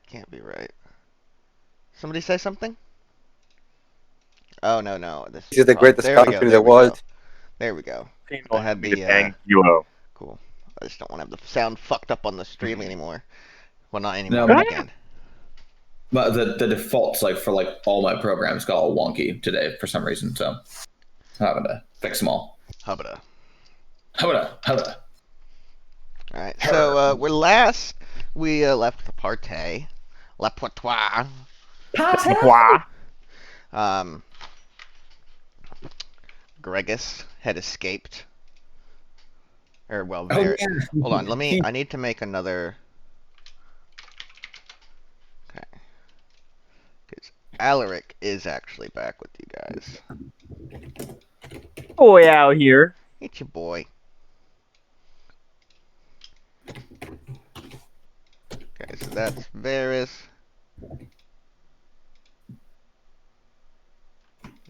can't be right. Somebody say something? Oh, no. This is the Oh, greatest there we go. country in the There we go. world. There we go. Seems I allow had me to the bang Kilo. cool. I just don't want to have the sound fucked up on the stream anymore. Well, not anymore, No, but again. but the defaults for all my programs got all wonky today for some reason, so I'm having to fix them all. Hubba. Hubba. All right. So we're last. We left the party, La Poitois. Wah. Um, Gregus had escaped. Or well, there. yeah. Hold on. I need to make another. Okay. Because Alaric is actually back with you guys. Boy out here. It's your boy. Okay, so that's Varys.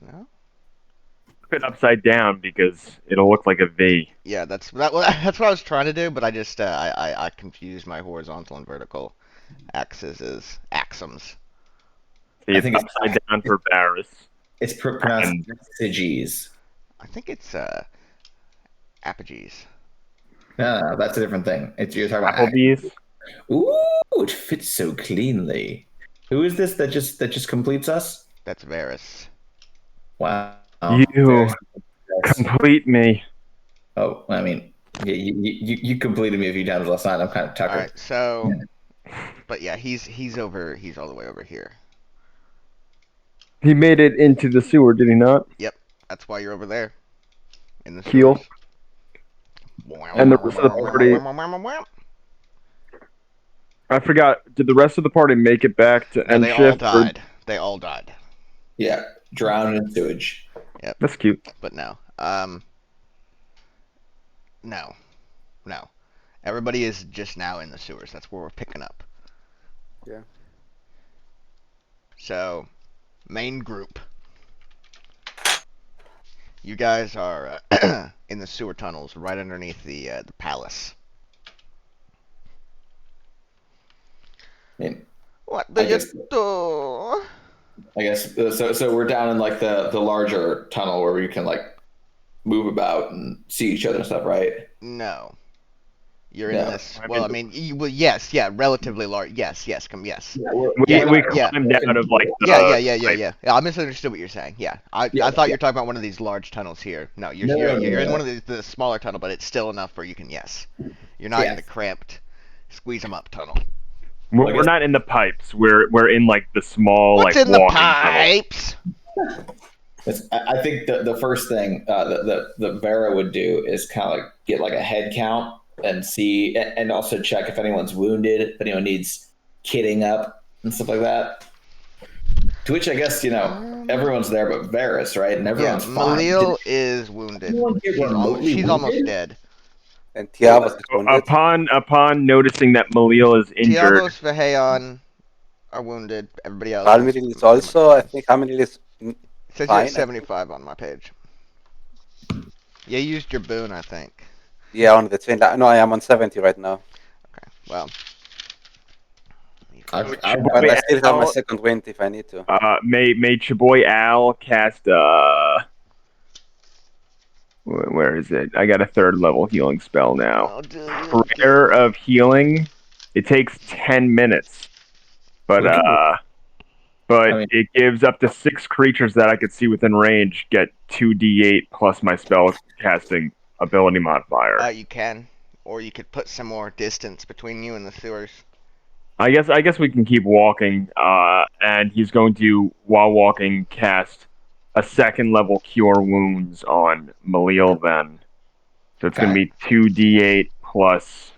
No? Put it upside down because it'll look like a V. Yeah, that's what I was trying to do, but I just I confused my horizontal and vertical axums. See, I think it's it's- upside down for Varys. It's pronounced Siges. I think it's apogees. No, that's a different thing. You're talking about. Applebee's. Ooh, it fits so cleanly. Who is this that just completes us? That's Varys. Wow. You complete me. Oh, I mean, you completed me a few times last night. I'm kind of Tucker. All right, so, but yeah, he's all the way over here. He made it into the sewer, did he not? Yep, that's why you're over there. In the Keel. sewers. And the rest of the party. I forgot. Did the rest of the party make it back to No, end they all shift? died. They all died. Yeah, drowned in sewage. That's cute. But no. No. Everybody is just now in the sewers. That's where we're picking up. Yeah. So, main group. You guys are in the sewer tunnels right underneath the palace. I mean, What do I you guess- do? I guess so. We're down in the larger tunnel where you can move about and see each other and stuff, right? No. You're No. in this. Well, I mean, yes, yeah, relatively large. Yes, yes. We Yeah, climbed out of the Yeah. I misunderstood what you're saying. Yeah, I thought you were talking about one of these large tunnels here. No, you're in one of the smaller tunnel, but it's still enough where you can. Yes, you're not in the cramped, squeeze 'em up tunnel. We're not in the pipes. We're in the small What's in the walking tunnel. pipes? I think the first thing that Vera would do is kind of get a head count and see, and also check if anyone's wounded, if anyone needs kitting up and stuff like that. To which I guess everyone's there but Varys, right? And everyone's fine. Malil is wounded. Anyone get remotely She's almost wounded? dead. And Tiavos is wounded. Upon noticing that Malil is injured, Tiavos, Vaheon are wounded. Everybody else. Halmiril is also, I think Halmiril is It says fine. you're at 75 on my page. You used your boon, I think. Yeah, on the chain. No, I am on 70 right now. Okay, well. I But I still have my Al- second wind if I need to. may Chaboy Al cast where is it? I got a 3rd level healing spell now. Oh, dude. Prayer of Healing. It takes 10 minutes, but it gives up to 6 creatures that I could see within range get 2d8 plus my spell casting ability modifier. You can, or you could put some more distance between you and the sewers. I guess we can keep walking, and he's going to, while walking, cast a 2nd level Cure Wounds on Malil then. So it's going to be 2d8 plus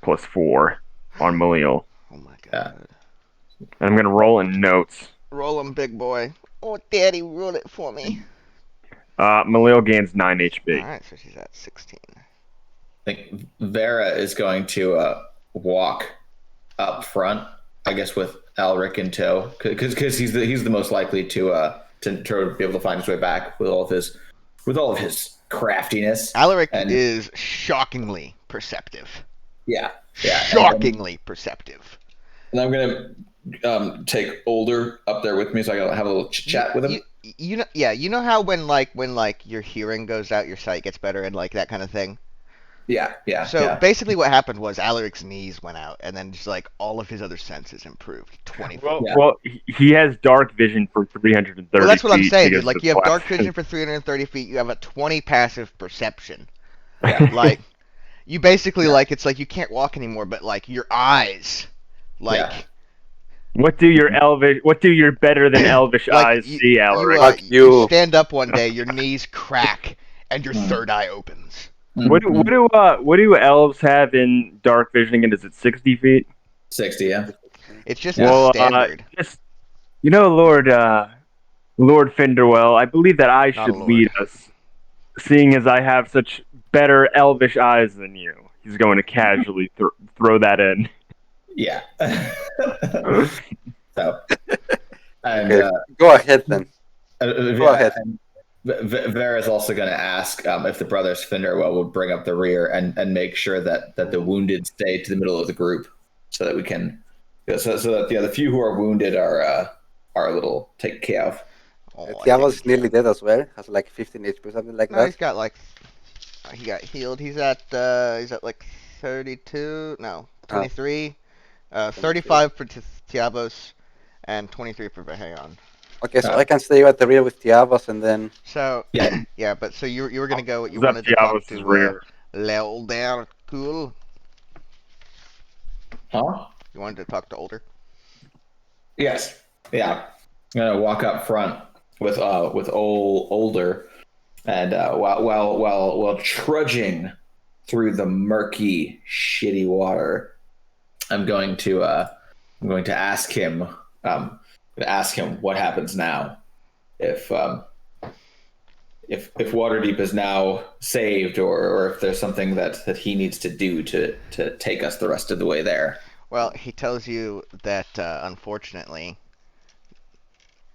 4 on Malil. Oh my god. Yeah. And I'm going to roll in notes. Roll 'em, big boy. Oh, daddy, roll it for me. Malil gains 9 HP. Alright, so she's at 16. I think Vera is going to walk up front, I guess, with Alric in tow, because he's the most likely to be able to find his way back with all of his craftiness. Alaric And- is shockingly perceptive. Yeah. Shockingly perceptive. And I'm gonna take Older up there with me, so I can have a little chat with him. You know how when your hearing goes out, your sight gets better and like that kind of thing. Yeah. So basically, what happened was Alaric's knees went out, and then just like all of his other senses improved 20. Well, he has dark vision for 330 Well, that's what I'm feet saying, dude. because Like of you have the dark black- vision for 330 feet. You have a 20 passive perception. Yeah. Like you basically like it's like you can't walk anymore, but like your eyes, like. Yeah. What do your better than elvish Like, eyes you- see, Alaric? Fuck you you. stand up one day, your knees crack, and your third eye opens. What do elves have in dark vision again? Is it 60 feet? 60? Yeah. It's just Well, the standard. Lord Finderwell, I believe that I Not a should lord. lead us, seeing as I have such better elvish eyes than you. He's going to casually throw that in. Yeah. So. And, Okay, go ahead then. Go ahead. Vera's also going to ask if the brothers Finderwell would bring up the rear and make sure that the wounded stay to the middle of the group, so that we can, so that the few who are wounded are a little taken care of. Oh, Tiago's nearly dead as well. Has like 15 HP, something like No, he's that. got like he got healed. He's at like 32. No, 23. 35 for Tiavos, and 23 for Vaheon. Okay, so I can stay at the rear with Tiavos and then. So Yeah. but so you were gonna go. You Zep wanted to talk Tiavos' to rear. Leolder Cool. Huh? You wanted to talk to Older. Yes. Yeah. I'm gonna walk up front with Older, and while trudging through the murky, shitty water, I'm going to ask him what happens now if Waterdeep is now saved, or if there's something that he needs to do to take us the rest of the way there. Well, he tells you that unfortunately,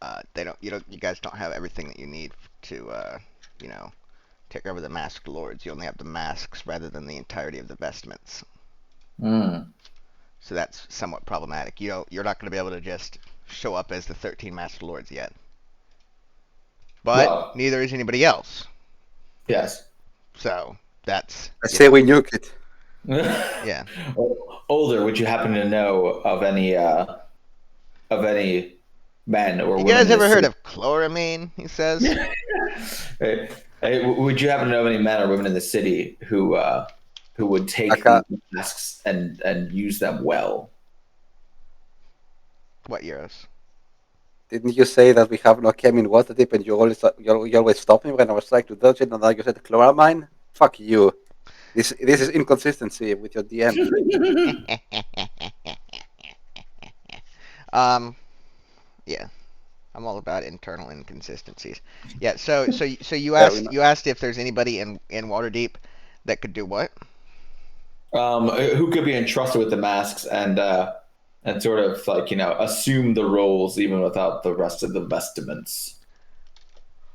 you guys don't have everything that you need to, take over the masked lords. You only have the masks rather than the entirety of the vestments. So that's somewhat problematic. You're not going to be able to just show up as the 13 masked lords yet. But Well, neither is anybody else. Yes. So that's I say we nuke it. yeah. Older, would you happen to know of any men or You women? guys in ever this heard city? of chloramine? He says. Hey, would you happen to know of any men or women in the city who would take these masks and use them well? What euros? Didn't you say that we have no chem in Waterdeep and you always stop me when I was trying to dodge it and now you said chloramine? Fuck you. This is inconsistency with your DM. Yeah. I'm all about internal inconsistencies. Yeah, so you asked if there's anybody in Waterdeep that could do what? Who could be entrusted with the masks and sort of assume the roles even without the rest of the vestments?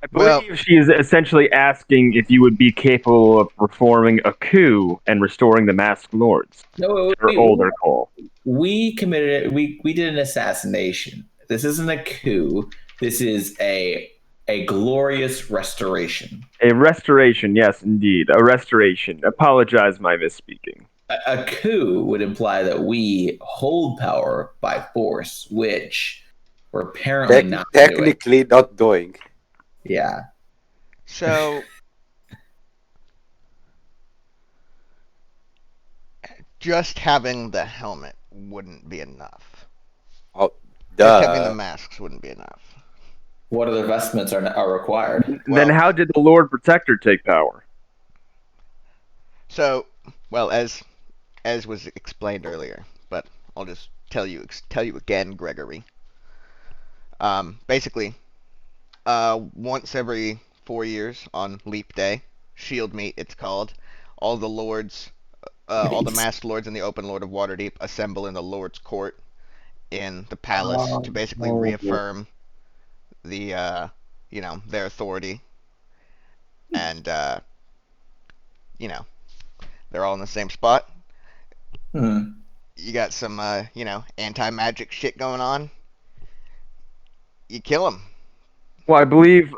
I believe she is essentially asking if you would be capable of performing a coup and restoring the masked lords. No, Her older call. we committed it. We did an assassination. This isn't a coup. This is a glorious restoration. A restoration, yes, indeed. A restoration. Apologize my misspeaking. A coup would imply that we hold power by force, which we're apparently not doing. Technically not doing. Yeah. So just having the helmet wouldn't be enough. Oh, Just having the masks wouldn't be enough. What other vestments are required? Then how did the Lord Protector take power? So, well, as was explained earlier, but I'll just tell you again, Gregory. Basically, once every 4 years on Leap Day, Shield Meet, it's called, all the lords, all the masked lords and the open lord of Waterdeep assemble in the Lord's Court in the palace to basically reaffirm the, their authority, and, they're all in the same spot. You got some, anti-magic shit going on. You kill him. Well, I believe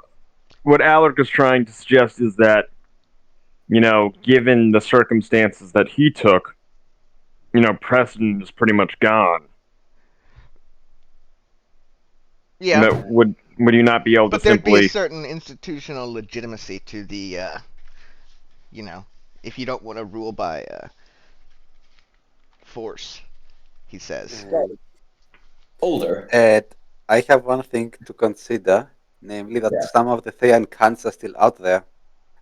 what Alaric is trying to suggest is that, given the circumstances that he took, Preston is pretty much gone. Yeah. That would you not be able to But there'd be a simply? certain institutional legitimacy to the, if you don't want to rule by force, he says. Older. I have one thing to consider, namely that some of the Thean cants are still out there.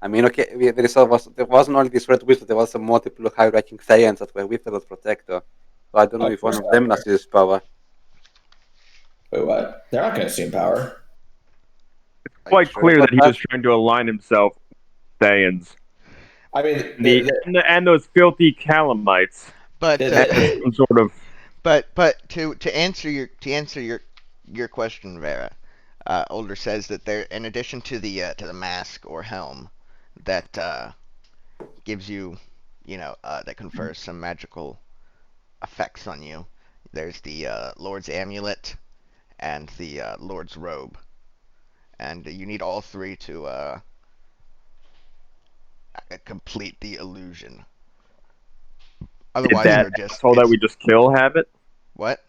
I mean, okay, there wasn't only this Red Wizard, there was some multiple high-ranking Theans that were with the Lord Protector. So I don't know if one of them has his power. Wait, what? They're not going to assume power. It's quite clear that he was trying to align himself with Thaans. I mean, and those filthy Calamites. But some sort of. But to answer your question, Vera, Older says that there, in addition to the mask or helm, that gives you, that confers some magical effects on you. There's the Lord's Amulet and the Lord's Robe, and you need all three to complete the illusion. Otherwise, did that asshole that we just killed have it? What?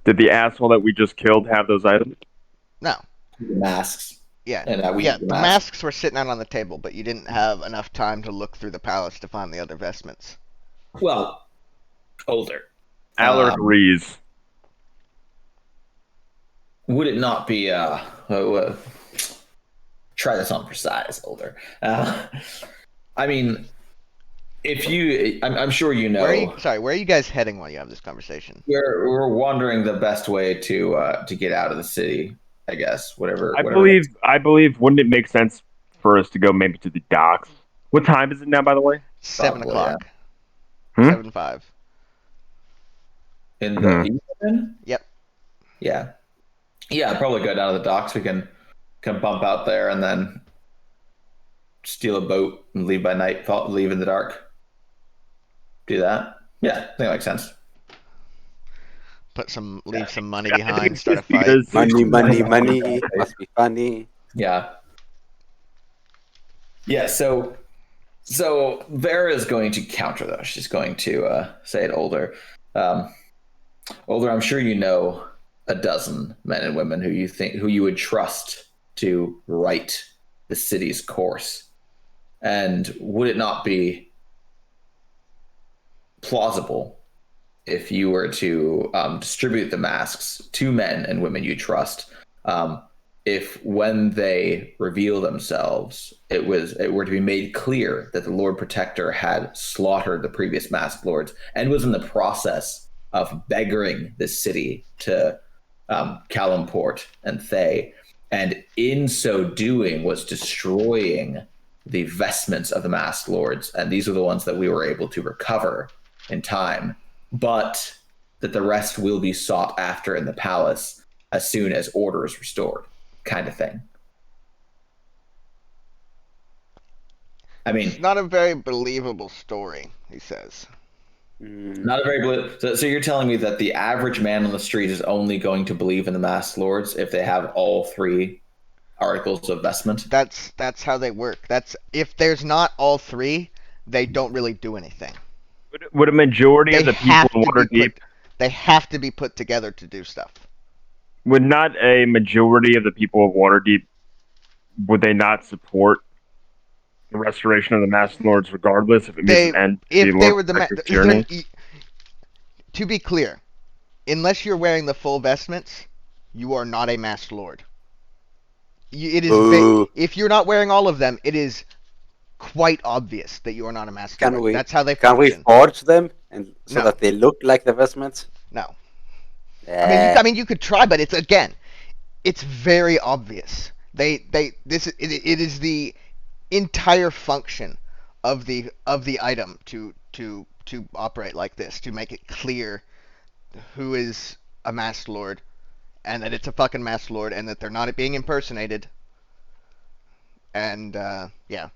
Did the asshole that we just killed have those items? No. The masks. Yeah, and the masks were sitting out on the table, but you didn't have enough time to look through the palace to find the other vestments. Well, Older. Alaric agrees. Would it not be try this on for size, Older? I mean, if you, I'm sure you know. Where are you guys heading while you have this conversation? We're wondering the best way to get out of the city. I guess whatever. I believe. Wouldn't it make sense for us to go maybe to the docks? What time is it now, by the way? 7 o'clock. Yeah. 7:05. In the evening? Yep. Yeah. Yeah, probably go down to the docks. We can bump out there and then steal a boat and leave by night. Leave in the dark. Do that. Yeah, I think that makes sense. Leave some money behind. Start a fight. Money. Must be funny. Yeah. Yeah. So Vera is going to counter though. She's going to say it, Older. Older, I'm sure you know a dozen men and women who you would trust to right the city's course. And would it not be plausible if you were to distribute the masks to men and women you trust, if when they reveal themselves, it were to be made clear that the Lord Protector had slaughtered the previous masked lords and was in the process of beggaring the city to Calimport and Thay, and in so doing was destroying the vestments of the masked lords, and these are the ones that we were able to recover in time, but that the rest will be sought after in the palace as soon as order is restored, kind of thing. I mean, it's not a very believable story, he says. Not a very so you're telling me that the average man on the street is only going to believe in the masked lords if they have all three articles of vestment? That's how they work. If there's not all three, they don't really do anything. Would a majority of the people in Waterdeep... They have to be put together to do stuff. Would not a majority of the people of Waterdeep, would they not support the restoration of the Masked Lords regardless if it means an end to the Lord Protector's journey? To be clear, unless you're wearing the full vestments, you are not a Masked Lord. If you're not wearing all of them, it is quite obvious that you are not a Masked Lord. That's how they function. Can we forge them so that they look like the vestments? No. I mean, you could try, but it's very obvious. It is the entire function of the item to operate like this, to make it clear who is a Masked Lord, and that it's a fucking Masked Lord, and that they're not being impersonated. And yeah.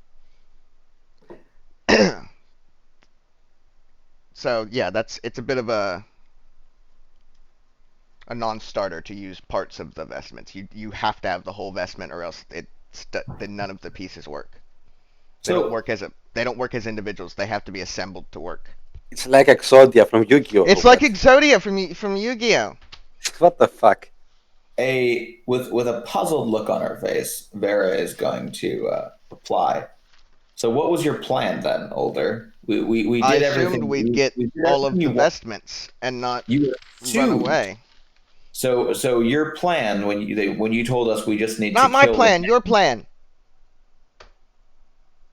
So yeah, it's a bit of a non-starter to use parts of the vestments. You have to have the whole vestment, or else then none of the pieces work. They don't work as individuals. They have to be assembled to work. It's like Exodia from Yu-Gi-Oh! It's like Exodia from Yu-Gi-Oh! What the fuck? With a puzzled look on her face, Vera is going to reply. So what was your plan then, Older? We did everything. I assumed we'd get all of the vestments and not run away. So your plan when you told us we just need not to my plan, your plan.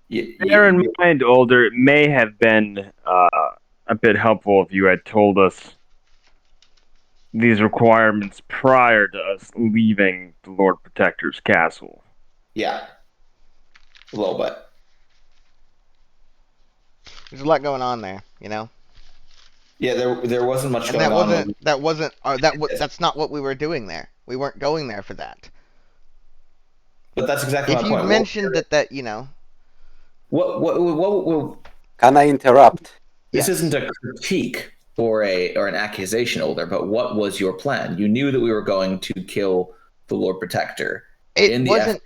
Bear in mind, Older, it may have been a bit helpful if you had told us these requirements prior to us leaving the Lord Protector's castle. Yeah, a little bit. There's a lot going on there, you know. Yeah, there wasn't much and going on. That's not what we were doing there. We weren't going there for that. But that's exactly my point. If you mentioned that you know. What Can I interrupt? This isn't a critique or an accusation, Older, but what was your plan? You knew that we were going to kill the Lord Protector. It wasn't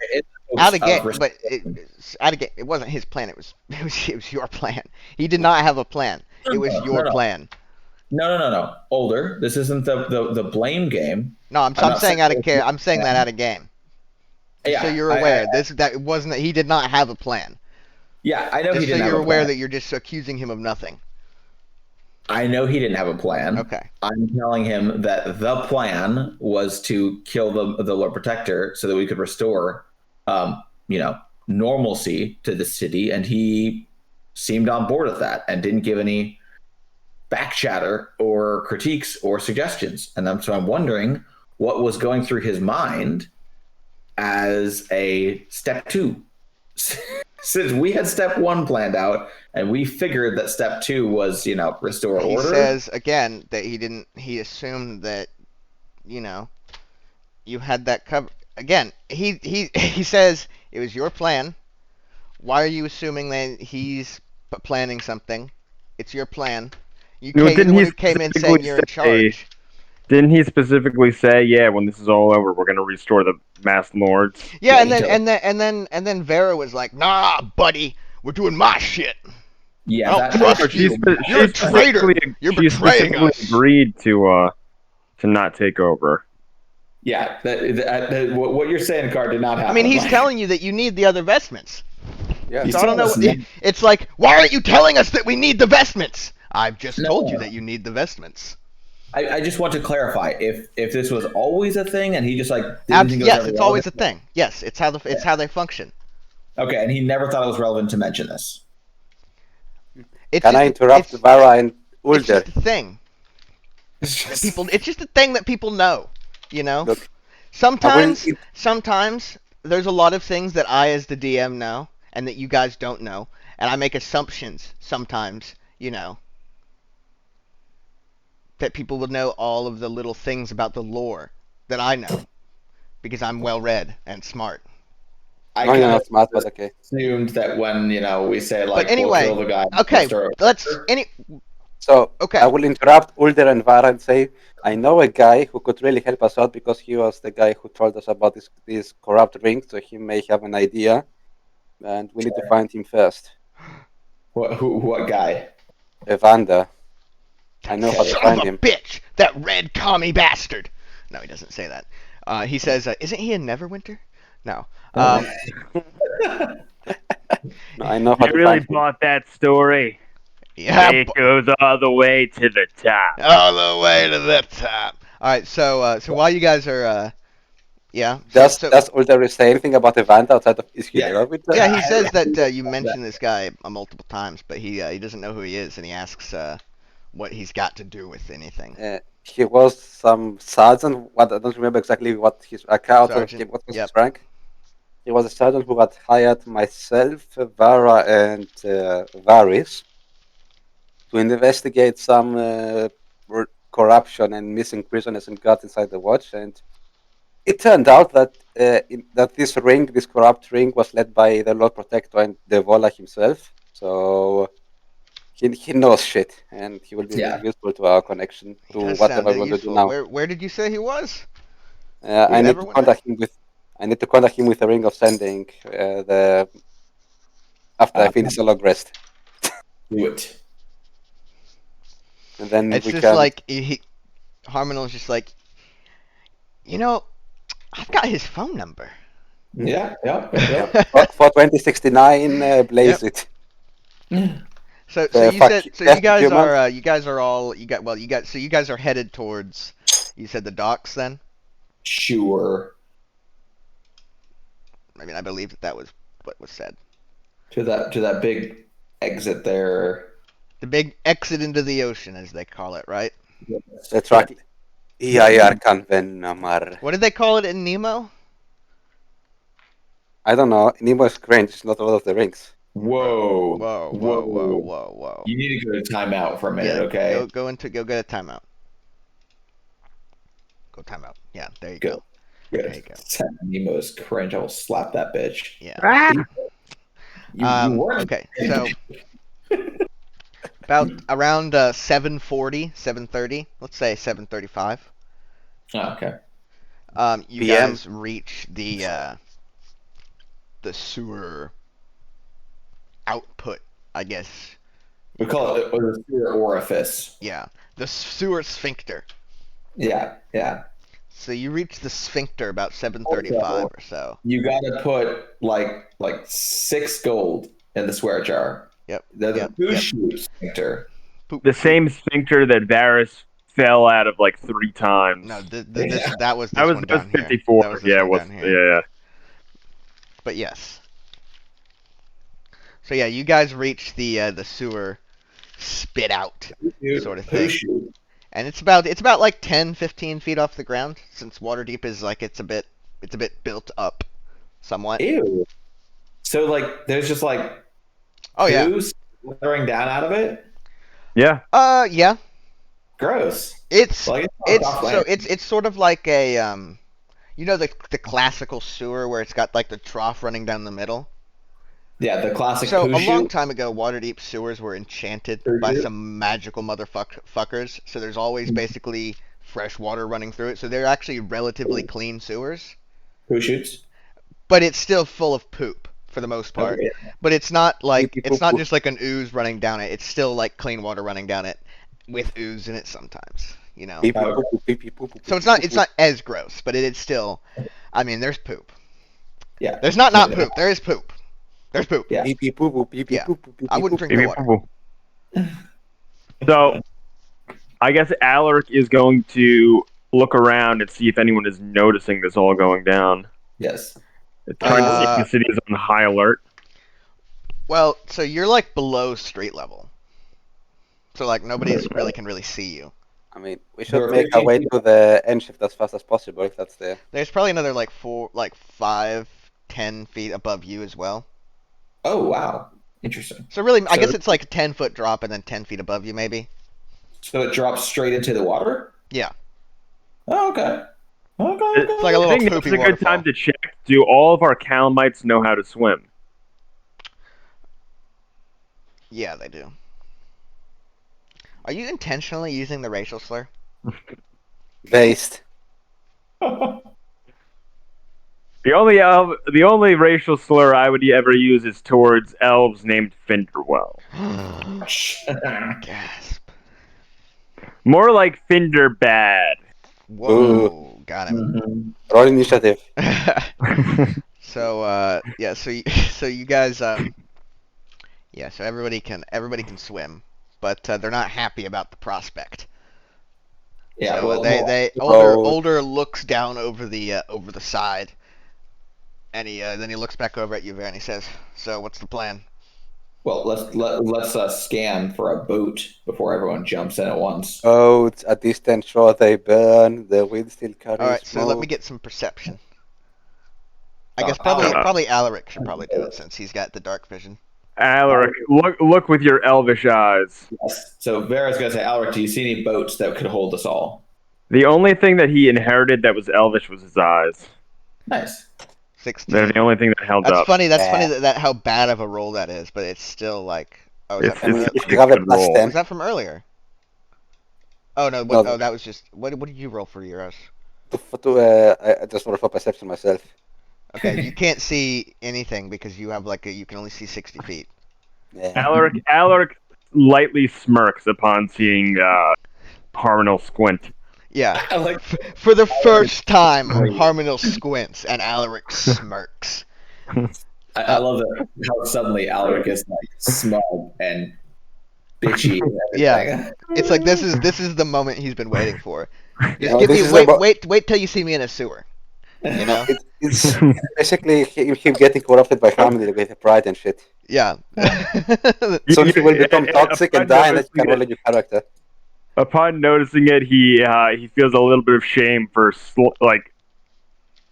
out of game, but it wasn't his plan. It was your plan. He did not have a plan. It was your plan. No. Older. This isn't the blame game. No, I'm saying out of care. I'm saying that out of game. Yeah, so you're aware. That wasn't. He did not have a plan. Yeah, I know. Just he didn't so have you're a aware plan. that you're just accusing him of nothing. I know he didn't have a plan. Okay. I'm telling him that the plan was to kill the Lord Protector so that we could restore, normalcy to the city, and he seemed on board with that and didn't give any back chatter or critiques or suggestions. And so I'm wondering what was going through his mind as a step 2. Since we had step 1 planned out, and we figured that step 2 was, restore order. He says again that he assumed that, you had that covered. Again, he says it was your plan. Why are you assuming that he's planning something? It's your plan. You came in saying you're in charge. Didn't he specifically say, "Yeah, when this is all over, we're gonna restore the Masked Lords"? Yeah, and then Vera was like, "Nah, buddy, we're doing my shit." Yeah, I don't trust you. You're a traitor. You're betraying us. Agreed to not take over. Yeah, what you're saying, Card, did not happen. I mean, he's telling you that you need the other vestments. Yeah. So I don't know. It's like, why aren't you telling us that we need the vestments? I've just told you that you need the vestments. I just want to clarify if this was always a thing and he just like yes, it's always a thing. Yes, it's how they function. Okay, and he never thought it was relevant to mention this. Can I interrupt Vara and Ulder? It's just a thing. It's just a thing that people know. Look, sometimes there's a lot of things that I, as the DM, know and that you guys don't know, and I make assumptions sometimes. That people will know all of the little things about the lore that I know because I'm well read and smart. I kind of smart, but okay. Assumed that when we say like, but anyway, we'll kill the guy. Okay, okay. I will interrupt Ulder and Vara and say I know a guy who could really help us out because he was the guy who told us about this corrupt ring, so he may have an idea, and we need to find him first. What guy? Evander. I know how to find him. Bitch! That red commie bastard! No, he doesn't say that. He says, isn't he in Neverwinter? No. No, I know how to really find him. bought that story. Yeah. It goes all the way to the top. All the way to the top. All right, so while you guys are, Does Ulder say anything about Evander outside of his Neverwinter? Yeah, he says that you mentioned this guy multiple times, but he doesn't know who he is, and he asks what he's got to do with anything. He was some sergeant. I don't remember exactly what his account or what was his rank. He was a sergeant who had hired myself, Vara, and Varys to investigate some corruption and missing prisoners and guards inside the watch. And it turned out that that this corrupt ring, was led by the Lord Protector and Devola himself. So he knows shit, and he will be Yeah. very useful to our connection He to does sound whatever very we want to do useful. now. Where did you say he was? I need to everyone contact him with. I need to contact him with a ring of sending after I finish a long rest, Do it. and then It's we just can. like Harmonal's just like, I've got his phone number. Yeah. For 2069, blaze it. So you fuck said you, you guys humans. are so you guys are headed towards, you said, the docks then? Sure. I mean, I believe that was what was said. To that big exit there. The big exit into the ocean, as they call it, right? That's right. IIR kan Venamar. What did they call it in Nemo? I don't know. Nemo is Grange, it's not Lord of the Rings. Whoa. Whoa. You need to go to timeout for a minute, Yeah, okay? go get a timeout. Go timeout. Yeah, there you go. Good. There you go. Nemo's cringe. I will slap that bitch. Yeah. You weren't. Okay, so about around 7:40, 7:30, let's say 7:35. Oh, okay. You PM. guys reach the sewer output, I guess. We call it a sewer orifice. Yeah, the sewer sphincter. Yeah. So you reach the sphincter about 7:35 or so. You gotta put like 6 gold in the swear jar. Yep. The Pushu sphincter. The same sphincter that Varys fell out of like 3 times. No, that was this that was, one that was down here. 54. That was this Yeah, it one was. down here. Yeah. But yes. So yeah, you guys reach the sewer spit out sort of thing. Pushu. And it's about like 10, 15 feet off the ground, since Waterdeep is like it's a bit built up somewhat. Ew. So like there's just like Yeah. slithering down out of it? Yeah. Yeah. Gross. It's Well, it's sort of like a the classical sewer where it's got like the trough running down the middle. Yeah, the classic So a Pushu. long time ago, Waterdeep sewers were enchanted by Pushu. some magical motherfuckers. So there's always basically fresh water running through it. So they're actually relatively clean sewers, Pushoots. but it's still full of poop for the most part. Okay. But it's not like Pee-pee, it's not poo-poo. just like an ooze running down it. It's still like clean water running down it with ooze in it sometimes. Pee pee poo poo, pee pee poo poo. So it's not as gross, but it is still. I mean, there's poop. Yeah. There's not poop. There is poop. There's poop. Yeah. Pee pee poo poo, pee pee Yeah. poo poo, pee I pee wouldn't poo drink poo. the water. So, I guess Alaric is going to look around and see if anyone is noticing this all going down. Yes. Trying to see if the city is on high alert. Well, so you're like below street level. So like nobody can really see you. I mean, we should make our way to the end shift as fast as possible if that's there. There's probably another like 5, 10 feet above you as well. Oh wow. Interesting. So really, I So- guess it's like a 10-foot drop and then 10 feet above you maybe. So it drops straight into the water? Yeah. Oh, okay. It's like a I little think it's poopy a good time waterfall. to check. Do all of our Calamites know how to swim? Yeah, they do. Are you intentionally using the racial slur? Based. The only racial slur I would ever use is towards elves named Finderwell. Gasp. More like Finderbad. Whoa, got him. Roll initiative. So yeah, so you guys so everybody can swim, but they're not happy about the prospect. Yeah, So well, they well- older looks down over the side, and then he looks back over at you, and he says, "So what's the plan?" well, let's scan for a boat before everyone jumps in at once. Oh, it's a distant shore they burn. The wind still carries All right, so let smoke. me get some perception. I guess probably Alaric should probably do it since he's got the dark vision. Alaric, look with your elvish eyes. Yes. So Vera's gonna say, Alaric, do you see any boats that could hold us all? The only thing that he inherited that was elvish was his eyes. Nice. 16. They're the only thing that held That's up. funny. That's Yeah. funny that how bad of a roll that is, but it's still like Oh, is that It's, from, it's, ear- If it's you have a good plus roll. 10, was that from earlier? Oh no, No, oh that was just what did you roll for Euros? I just roll for perception myself. Okay, you can't see anything because you have you can only see 60 feet. Yeah. Alaric lightly smirks upon seeing Harmonal squint. Yeah. I like For the first time, Great. Harmonil squints and Alaric smirks. I love that how suddenly Alaric is like smug and bitchy. And Yeah. everything. It's like this is the moment he's been waiting for. Just No, give this me is wait about- wait till you see me in a sewer. You know? It's basically him getting corrupted by family with pride and shit. Yeah. Soon he will become toxic and die, and then you can roll noticing a new character. Upon noticing it, he feels a little bit of shame for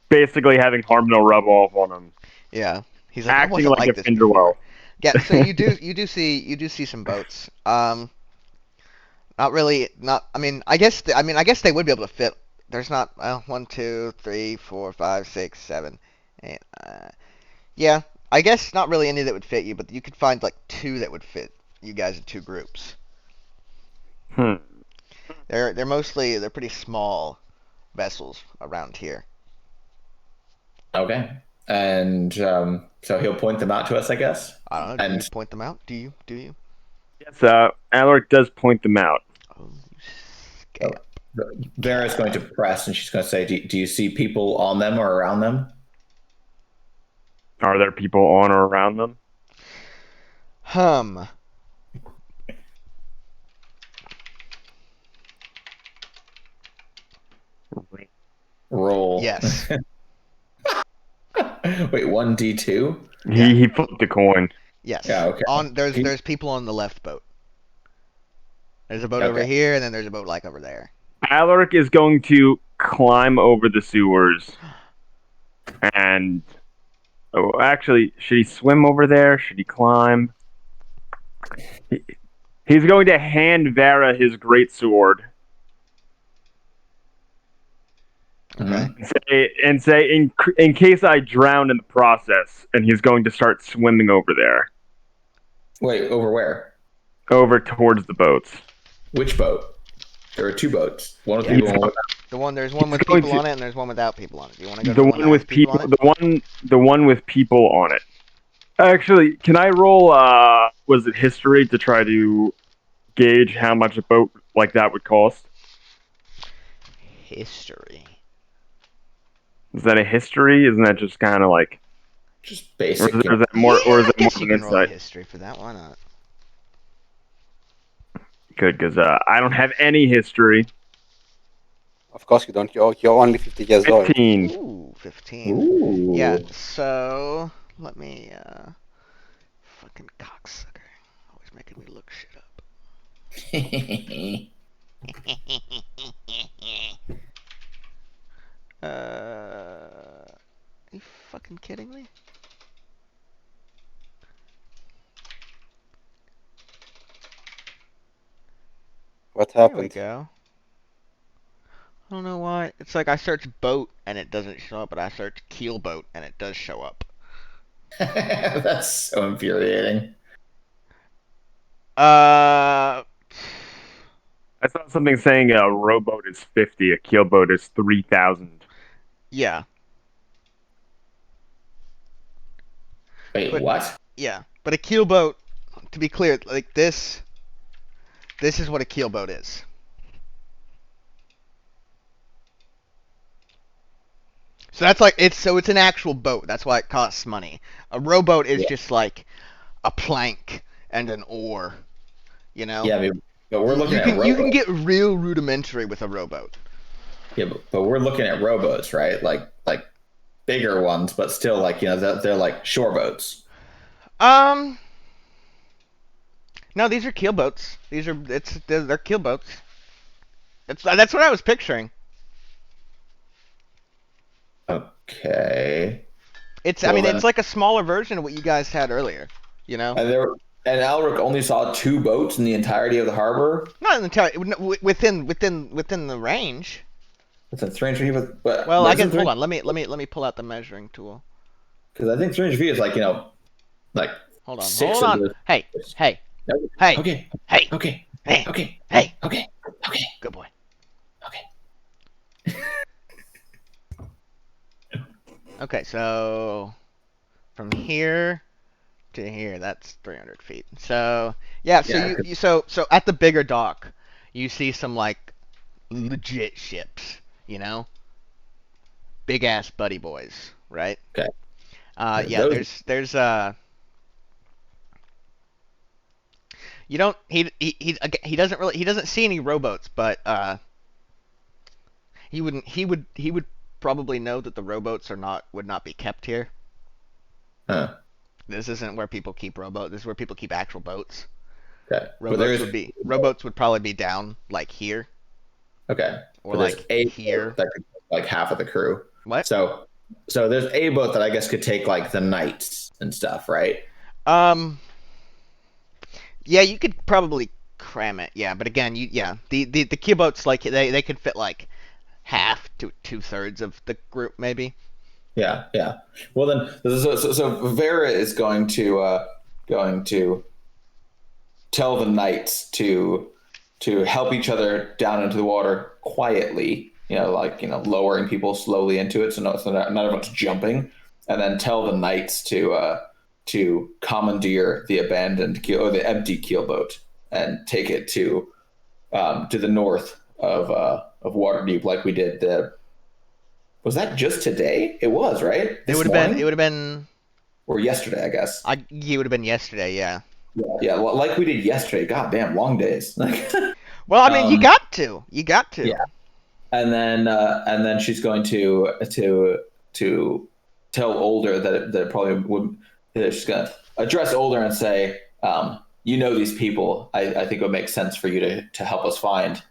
basically having Harmonal rub off on him, Yeah. He's like, I acting wasn't like like a this Finderwell. before. Yeah, so you do see some boats. Not really. Not. I mean, I guess they would be able to fit. There's not 1, 2, 3, 4, 5, 6, 7, 8. Yeah, I guess not really any that would fit you, but you could find like 2 that would fit you guys in 2 groups. They're pretty small vessels around here. Okay. And so he'll point them out to us, I guess. I don't know. Do And you point them out? Do you? Yes, Alaric does point them out. Oh, you scamp. Vera's going to press, and she's going to say, "Do you see people on them or around them?" Are there people on or around them? Roll. Yes. Wait, 1d2? He flipped a coin. Yes. Yeah, okay. There's people on the left boat. There's a boat over Okay. here, and then there's a boat like over there. Alaric is going to climb over the sewers. And actually, should he swim over there? Should he climb? He's going to hand Vera his great sword. Okay. And say in case I drown in the process, and he's going to start swimming over there, Wait, over where? over towards the boats. Which boat? There are 2 boats. One with Yeah. people and one without. There's one with going people to- on it, and there's one without people on it. Do you want to go to The the one that with has people people, on it? the one with people on it. Actually, can I roll? Was it history to try to gauge how much a boat like that would cost? History. Is that a history? Isn't that just kind of like, Just or basic. is that more, or is I it more guess of you an can roll a insight? history for that. Why not? Good, because I don't have any history. Of course you don't. You're only 50 years old. 15. Ooh, 15. Ooh. Yeah. So let me. Fucking cocksucker. Always making me look shit up. Are you fucking kidding me? What There we happened? go. I don't know why. It's like I search boat and it doesn't show up, but I search keel boat and it does show up. That's so infuriating. Uh, I saw something saying a rowboat is 50, a keelboat is 3,000. yeah, Wait, But- what? yeah. But a keel boat, to be clear, like this is what a keel boat is. So that's like it's an actual boat. That's why it costs money. A rowboat is Yeah. just like a plank and an oar. You know? Yeah, I mean, but we're looking you at can rowboats. get real rudimentary with a rowboat. Yeah, but we're looking at rowboats, right? Like bigger ones, but still like, you know, they're like shore boats. No, these are keel boats. They're keel boats. That's what I was picturing. Okay. It's Well, then- it's like a smaller version of what you guys had earlier. You know, And Alaric only saw 2 boats in the entirety of the harbor. not in the entire within the range. It's a 300 feet, but Well, I isn't can hold on. Let me pull out the measuring tool. Because I think 300 feet is like, you know, like Hold on. 6 Hold of on. the- Hey, Hey. Okay. Hey. Okay. Hey. Okay. Hey. Okay. Okay. Good boy. Okay. Okay, so from here to here, that's 300 feet. So yeah, so Yeah, so at the bigger dock, you see some like legit ships, big ass buddy boys, right? Okay. Yeah, Those- there's you don't he doesn't really he doesn't see any rowboats, but he would probably know that the rowboats would not be kept here. Huh. This isn't where people keep rowboats. This is where people keep actual boats. Okay. But there's Rowboats would probably be down like here okay. or But there's like a here. boat that could take, like half of the crew. What? So there's a boat that I guess could take like the knights and stuff, right? Yeah, you could probably cram it. Yeah, but again, the keel boats like they could fit like half to 2/3 of the group maybe. Yeah, yeah. Well then, so Vera is going to tell the knights to help each other down into the water quietly. Lowering people slowly into it, so not everyone's jumping, and then tell the knights to commandeer the abandoned keel or the empty keelboat and take it to the north of Waterdeep, like we did. Was that just today? It was, right? It would have been or yesterday, I guess. it would have been yesterday, yeah. Yeah, like we did yesterday. God damn, long days. Well, I mean, you got to. Yeah. And then she's going to tell Older that it probably would. She's going to address Older and say, these people. I think it would make sense for you to help us find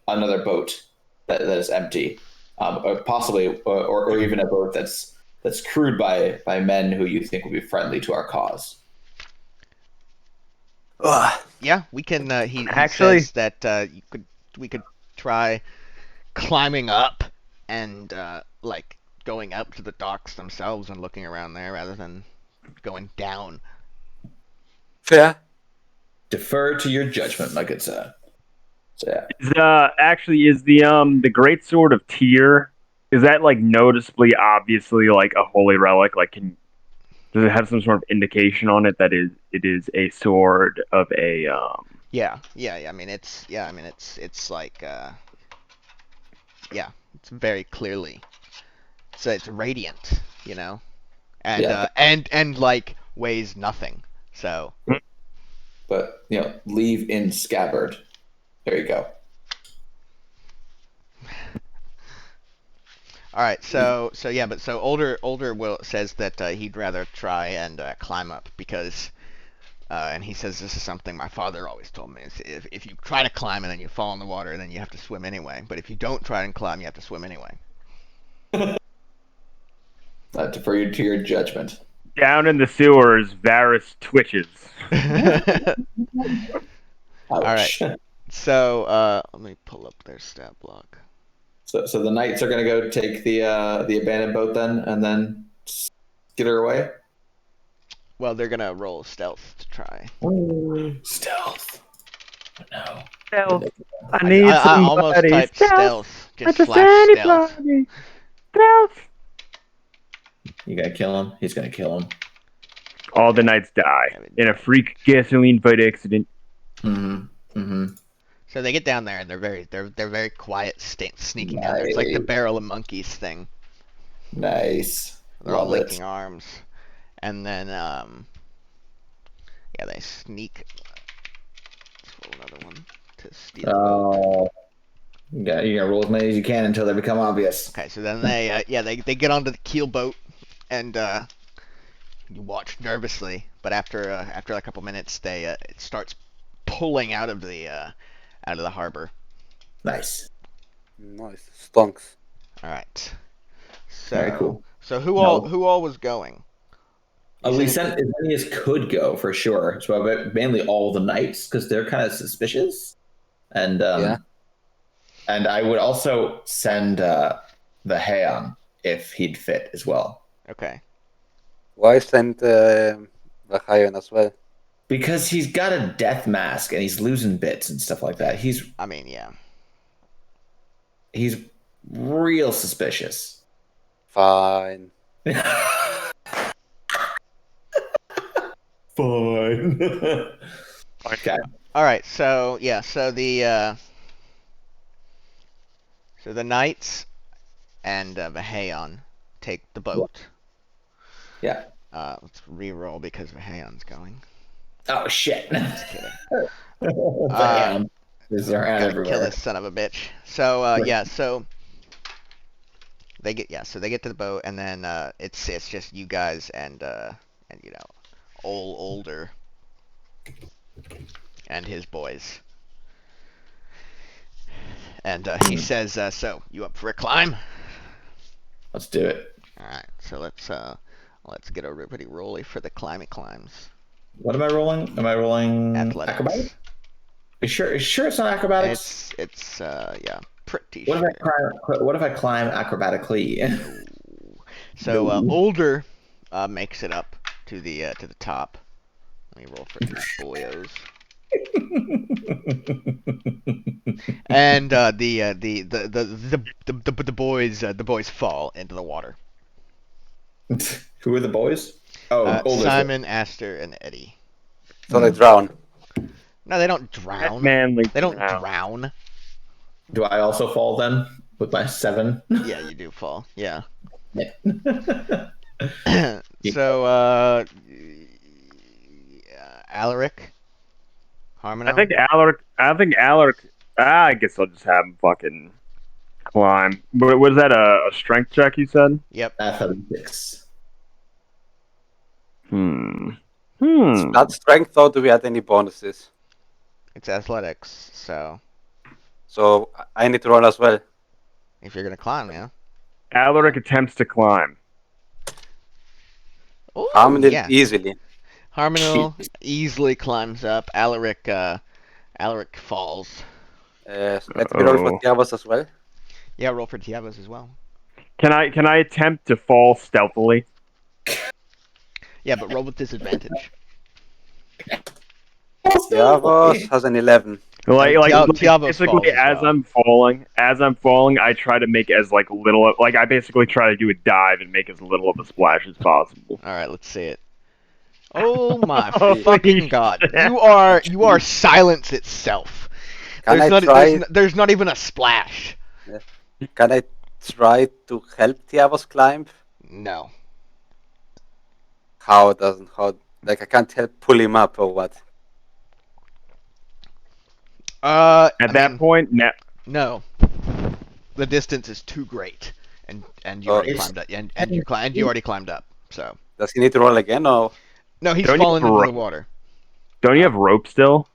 another boat that is empty, or possibly, or even a boat that's crewed by men who you think would be friendly to our cause. Yeah, we can. He Actually says that we could try climbing up and like going up to the docks themselves and looking around there rather than going down. Fair. Defer to your judgment, my good sir. So yeah. Is the great sword of Tyr, is that like noticeably obviously like a holy relic? Like does it have some sort of indication on it that it is a sword of a Yeah. I mean, it's like it's very clearly. So it's radiant, and Yeah. and like weighs nothing. So. But leave in scabbard. There you go. All right, so older Will says that he'd rather try and climb up because, and he says this is something my father always told me: is if you try to climb and then you fall in the water, then you have to swim anyway. But if you don't try and climb, you have to swim anyway. I defer to your judgment. Down in the sewers, Varys twitches. All right. So let me pull up their stat block. So the knights are going to go take the abandoned boat then, and then get her away. Well, they're gonna roll stealth to try. Stealth. No. Stealth. I need I almost typed stealth. Just / stealth. Stealth. You gotta kill him. He's gonna kill him. All the knights die in a freak gasoline fight accident. So they get down there and they're very quiet, sneaking down there. It's like the Barrel of Monkeys thing. Nice. They're all linking arms, and then they sneak. Let's roll another one to steal. Oh. You gotta roll as many as you can until they become obvious. Okay, so then they get onto the keel boat, and you watch nervously. But after a couple minutes, it starts pulling out of the harbor. Nice. Nice. Stonks. All right. So, very cool. So who all was going? We sent as many as could go for sure. So mainly all the knights because they're kind of suspicious, and and I would also send the Heian if he'd fit as well. Okay. Why send the Heian as well? Because he's got a death mask and he's losing bits and stuff like that. I mean, yeah. He's real suspicious. Fine. Fine. Okay. All right, so yeah, so the knights and Vaheon take the boat. Yeah. Let's re-roll because Vaheon's going. Oh shit. Just kidding. Damn. Is there Gotta everywhere? kill this son of a bitch. So yeah, so they get to the boat, and then it's just you guys and you know, older and his boys. And he says, "So you up for a climb?" Let's do it. All right, so let's get a rippity rolly for the climbs. What am I rolling? Am I rolling Athletics. acrobatics? You sure it's not acrobatics? It's yeah, pretty What sure. if I climb acrobatically? So older makes it up to the top. Let me roll for these boyos. And the boys fall into the water. Who are the boys? Oh, older. Simon, Aster, and Eddie. So they drown. No, they don't drown. Manly. They don't drown. Do I also fall then with my 7? Yeah, you do fall. Yeah. Yeah. So Alaric, Harmono. I think Alaric. I guess I'll just have him fucking climb. But was that a strength check? You said. Yep. Athletics. Not strength, though. Do we add any bonuses? It's athletics. So So I need to roll as well. if you're gonna climb, yeah. Alaric attempts to climb. Ooh, How many yeah. easily? Harmono easily climbs up. Alaric falls. Let me roll for Tiavos as well. Yeah, roll for Tiavos as well. Can I attempt to fall stealthily? Yeah, but roll with disadvantage. Tiavos has an 11. Tiavos basically falls as I'm falling, I try to make as little I basically try to do a dive and make as little of a splash as possible. All right, let's see it. Oh my Holy fucking god! shit. You are silence itself. Can I There's try? there's not even a splash. Can I try to help Tiavos climb? No. How I can't help pull him up or what? At that point, no. The distance is too great, and you already climbed up, and you already climbed up. So Does he need to roll again or? no, he's Don't you fallen into rope? the water. don't you have rope still?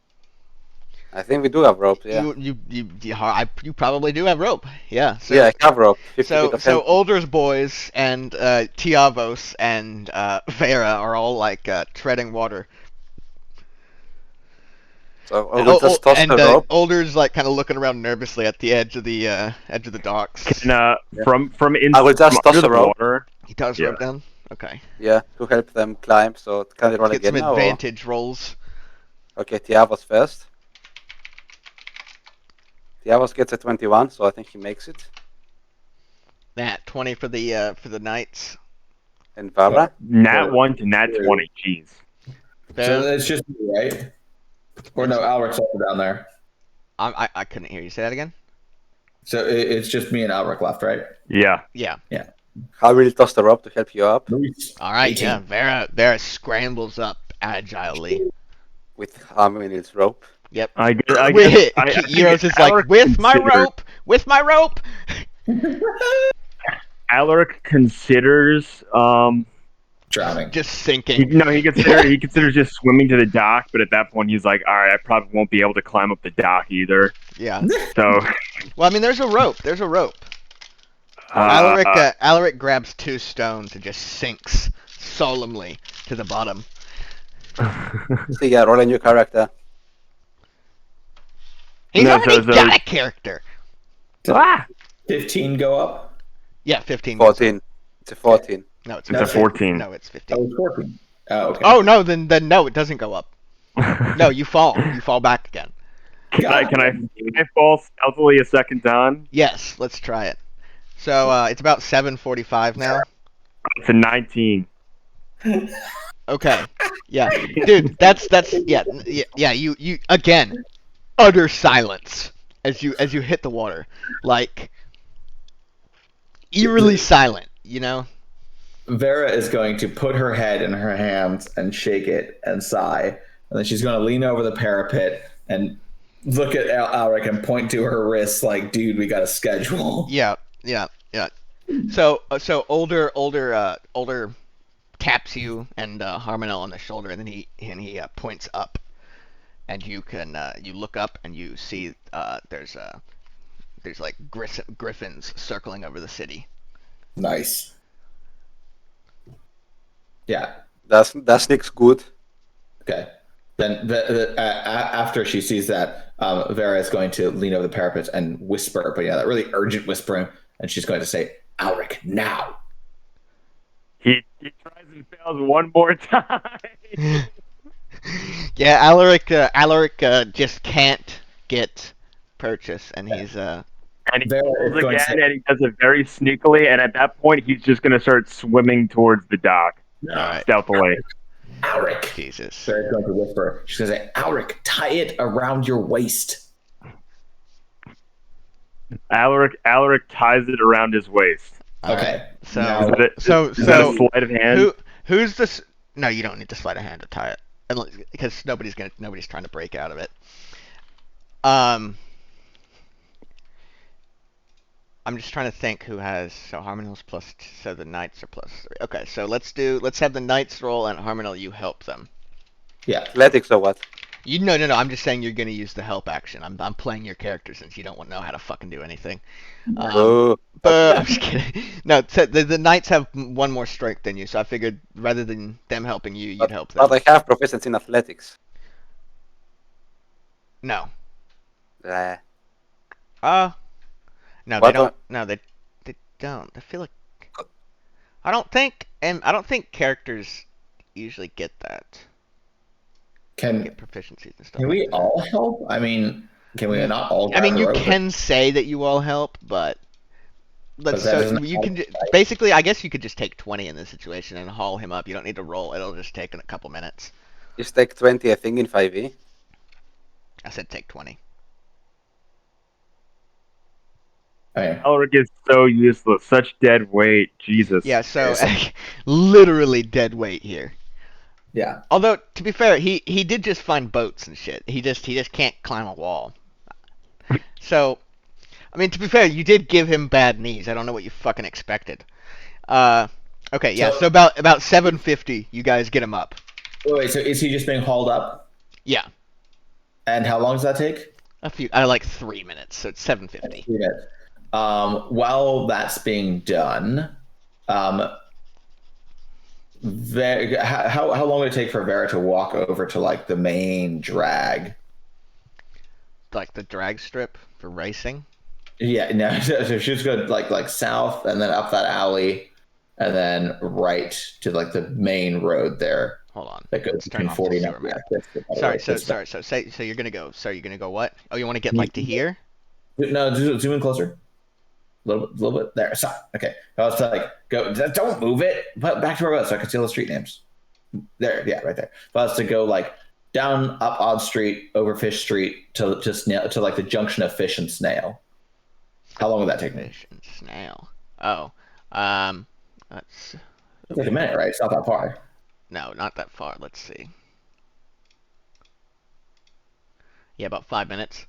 I think we do have rope. Yeah. You probably do have rope. Yeah. So, Yeah, I have rope. 50 feet So of so help. Older's boys and Tiavos and Vera are all treading water. So we'll just toss the rope. Older's kind of looking around nervously at the edge of the docks. Can from inside I will just toss under the the rope. water? He does Yeah. rope down. Okay. Yeah, to help them climb. So can they roll Get again some now? Or? advantage rolls. Okay, Tiavos first. Tiavos gets a 21, so I think he makes it. Nat 20 for the knights. And Vara? Nat 1 to nat 20. Jeez. So it's just me, right? Or no, Alric's also down there. I couldn't hear you. Say that again. So it's just me and Alric left, right? Yeah. Yeah. I will toss the rope to help you up All right. 18. Yeah. Vera scrambles up agilely. with Harmony's rope. Yep. I With think Eros is like, Alaric with my considered- rope. Alaric considers Drowning. Just sinking. he considers just swimming to the dock, but at that point he's like, all right, I probably won't be able to climb up the dock either. Yeah. So Well, I mean, there's a rope. Alaric grabs 2 stones and just sinks solemnly to the bottom. So yeah, roll a new character. He's No, already so- got a character. 15 go up? Yeah, 15. 14. It's a 14. No, it's It's a 14. No, it's Oh, 15. it's 14. Oh, okay. Oh no, then no, it doesn't go up. No, you fall. You fall back again. Can I fall stealthily a second time? Yes, let's try it. So it's about 7:45 now. It's a 19. Okay. Yeah, dude, that's yeah. You again, utter silence as you hit the water, like eerily silent. You know. Vera is going to put her head in her hands and shake it and sigh, and then she's going to lean over the parapet and look at Alric and point to her wrists like, "Dude, we got a schedule." Yeah. So older taps you and Harmonel on the shoulder, and then he points up, and you can you look up and you see there's like griffins circling over the city. Nice. Yeah. That looks good. Okay. Then after she sees that, Vera is going to lean over the parapet and whisper, but that really urgent whispering, and she's going to say, "Alric, now." He tries and fails one more time. Yeah, Alaric just can't get purchase, and he's And he fails again, and he does it very sneakily, and at that point, he's just going to start swimming towards the dock. Alright. Stealthily. Alric. Jesus. Vera's going to whisper. She's going to say, "Alric, tie it around your waist." Alaric ties it around his waist. Okay. So is that a sleight of hand? Who's this? No, you don't need to sleight of hand to tie it, because nobody's trying to break out of it. I'm just trying to think who has. So Harmonel's plus. So the knights are plus 3. Okay, so let's have the knights roll, and Harmonel, you help them. Yeah. Athletics or what? No. I'm just saying you're gonna use the help action. I'm playing your character since you don't know how to fucking do anything. But I'm just kidding. No, so the knights have one more strength than you, so I figured rather than them helping you, you'd help them. But I have proficiency in athletics. No. Uh, No, What they don't. No, they don't. I feel like I don't think characters usually get that. Can Get proficiencies and stuff. Can we like that. all help? I mean, can we not all? I mean, grab you a rope? can say that you all help, but that so doesn't you can basically. I guess you could just take 20 in this situation and haul him up. You don't need to roll. It'll just take a couple minutes. just take 20, I think, in 5e. I said take 20. Okay. Alaric is so useless. Such dead weight. Jesus. Yeah, so Seriously. literally dead weight here. Yeah. Although to be fair, he did just find boats and shit. He just can't climb a wall. So, I mean, to be fair, you did give him bad knees. I don't know what you fucking expected. Okay, yeah. So about 7:50, you guys get him up. Wait. So is he just being hauled up? Yeah, And how long does that take? like 3 minutes. So it's 7:50. While that's being done, how long would it take for Vera to walk over to like the main drag? Like the drag strip for racing. Yeah, no. So she's going like south and then up that alley, and then right to like the main road there. Hold on. That goes Let's turn between off 40 the and sewer map. Sorry. So you're gonna go. Sorry, you're gonna go what? Oh, you want to get like to here? No, zoom in closer. A little bit there. Stop. Okay. I was like, go. Don't move it. But back to where I was, so I could see all the street names. There, yeah, right there. But I was to go like down up Odd Street, over Fish Street to like the junction of Fish and Snail. How long would that take me? Fish and snail. Oh, that's. It's like a minute, right? It's not that far. No, not that far. Let's see. Yeah, about 5 minutes.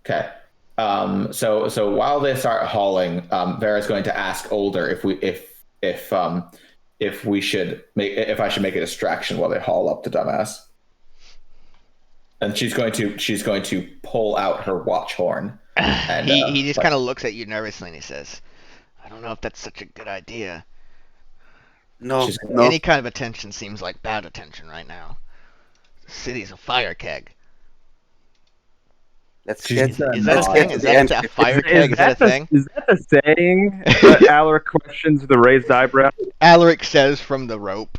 Okay. So while they start hauling, Vera's going to ask Older if I should make a distraction while they haul up the dumbass. And she's going to pull out her watch horn. And, he just kind of looks at you nervously and he says, "I don't know if that's such a good idea. No. Any kind of attention seems like bad attention right now. The city's a fire keg." Let's She's get. Is that a let's thing? get Is to that the a end. fire keg? Is that a thing? Is that the saying that Alaric questions with a raised eyebrow? Alaric says from the rope.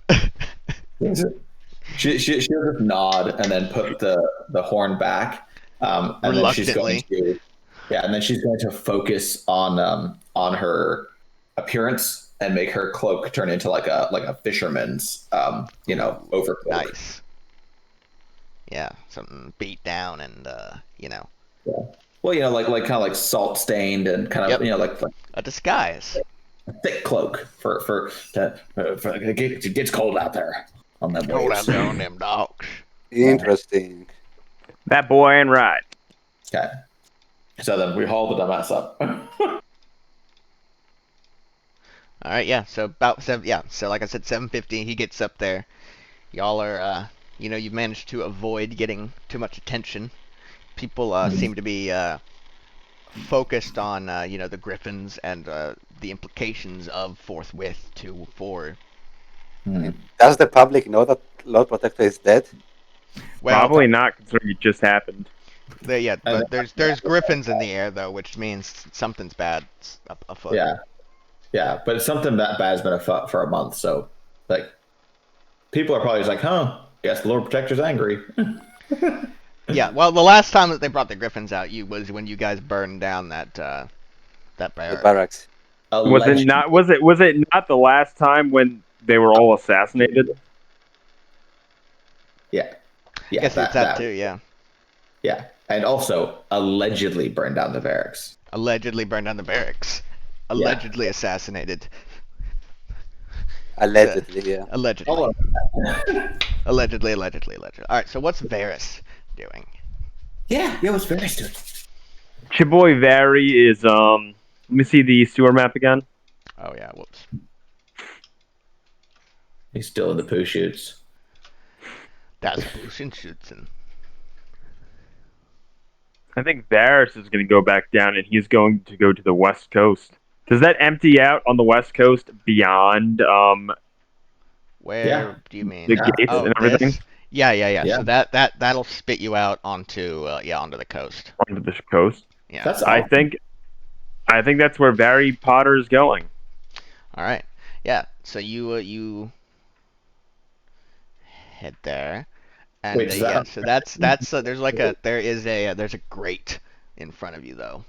she'll just nod and then put the horn back. And then she's going Reluctantly. and then she's going to focus on her appearance and make her cloak turn into like a fisherman's overcoat. Nice. Yeah, something beat down and Yeah. Well, like kind of like salt stained and kind of Yep. like a disguise. a thick cloak for it gets cold out there on them Cold out waves. there on them dogs. Interesting. That boy ain't right. Okay. So then we haul the dumbass up. All right, yeah. So about 7. Yeah. So like I said, 7:50. He gets up there. Y'all are, you've managed to avoid getting too much attention. People seem to be focused on, the griffins and the implications of forthwith to 4. Does the public know that Lord Protector is dead? Well, Probably not, considering it just happened. but there's griffins in the air though, which means something's bad afoot. Yeah, but it's something that bad's been afoot for a month, so like people are probably just like, guess the Lord Protector's angry. Yeah, well, the last time that they brought the griffins out, was when you guys burned down that The barrack. barracks. Was it not? Was it not the last time when they were all assassinated? Yeah. I guess it's that too. Yeah. Yeah, and also allegedly burned down the barracks. Allegedly burned down the barracks. Allegedly assassinated. Allegedly, yeah. Allegedly. Hold Allegedly. All right. So what's Varys doing? Yeah, what's Varys doing? Chiboy Vary is Let me see the sewer map again. Oh yeah. Whoops. He's still in the poo shoots. That's Bullshitschützen. I think Varys is going to go back down, and he's going to go to the west coast. Does that empty out on the west coast beyond Where do you mean? the gates and everything? This? Yeah. Yeah. So that'll spit you out onto the coast. Onto the coast. Yeah. That's I think that's where Barry Potter is going. All right. Yeah. So you head there, and Wait, so that's there's a grate in front of you though.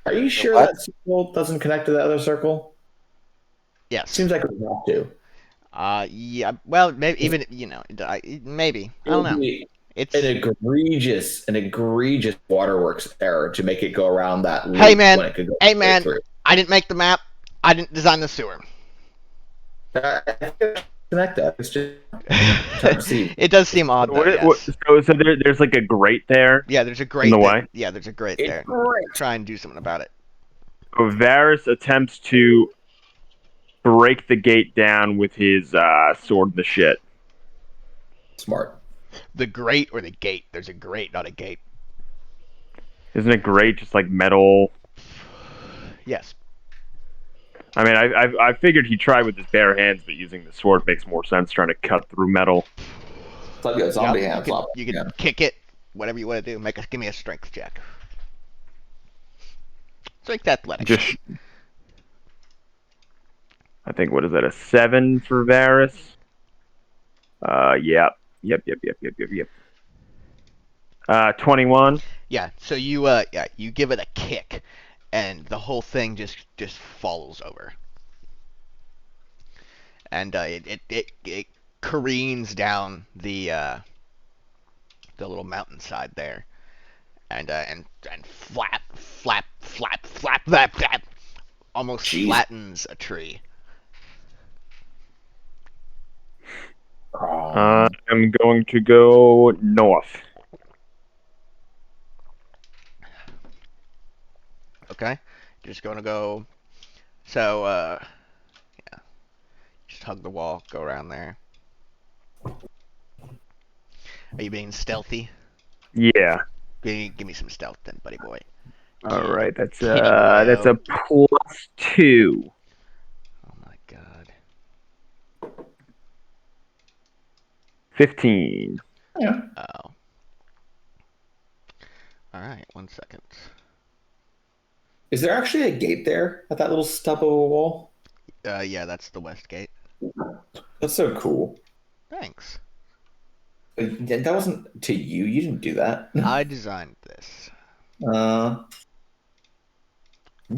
Are you sure What? that circle doesn't connect to the other circle? Yes. Seems like we have to. Yeah. Well, maybe even maybe I don't know. It's an egregious waterworks error to make it go around that loop Hey, man. when it could go Hey, straight man. through. I didn't make the map. I didn't design the sewer. Connect that. It's just trying to see. It does seem odd though. Yes. So there's like a grate there. Yeah, there's a grate In the there. way? Yeah, there's a grate It's there. great. Try and do something about it. So Varys attempts to break the gate down with his sword in the shit. Smart. The grate or the gate? There's a grate, not a gate. Isn't it great? Just like metal. Yes. I mean, I figured he tried with his bare hands, but using the sword makes more sense. Trying to cut through metal. It's like a zombie Yeah, hand flop. you can kick it, whatever you want to do. Give me a strength check. Strength athletics. Just, I think what is that? A 7 for Varys. Yep. 21. Yeah. So you give it a kick, and the whole thing just falls over, and it careens down the little mountainside there, and flap, almost Jeez. flattens a tree. I'm going to go north. Okay, just gonna go. So yeah, just hug the wall, go around there. Are you being stealthy? Yeah. Give me some stealth then, buddy boy. All right. That's Kitty that's a +2. Oh my god. 15. Yeah. Oh. Alright, 1 second. Is there actually a gate there at that little stub of a wall? Yeah, that's the west gate. That's so cool. Thanks. That wasn't to you. You didn't do that. I designed this. Uh, All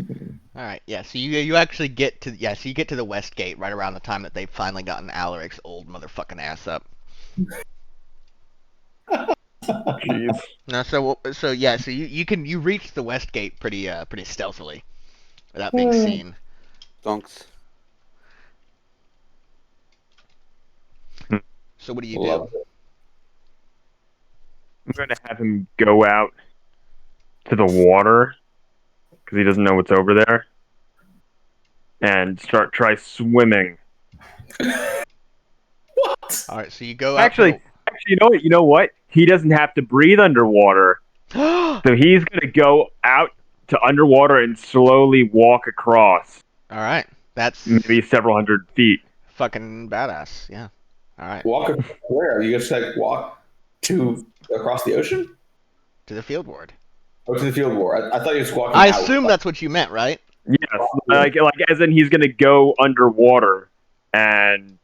right, yeah. So you actually get to so you get to the West Gate right around the time that they've finally gotten Alaric's old motherfucking ass up. Jeez. No, so you reach the West Gate pretty stealthily without being seen. Donks. So what do you Love do? it. I'm going to have him go out to the water because he doesn't know what's over there, and try swimming. What? All right, so you go out. Actually, you know what? He doesn't have to breathe underwater, All so he's going to go out to underwater and slowly walk across, right, that's maybe several hundred feet. fucking badass. Yeah. All right, Walk where? You just like walk to across the ocean? to the field ward. Or to the field war? I thought you were just walking. I out. assume that's what you meant, right? Yes, like as in he's going to go underwater and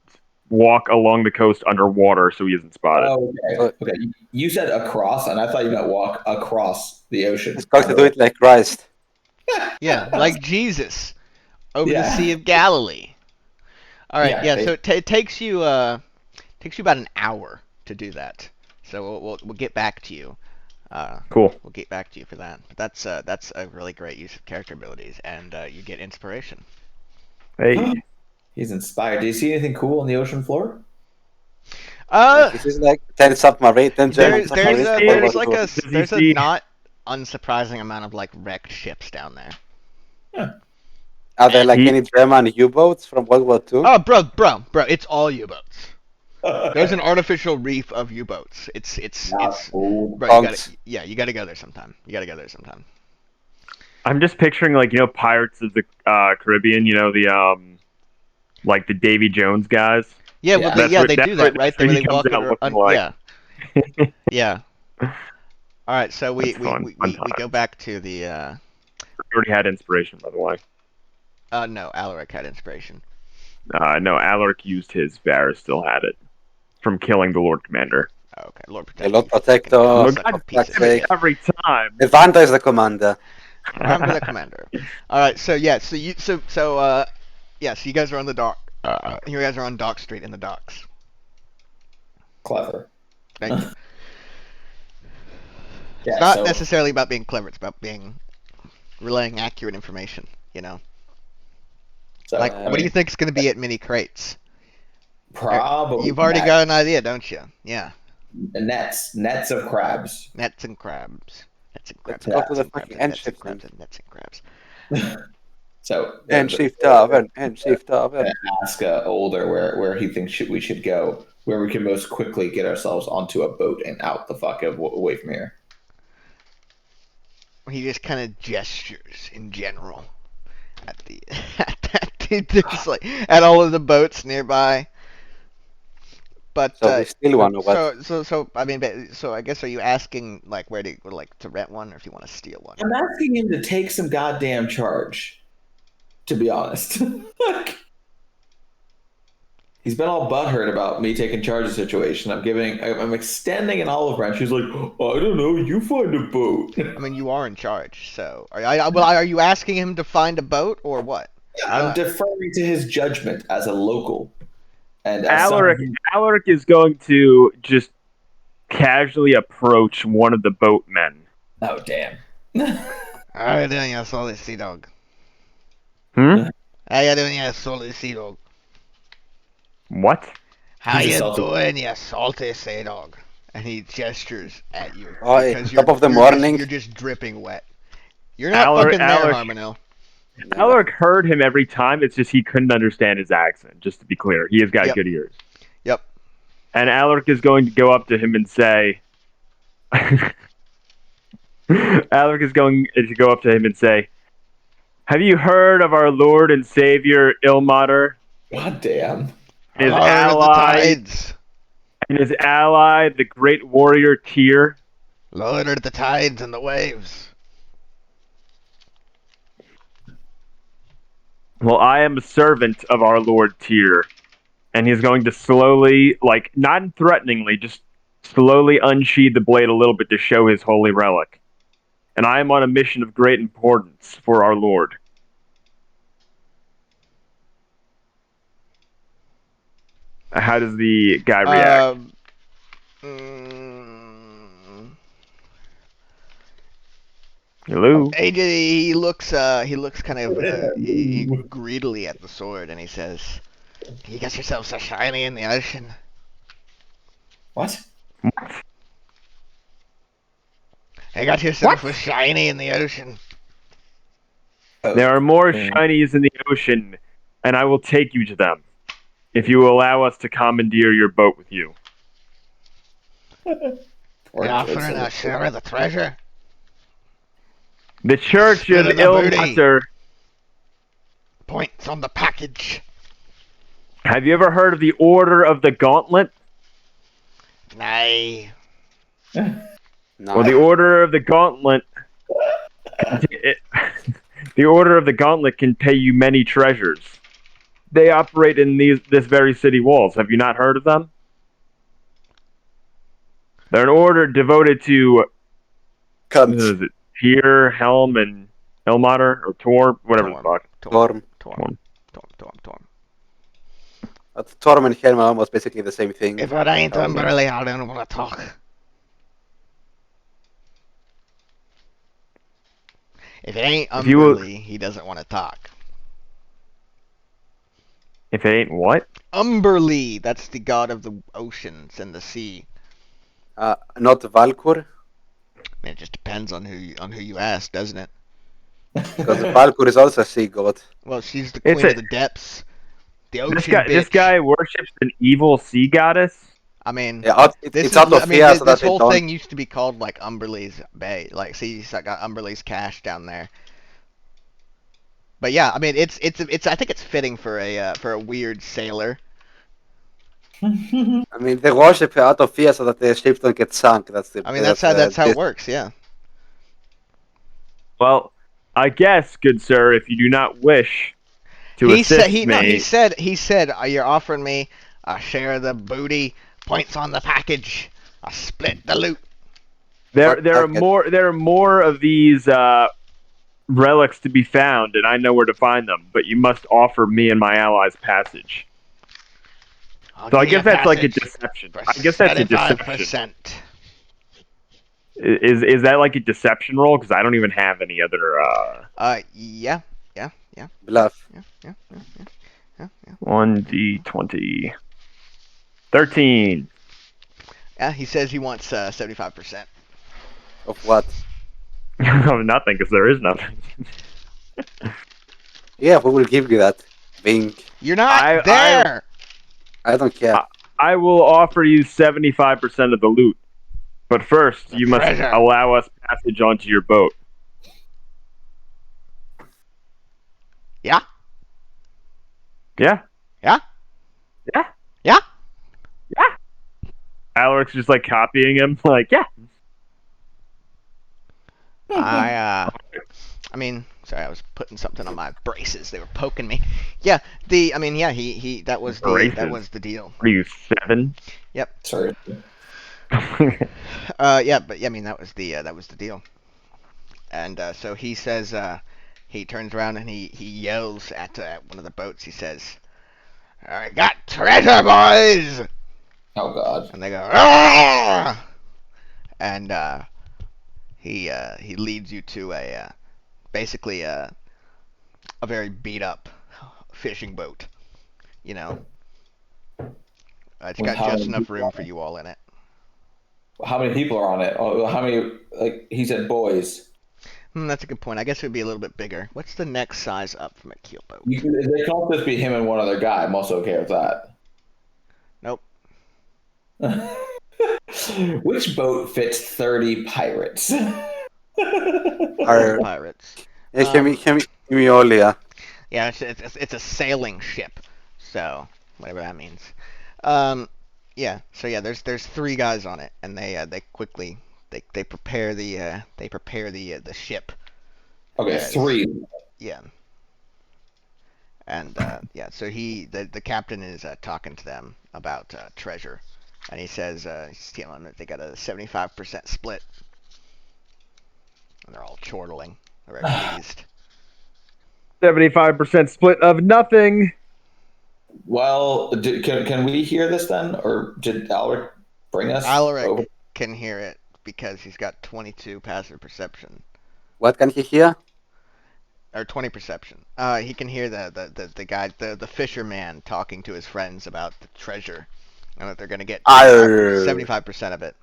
walk along the coast underwater so he isn't spotted. Oh, okay. Okay. You said across, and I thought you meant walk across the ocean. He's going to do it like Christ. Yeah, like Jesus over the Yeah. Sea of Galilee. All right, Yeah, so it takes you about an hour to do that. So we'll get back to you. Cool. We'll get back to you for that. But that's a really great use of character abilities, and you get inspiration. Hey, He's inspired. Do you see anything cool on the ocean floor? This is like 10 submarine, 10 German submarines. There's a not unsurprising amount of like wrecked ships down there. Are there like any German U-boats from World War II? Oh, bro, it's all U-boats. There's an artificial reef of U-boats. It's Cool. bro, you gotta go there sometime. I'm just picturing Pirates of the Caribbean. The like the Davy Jones guys. Yeah, Yeah. well, they do that, right? That's what They he comes walk out over, looking like. yeah, yeah. All right, so we That's fun. we go back to the. We already had inspiration, by the way. No, Alaric had inspiration. No, Alaric used his. Varys still had it from killing the Lord Commander. Oh, okay, Lord The Protector. Lord Protector. Look, Suck a God piece of damn it. shit. Every time. Evander is the commander. I'm the commander. All right, so yeah, so you guys are on the dock. You guys are on Dock Street in the docks. Clever. Thank you. Yeah, It's not so- necessarily about being clever. It's about relaying accurate information. So, Like, I what do mean, you think is going to be at mini crates? Probably. You've already got an idea, don't you? Yeah, nets of crabs. nets and crabs. Nets and crabs. Let's go Nets to the and crabs. fucking And end nets and ship crabs. then. And nets and crabs. So And shift tavern. ask Older where he thinks we should go, where we can most quickly get ourselves onto a boat and out the fuck away from here. He just kind of gestures in general at the just like at all of the boats nearby. But So we still want to what? so I mean, so I guess, are you asking like where to rent one, or if you want to steal one? I'm asking him to take some goddamn charge. To be honest, he's been all butthurt about me taking charge of the situation. I'm extending an olive branch. He's like, I don't know, you find a boat. I mean, you are in charge, so are you asking him to find a boat or what? I'm deferring to his judgment as a local. And as Alaric is going to just casually approach one of the boatmen. oh damn. How you doing, you salty sea dog? Hmm? How you doing, you salty sea dog? What? How He's a you salty- doing, you salty sea dog? And he gestures at you. Oh, because top of the you're morning. You're just dripping wet. You're not Alaric- fucking there, Alaric- Harmonil. Alaric heard him every time. It's just he couldn't understand his accent. Just to be clear, he has got Yep. good ears. Yep. And Alaric is going to go up to him and say, Alaric is going to go up to him and say, "Have you heard of our Lord and Savior Ilmater? God damn. His Lord of the ally tides. and his ally, the great warrior Tyr? Lord of the tides and the waves. Well, I am a servant of our Lord Tyr." And he's going to slowly, like, not threateningly, just slowly unsheathed the blade a little bit to show his holy relic. And I am on a mission of great importance for our Lord. How does the guy react? Hello? He looks kind of greedily at the sword, and he says, "You got yourself so shiny in the ocean." What? You got yourself so shiny in the ocean. There are more shinies in the ocean, and I will take you to them, if you will allow us to commandeer your boat with you. And offering a share of the treasure. The Church of Ilmater. Points on the package. Have you ever heard of the Order of the Gauntlet? Nay. Well, the Order of the Gauntlet. The Order of the Gauntlet can pay you many treasures. They operate in this very city walls. Have you not heard of them? They're an order devoted to Tyr, Helm, and Ilmater, or Tor, whatever the fuck. Torm. Torm and Helm are almost basically the same thing. If it ain't Umberly, I don't want to talk. If it ain't Umberly, he doesn't want to talk. If it ain't what? Umberly, that's the god of the oceans and the sea. Not Valkur? I mean, it just depends on who you ask, doesn't it? Because Valkur is also a sea god. Well, she's the queen of the depths. The ocean bitch. This guy worships an evil sea goddess? I mean, this whole thing used to be called like Umberly's Bay. Like, see, I got Umberly's cache down there. But yeah, I mean, it's I think it's fitting for a weird sailor. I mean, they worship her out of fear so that their ships don't get sunk. That's how it works. Yeah. Well, I guess, good sir, if you do not wish to assist me. No, he said, you're offering me a share of the booty. Points on the package. I split the loot. There are more of these relics to be found, and I know where to find them. But you must offer me and my allies passage. So I guess that's like a deception. I guess that's a deception. Is that like a deception roll? Because I don't even have any other. Yeah. Bluff. Yeah. 1d20. 13. Yeah, he says he wants 75%. Of what? Of nothing, because there is nothing. Yeah, we will give you that. Bing. You're not there! I don't care. I will offer you 75% of the loot. But first, you must allow us passage onto your boat. Yeah? Yeah. Yeah? Yeah. Yeah? Yeah. Alaric's just like copying him, like, yeah. I mean, sorry, I was putting something on my braces. They were poking me. Yeah, that was the deal. Are you 7? Yep. Sorry. Yeah, but I mean that was the deal. And so he says, he turns around and he yells at one of the boats. He says, "I got treasure, boys!" Oh God! And they go, "Ah!" And he leads you to basically a very beat up fishing boat. You know, it's got just enough room for you all in it. How many people are on it? Oh, how many? Like he said, boys. That's a good point. I guess it would be a little bit bigger. What's the next size up from a keel boat? They can't just be him and one other guy. I'm also okay with that. Nope. Which boat fits 30 pirates? Pirates. Hemiolia. Yeah, it's a sailing ship, so whatever that means. Yeah. So yeah, there's 3 guys on it, and they quickly they prepare the ship. Okay, 3. Yeah. And yeah, so the captain is talking to them about treasure, And he says he's telling them that they got a 75% split. And they're all chortling. They're very pleased. 75% split of nothing. Well, can we hear this then, or did Alric bring us Alaric over? can hear it because he's got 22 passive perception. What can he hear? Or 20 perception. He can hear the guy, the fisherman, talking to his friends about the treasure, and that they're gonna get 75% of it.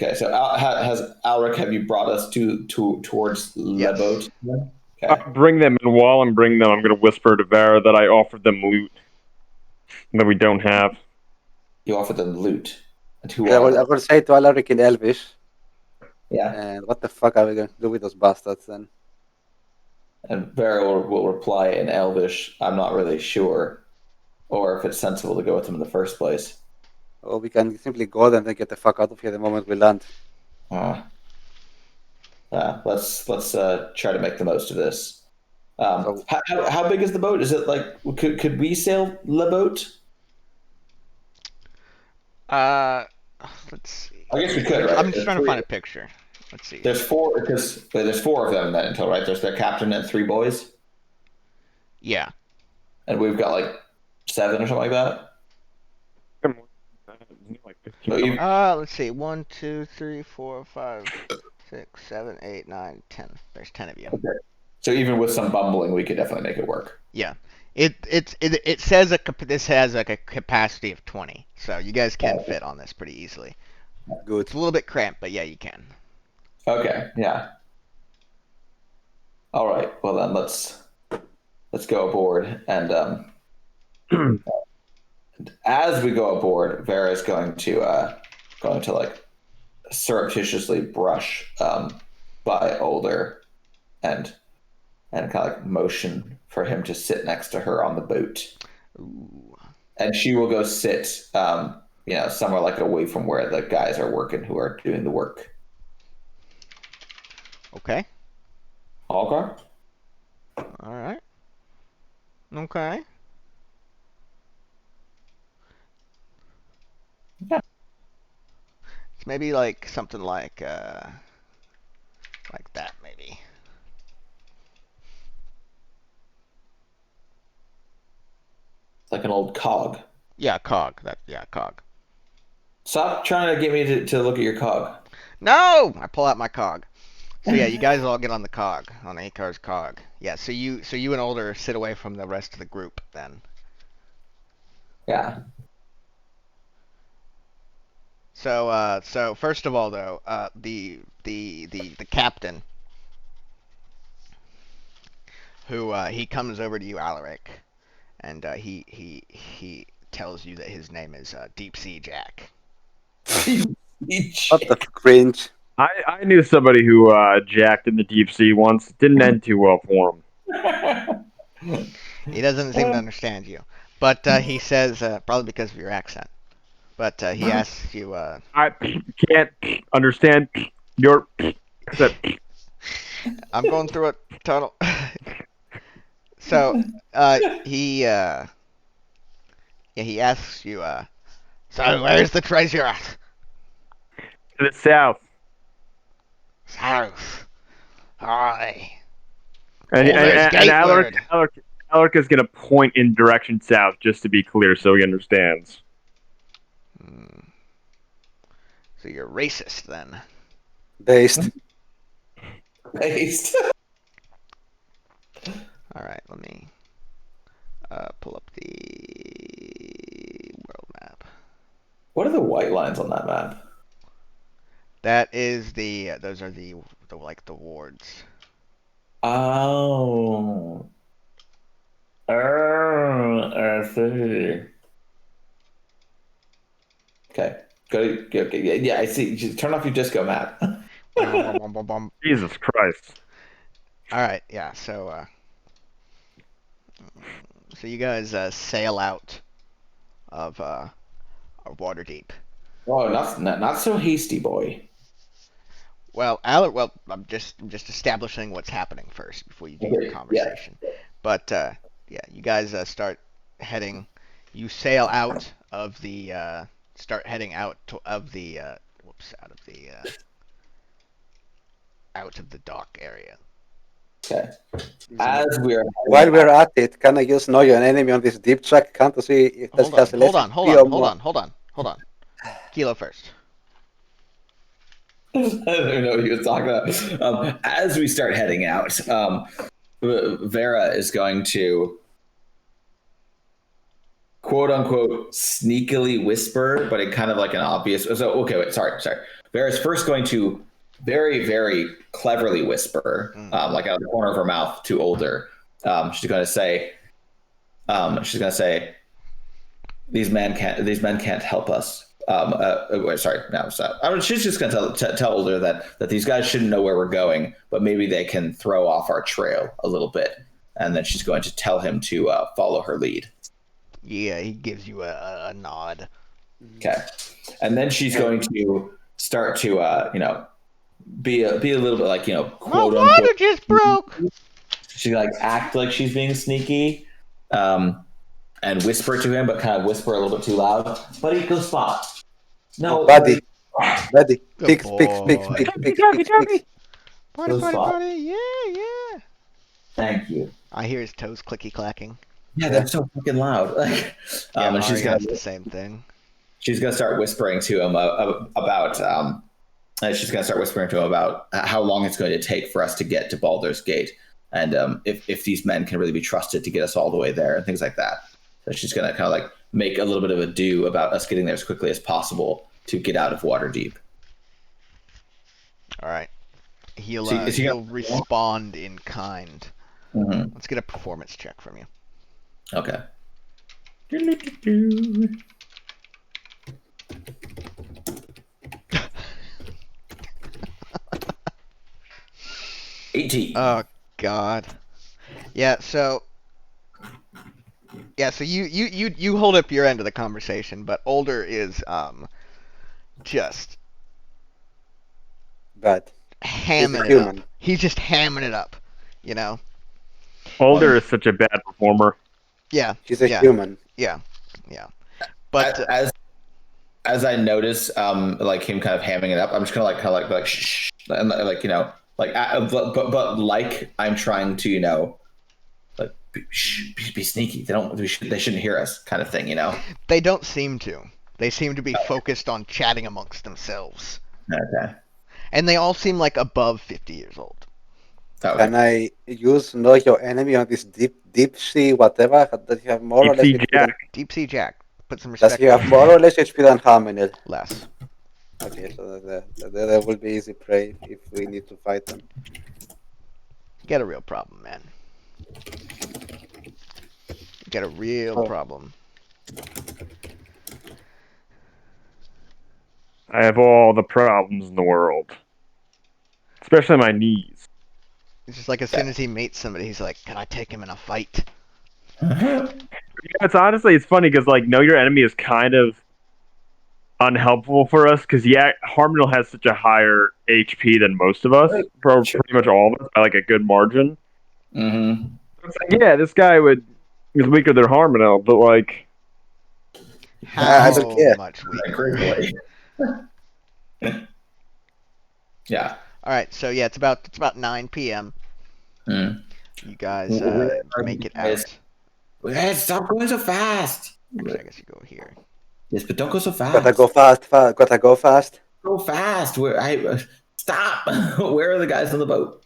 Okay, so has Alric, have you brought us towards Yes. Leboat? Okay. I'll bring them, and while I'm bringing them, I'm going to whisper to Vera that I offered them loot that we don't have. You offered them loot. And who I are they? will say to Alaric in Elvish. Yeah. And what the fuck are we going to do with those bastards then? And Vera will reply in Elvish, I'm not really sure. Or if it's sensible to go with them in the first place. Or we can simply go and then get the fuck out of here the moment we land. Let's try to make the most of this. How big is the boat? Is it like could we sail the boat? Let's see. I guess we could, right? I'm just trying to find a picture. Let's see. There's four of them then until, right? There's their captain and 3 boys. Yeah. And we've got like 7 or something like that. Let's see. 1, 2, 3, 4, 5, 6, 7, 8, 9, 10. There's 10 of you. Okay. So even with some bumbling, we could definitely make it work. Yeah. It says this has like a capacity of 20, so you guys can fit on this pretty easily. Good. It's a little bit cramped, but yeah, you can. Okay. Yeah. All right. Well then, let's go aboard, and as we go aboard, Vera is going to like surreptitiously brush by Older, and kind of like motion for him to sit next to her on the boat. Ooh. And she will go sit, somewhere like away from where the guys are working who are doing the work. Okay. Okay. All right. Okay. Yeah. It's maybe like something like that, maybe. Like an old cog. Yeah, cog. Cog. Stop trying to get me to look at your cog. No! I pull out my cog. So yeah, you guys all get on the cog, on Akar's cog. Yeah, so you and Older sit away from the rest of the group then. Yeah. So first of all though, the captain, who he comes over to you, Alaric, and he tells you that his name is Deep Sea Jack. What the cringe. I knew somebody who jacked in the deep sea once. Didn't end too well for him. He doesn't seem to understand you, but he says probably because of your accent. But he asks you. I can't understand your accent. I'm going through it total. So he asks you. So where's the treasure at? To the south. South. Aye. And Gateward. Alaric is going to point in direction south, just to be clear, so he understands. So you're racist then. Based. All right, let me pull up the world map. What are the white lines on that map? That is those are the wards. Oh. I see. Okay. Go. Yeah, I see. Just turn off your disco map. Jesus Christ. All right, yeah. So you guys sail out of Waterdeep. Oh, not so hasty, boy. Well, I'm just establishing what's happening first before you do your conversation. Yeah. But you guys start heading. You sail out of the start heading out of the out of the dock area. Okay. As we're While we're at it, can I just know your enemy on this deep track count to see if this has less Hold HP or more? on. Kilo first. I don't know what he was talking about. As we start heading out, Vera is going to quote unquote sneakily whisper, but in kind of like an obvious. So okay, wait, sorry. Vera's first going to very, very cleverly whisper, like out of the corner of her mouth to Older. She's going to say, these men can't help us. She's just going to tell Older that these guys shouldn't know where we're going, but maybe they can throw off our trail a little bit. And then she's going to tell him to follow her lead. Yeah, he gives you a nod. Okay. And then she's going to start to, be a little bit like, quote My water unquote, just broke. she like act like she's being sneaky, and whisper to him, but kind of whisper a little bit too loud. Buddy, go spot. No, Buddy. Good Picks. Buddy. Yeah. Thank you. I hear his toes clicky clacking. Yeah, they're so fucking loud. And she's got gonna the same thing. She's gonna start whispering to him about how long it's going to take for us to get to Baldur's Gate, and if these men can really be trusted to get us all the way there, and things like that. So she's gonna kind of like make a little bit of a do about us getting there as quickly as possible to get out of Waterdeep. All right. He'll gonna respond in kind. Mm-hmm. Let's get a performance check from you. Okay. 18. Oh God. Yeah. So you hold up your end of the conversation, but Older is just Bad. hamming He's a it up. human. He's just hamming it up. Older is such a bad performer. Yeah. She's a human. Yeah. But as I notice, like him kind of hamming it up, I'm just kind of like shh, and but like I'm trying to like be sneaky. They shouldn't hear us, kind of thing. They don't seem to. They seem to be focused on chatting amongst themselves. Okay. And they all seem like above 50 years old. Okay. Can I know your enemy on this deep sea whatever? Does he have more or less Deep Sea HP than, Jack. Deep Sea Jack. Put some respect. does he have more or less HP than Harmenil? Less. Okay, so there will be easy prey if we need to fight them. You got a real problem, man. You got a real problem. I have all the problems in the world. Especially my knees. It's just like as soon as he meets somebody, he's like, "Can I take him in a fight?" It's funny because know your enemy is kind of unhelpful for us because Harmonial has such a higher HP than most of us, pretty much all of us by a good margin. Mm-hmm. It's this guy is weaker than Harmonial, but how don't care. much Great Yeah. All right, so it's about 9 p.m. Mm. You guys make it out. Hey, stop going so fast. Actually, I guess you go here. Yes, but don't go so fast. Gotta go fast. Gotta go fast. Go fast. Stop. Where are the guys on the boat?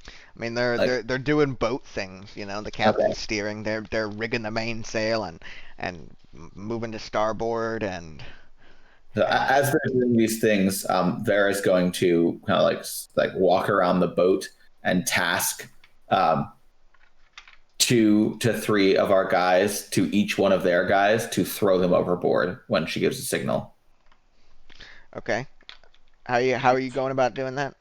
I mean, they're doing boat things. The captain's steering. They're rigging the mainsail and moving to starboard and. So as they're doing these things, Vera's going to kind of like walk around the boat and task 2 to 3 of our guys to each one of their guys to throw them overboard when she gives a signal. Okay. How are you going about doing that?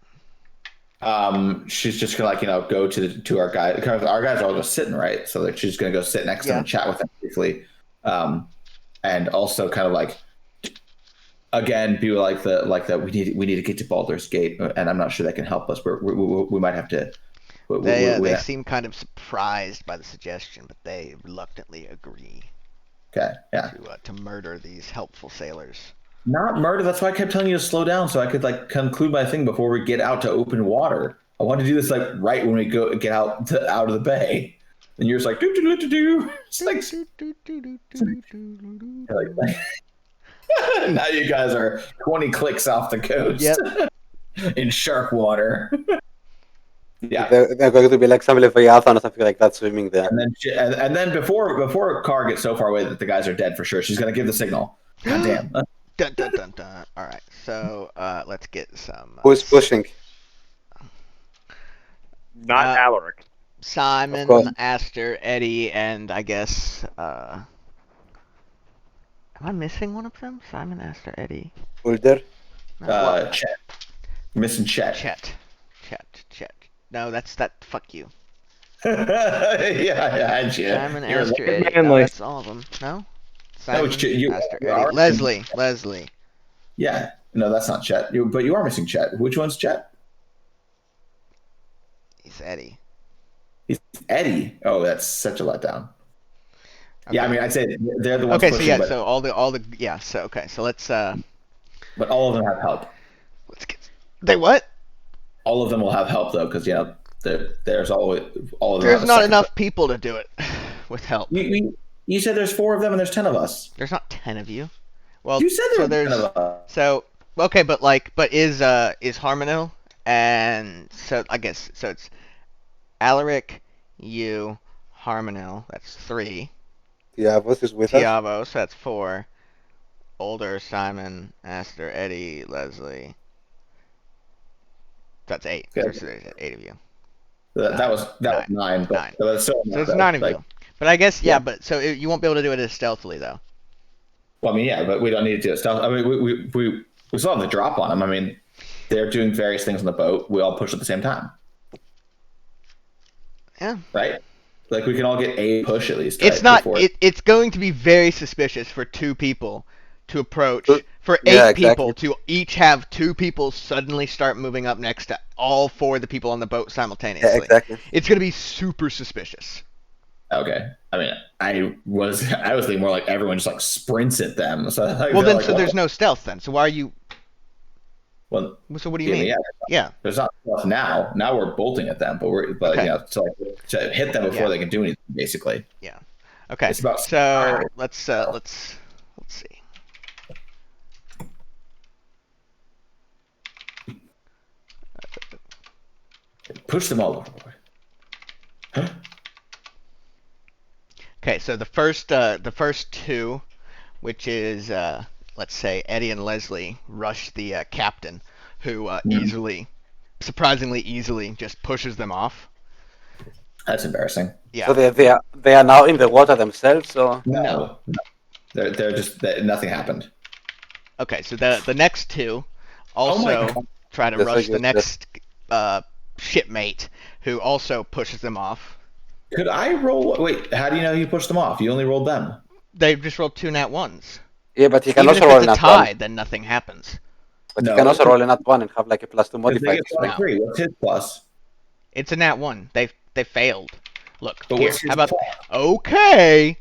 She's just gonna go to our guy. Because our guys are all just sitting, right? So she's gonna go sit next to them and chat with them briefly, and also kind of again be like that. We need to get to Baldur's Gate, and I'm not sure that can help us. We might have to. They seem kind of surprised by the suggestion, but they reluctantly agree. Okay, yeah. To murder these helpful sailors. Not murder. That's why I kept telling you to slow down so I could like conclude my thing before we get out to open water. I want to do this like right when we get out of the bay. And you're just like do do do do do. It's like now you guys are 20 clicks off the coast. Yep. In shark water. Yeah. They're going to be like some Leviathan or something like that swimming there. And then before Car gets so far away that the guys are dead for sure, she's gonna give the signal. God damn. Dun, dun, dun, dun. All right, so let's get some. Who's pushing? Not Alaric. Simon, Aster, Eddie, and I guess. Am I missing one of them? Simon, Aster, Eddie. Ulder? No, Chet. Missing Chet. Chet. No, that's that. Fuck you. Yeah, I had you. Simon, You're Aster, like- Eddie. No, that's all of them. No. Simon, you Aster, are- Eddie. Leslie. Yeah. No, that's not Chet. But you are missing Chet. Which one's Chet? He's Eddie. He's Eddie. Oh, that's such a letdown. Okay. Yeah, I mean, I'd say they're the ones Okay, so pushing, yeah, but, so all the yeah, so okay, so let's but all of them have help. get. They what? All of them will have help though, because there's always all of them. There's have a not second- enough people to do it with help. You said there's 4 of them and there's 10 of us. There's not 10 of you. Well, You said so there were there's 10 of us. so okay, but is Harmonil, and so I guess so it's Alaric, you, Harmonil, that's 3. Tiavos is with us. Tiavo, so that's 4. Older, Simon, Aster, Eddie, Leslie. That's 8. Okay. So there's 8 of you. That was 9. But 9. that's still So it's enough, 9 of like- you. But I guess Yeah. but so you won't be able to do it as stealthily though. Well, I mean, yeah, but we don't need to do it stealth. I mean, we still have the drop on them. I mean, they're doing various things on the boat. We all push at the same time, Yeah. right? Like we can all get a push at least. It's right, not. before- It's going to be very suspicious for 2 people to approach. For 8 Yeah, people exactly. to each have 2 people suddenly start moving up next to all 4 of the people on the boat simultaneously. Yeah, exactly. It's going to be super suspicious. Okay. I mean, I was thinking more like everyone just like sprints at them. So like, Well, they're then like, so what there's the- no stealth then. So why are you? Well, So what do you mean? yeah, Yeah. there's not stuff now. Now we're bolting at them, but Okay. you know, to hit them before Yeah. they can do anything, basically. Okay. It's about- So let's see. Push them all overboard. Okay. So the first 2, which is let's say Eddie and Leslie, rush the captain, who surprisingly easily just pushes them off. That's embarrassing. Yeah. So they are now in the water themselves, so No. They're just nothing happened. Okay, so the next 2 Oh my also God. try to That's rush like the it's next shipmate, who also pushes them off. Could I roll? Wait, how do you know you pushed them off? You only rolled them. They just rolled 2 nat 1s. yeah, but he can Even also if roll it's a an tie, one. then nothing happens. But No, he can also it's- roll an one and have like a +2 If they modifier. get plus No. 3, what's his plus? It's a nat 1. They failed. Look, But here. what's his How about plus? okay?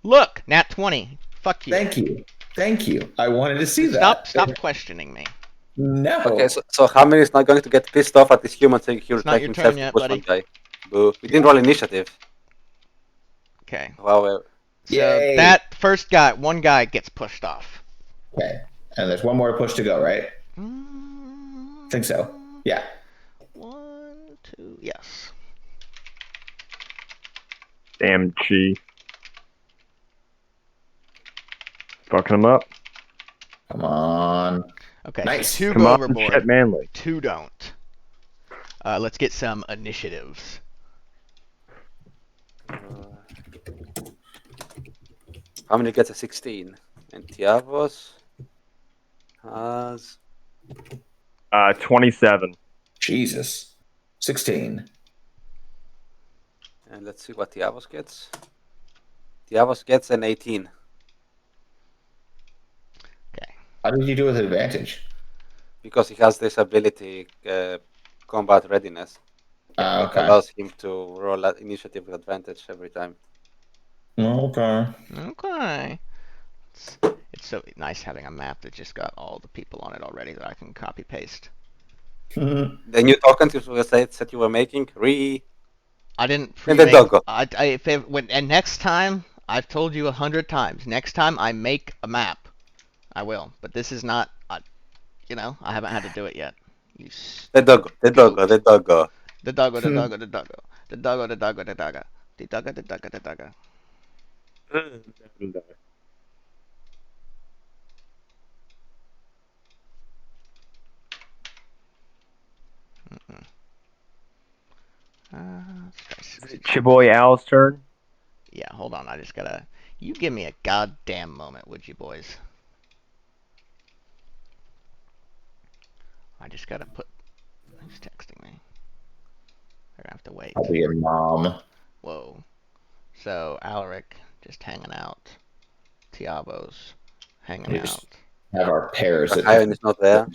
Look, nat 20. Fuck you. Thank you. I wanted to see that. Stop questioning me. No. Okay, so Hamir is not going to get pissed off at this human saying he'll It's not take your himself turn to yet, push buddy. one guy. Boo. We didn't roll initiative. Okay. However, So Yay. that first guy, one guy gets pushed off. Okay. And there's one more push to go, right? I think so. Yeah. 1, 2, yes. Damn Chi. Fucking him up. Come on. Okay. Nice. So 2 Come go on, overboard. Chet Manley. 2 don't. Let's get some initiatives. how many gets a 16? And Tiavos has 27. Jesus. 16. and let's see what Tiavos gets. Tiavos gets an 18. Okay. How did you do with advantage? Because he has this ability, combat readiness. It Okay. allows him to roll at initiative with advantage every time. Okay. Okay. It's so nice having a map that just got all the people on it already that I can copy paste. The new tokens you said that you were making, I didn't And the pre-make. doggo. And next time, I've told you 100 times. Next time I make a map, I will. But this is not. You know, I haven't had to do it yet. The doggo, the doggo, the doggo. The doggo, the doggo, the doggo. The doggo, the doggo, the doggo. The doggo, the doggo, the doggo. Chiboy Al's turn. Yeah, hold on. I just gotta. You give me a goddamn moment, would you, boys? I just gotta put. Who's texting me? They're gonna have to wait. I'll be your mom. Whoa. So Alaric just hanging out. Tiavo's hanging We out. just have our pairs. Iron is not there.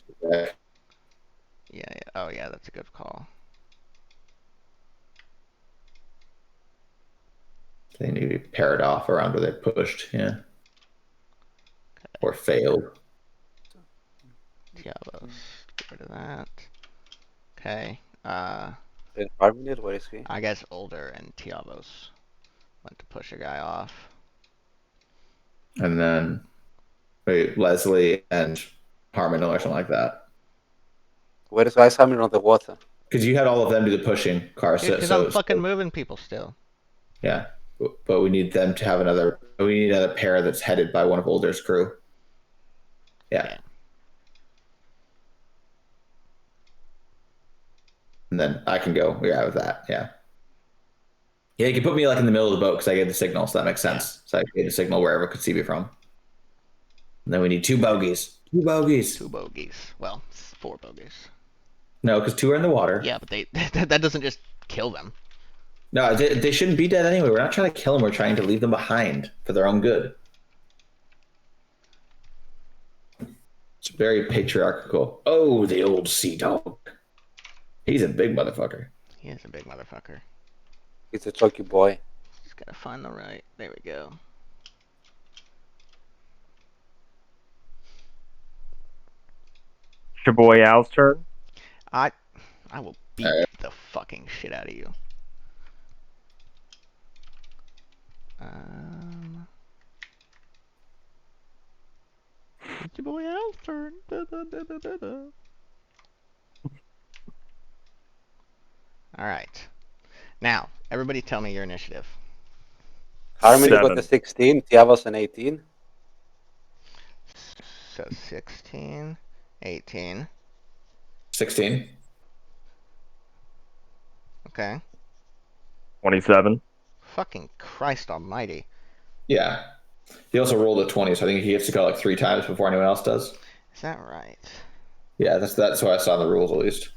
Yeah. Oh yeah, that's a good call. They need to be paired off around where they pushed, yeah. Or failed. Tiavo's. Get rid of that. Okay. In Harmony, where is he? I guess Older and Tiavos went to push a guy off. And then Leslie and Harmon or something like that. Where is Ice Harmony on the water? Because you had all of them do the pushing, Car. Because I'm fucking moving people still. Yeah, but we need them to have another. We need another pair that's headed by one of Older's crew. Yeah. And then I can go. Yeah, with that. Yeah. Yeah, you can put me like in the middle of the boat because I gave the signal, so that makes sense. So I gave the signal wherever could see me from. And then we need 2 bogeys. 2 bogeys. 2 bogeys. Well, 4 bogeys. No, because 2 are in the water. Yeah, but that doesn't just kill them. No, they shouldn't be dead anyway. We're not trying to kill them. We're trying to leave them behind for their own good. It's very patriarchal. Oh, the old sea dog. He's a big motherfucker. He is a big motherfucker. It's a chunky boy. Just gotta find the right. There we go. Chiboy Al's turn. I will beat the fucking shit out of you. It's your boy Al's turn. Alright. Now, everybody tell me your initiative. Harmony got 7. the 16, Tiavos an 18. So 16, 18. 16. Okay. 27. Fucking Christ almighty. Yeah. He also rolled a 20, so I think he gets to go like 3 times before anyone else does. Is that right? Yeah, that's what I saw in the rules at least.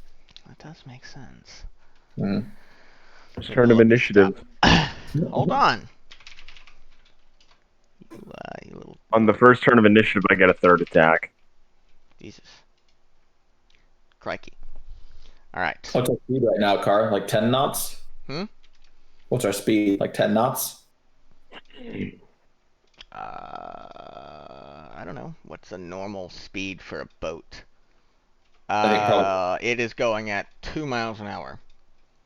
That does make sense. Mm-hmm. First turn of initiative. Hold on. You little On the first turn of initiative, I get a 3rd attack. Jesus. Crikey. Alright. What's our speed right now, Car? Like 10 knots? What's our speed? Like 10 knots? I don't know. What's a normal speed for a boat? I think probably. It is going at 2 miles an hour.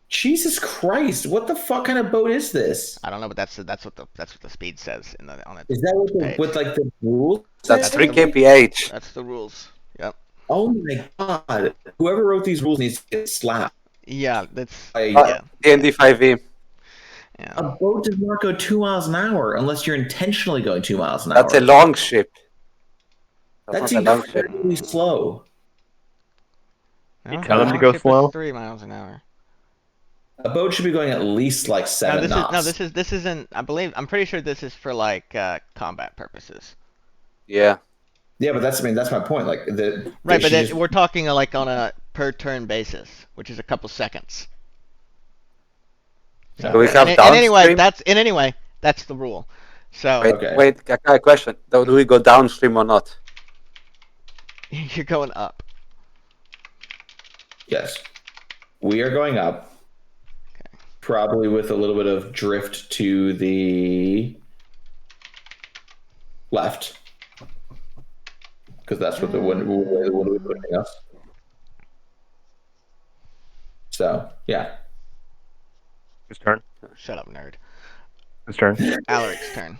Jesus Christ! What the fuck kind of boat is this? I don't know, but that's what the speed says on it. Is that what like the rules? That's say? 3 kph. That's the rules. Yep. Oh my god! Whoever wrote these rules needs to get slapped. Yeah, that's Yeah. D&D 5e. yeah. A boat does not go 2 miles an hour unless you're intentionally going 2 miles an hour. That's a long ship. That's not a long ship. incredibly slow. No, tell them to long go ship is slow? 3 miles an hour. A boat should be going at least like 7 knots. This isn't. I'm pretty sure this is for like combat purposes. Yeah. Yeah, but that's my point. Like Right, but we're talking like on a per turn basis, which is a couple seconds. So, Do we have and anyway, downstream? that's the rule. So Wait, I got a question. Do we go downstream or not? you're going up. Yes, we are going up. Okay. Probably with a little bit of drift to the left. Because that's what the wind will be pushing us. So, yeah. His turn. Shut up, nerd. His turn. Alaric's turn.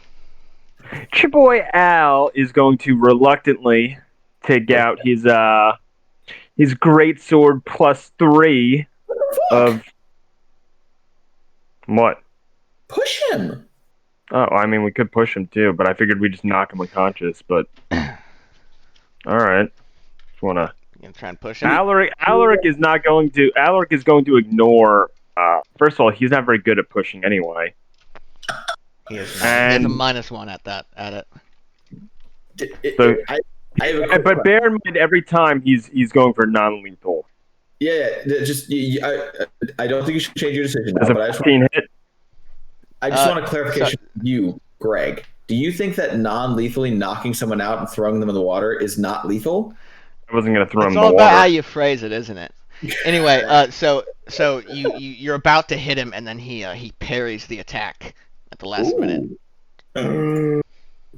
Your boy Al is going to reluctantly take out his great sword +3 of what? Push him. Oh, I mean, we could push him too, but I figured we'd just knock him unconscious. But all right, just wanna. You gonna try and push him? Alaric is not going to. Alaric is going to ignore. First of all, he's not very good at pushing anyway. He is not. He has a -1 at that. At it. So, I have a quick but bear in mind, every time he's going for non-lethal. Yeah, just I don't think you should change your decision. As Now, a but 15 hit. I just want a clarification from you, Greg. Do you think that non-lethally knocking someone out and throwing them in the water is not lethal? I wasn't going to throw him It's in all the about water. how you phrase it, isn't it? Anyway, so you're about to hit him, and then he parries the attack at the last minute.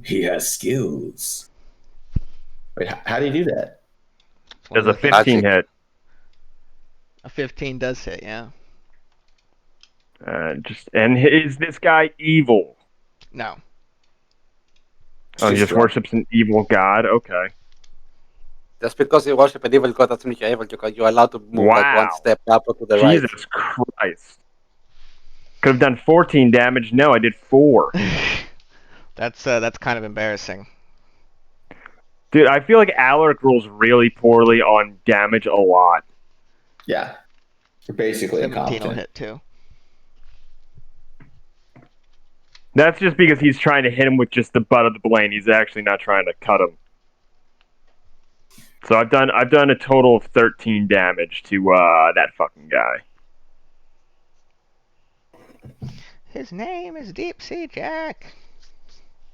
He has skills. Wait, how do you do that? There's a 15 hit. A 15 does hit, yeah. And is this guy evil? No. Oh, he just worships an evil god? Okay. Just because you worship an evil god doesn't mean you're evil. You're allowed to move like one step up or to the right. Jesus Christ. Could have done 14 damage. No, I did 4. That's kind of embarrassing. Dude, I feel like Alaric rolls really poorly on damage a lot. Yeah. You're basically 17 will incompetent. hit too. That's just because he's trying to hit him with just the butt of the blade. He's actually not trying to cut him. So I've done a total of 13 damage to that fucking guy. His name is Deep Sea Jack.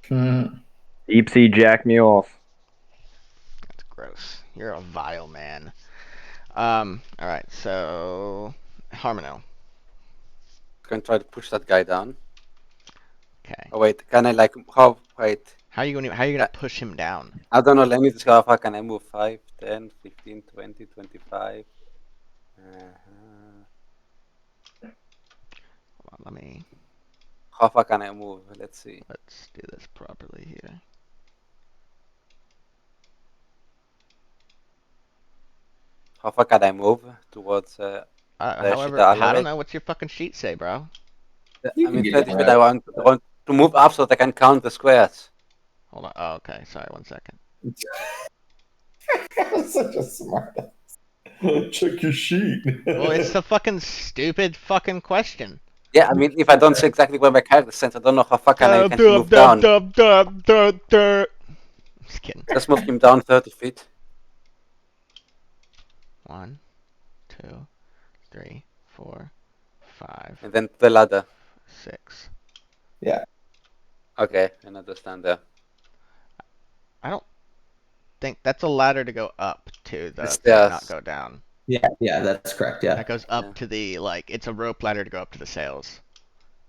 Deep Sea Jack me off. That's gross. You're a vile man. Alright, so Harmono. Can try to push that guy down. Okay. Oh wait, can I wait? How are you gonna push him down? I don't know, let me just go, how far can I move? 5, 10, 15, 20, 25. Hold on, let me How far can I move? Let's see. let's do this properly here. How far can I move towards However, I don't know. What's your fucking sheet say, bro? I mean 30 feet. I want to move up so that I can count the squares. Hold on. Oh, okay. Sorry, 1 second. Such a smart ass. Check your sheet. Well, it's a fucking stupid fucking question. Yeah, I mean, if I don't see exactly where my character stands, I don't know how far can I move down. Just kidding. Let's move him down 30 feet. 1, 2, 3, 4, 5, And then the ladder. 6. Yeah. Okay, and I just stand there. I don't think that's a ladder to go up to the Stairs. not go down. Yeah, that's correct. Yeah. That goes up to the it's a rope ladder to go up to the sails.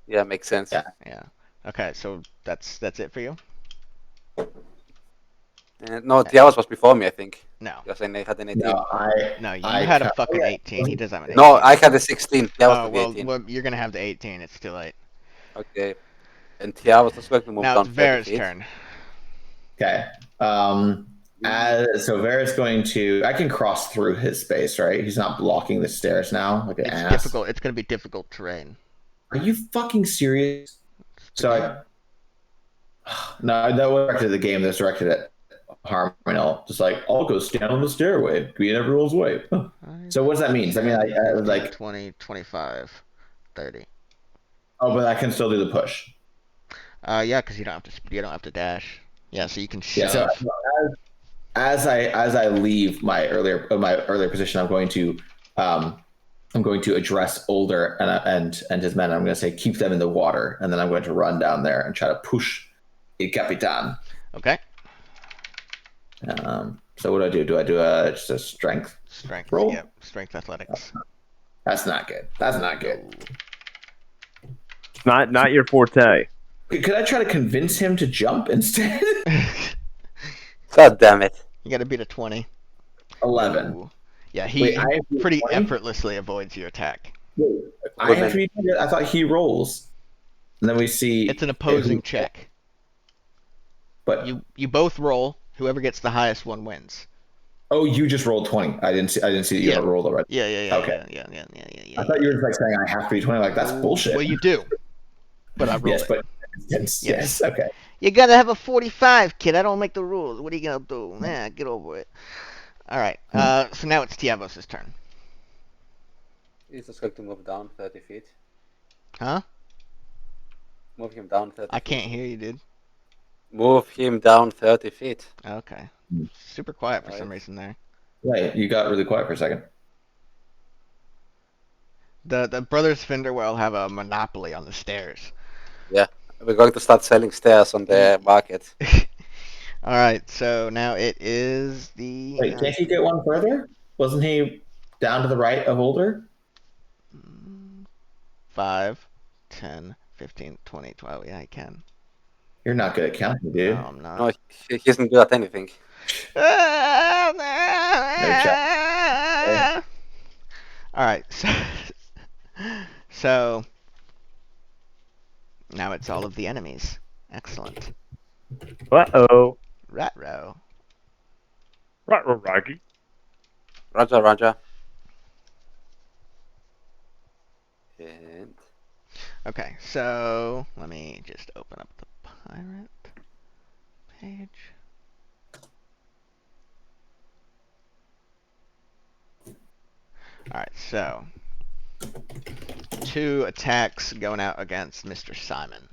Yeah, makes sense. Yeah. Yeah. Okay, so that's it for you? No, Tiawas was before me, I think. No. Because I had an 18. No, you had a fucking 18. He does have an 18. No, I had a 16. Tiawas oh, was 18. well, you're gonna have the 18. It's too late. Okay. And Tiawas was going to move Now down it's 30 Vera's feet. turn. Okay. So Vera's going to. I can cross through his space, right? He's not blocking the stairs now, like an It's ass. difficult. It's gonna be difficult terrain. Are you fucking serious? So no, that was directed at the game. That's directed at Harmonel. Just like, I'll go stand on the stairway. Be in everyone's way. So what does that mean? Does that mean I like 20, 25, 30. Oh, but I can still do the push. Yeah, because you don't have to dash. Yeah, so you can shove. Yeah. So as I leave my earlier position, I'm going to address Older and his men. I'm going to say keep them in the water, and then I'm going to run down there and try to push El Capitan. Okay. So what do I do? Do I do just a strength roll? Yep. Strength athletics. That's not good. That's not good. Not your forte. Could I try to convince him to jump instead? God damn it. You gotta beat a 20. 11. Ooh. Yeah, he Wait, I have to beat pretty 20? effortlessly avoids your attack. Wait, I have to be. I thought he rolls, and then we see. It's an opposing check. But You both roll. Whoever gets the highest one wins. oh, you just rolled 20. I didn't see that you had rolled already. Yeah. Okay. Yeah. I thought you were like saying I have to be 20. Like that's bullshit. Well, you do. But I rolled yes, it. but yes. Okay. You gotta have a 45, kid. I don't make the rules. What are you gonna do? Nah, get over it. All right. So now it's Tiavos' turn. He's just going to move down 30 feet. Huh? Move him down 30 feet. I can't hear you, dude. Move him down 30 feet. Okay. Super quiet for some reason there. Right. You got really quiet for a second. The brothers Finderwell have a monopoly on the stairs. Yeah. We're going to start selling stairs on the market. All right, so now it is the... Wait, can't he get one further? Wasn't he down to the right of Older? 5, 10, 15, 20, 12. Yeah, I can. You're not good at counting, dude. No, I'm not. No, he isn't good at anything. All right, so now it's all of the enemies. Excellent. Uh-oh. Rat-row. Rocky. Roger. And Okay, so let me just open up the pirate page. Alright, so 2 attacks going out against Mr. Simon.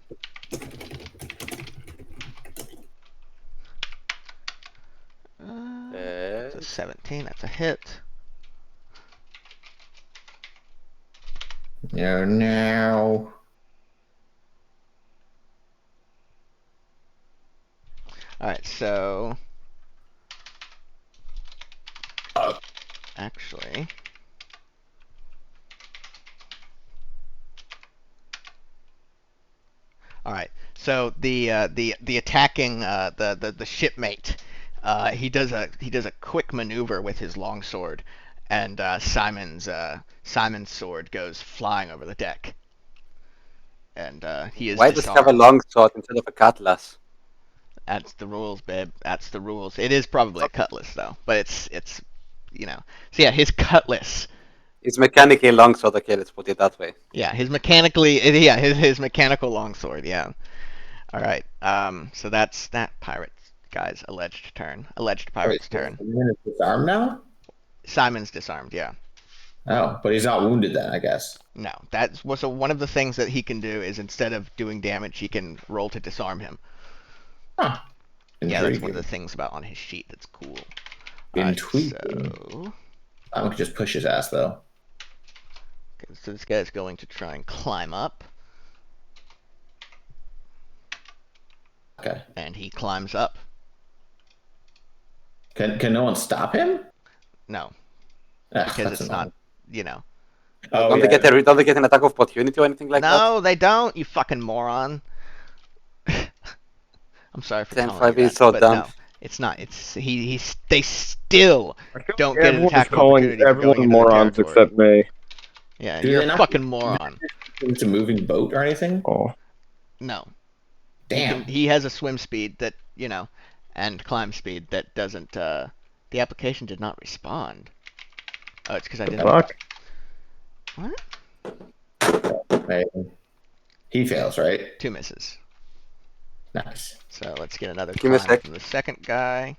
It's a 17, that's a hit. No. Alright, so actually alright, so the attacking the shipmate, he does a quick maneuver with his longsword, and Simon's sword goes flying over the deck. And he is why does he disarmed. have a longsword instead of a cutlass? That's the rules, babe. That's the rules. It is probably a cutlass though, but it's So yeah, his cutlass. It's mechanically longsword. Okay, let's put it that way. Yeah, his mechanical longsword. Yeah. All right. So that's that pirate guy's alleged pirate's turn. Is disarmed now? Simon's disarmed. Yeah. Oh, but he's not wounded then, I guess. No, so one of the things that he can do is instead of doing damage, he can roll to disarm him. Huh. Yeah, that's one of the things about on his sheet that's cool. Intriguing. So I could just push his ass though. Okay, so this guy's going to try and climb up. Okay. And he climbs up. Can no one stop him? No, Ugh, because that's it's annoying. not, Oh, don't they get an attack of opportunity or anything like that? No, they don't, you fucking moron. I'm sorry for calling you 10-5 is that, so but dumb. no, it's not. It's they still don't get an Everyone's attack of calling opportunity for going everyone into their morons territory. except me. Yeah, Do you're they a not- fucking moron. It's a moving boat or anything? Oh. No. Damn. He has a swim speed that, and climb speed that doesn't, the application did not respond. Oh, it's because I didn't. Fuck. What? Right. He fails, right? 2 misses. Nice. So let's get another Give me a climb sec. from the second guy.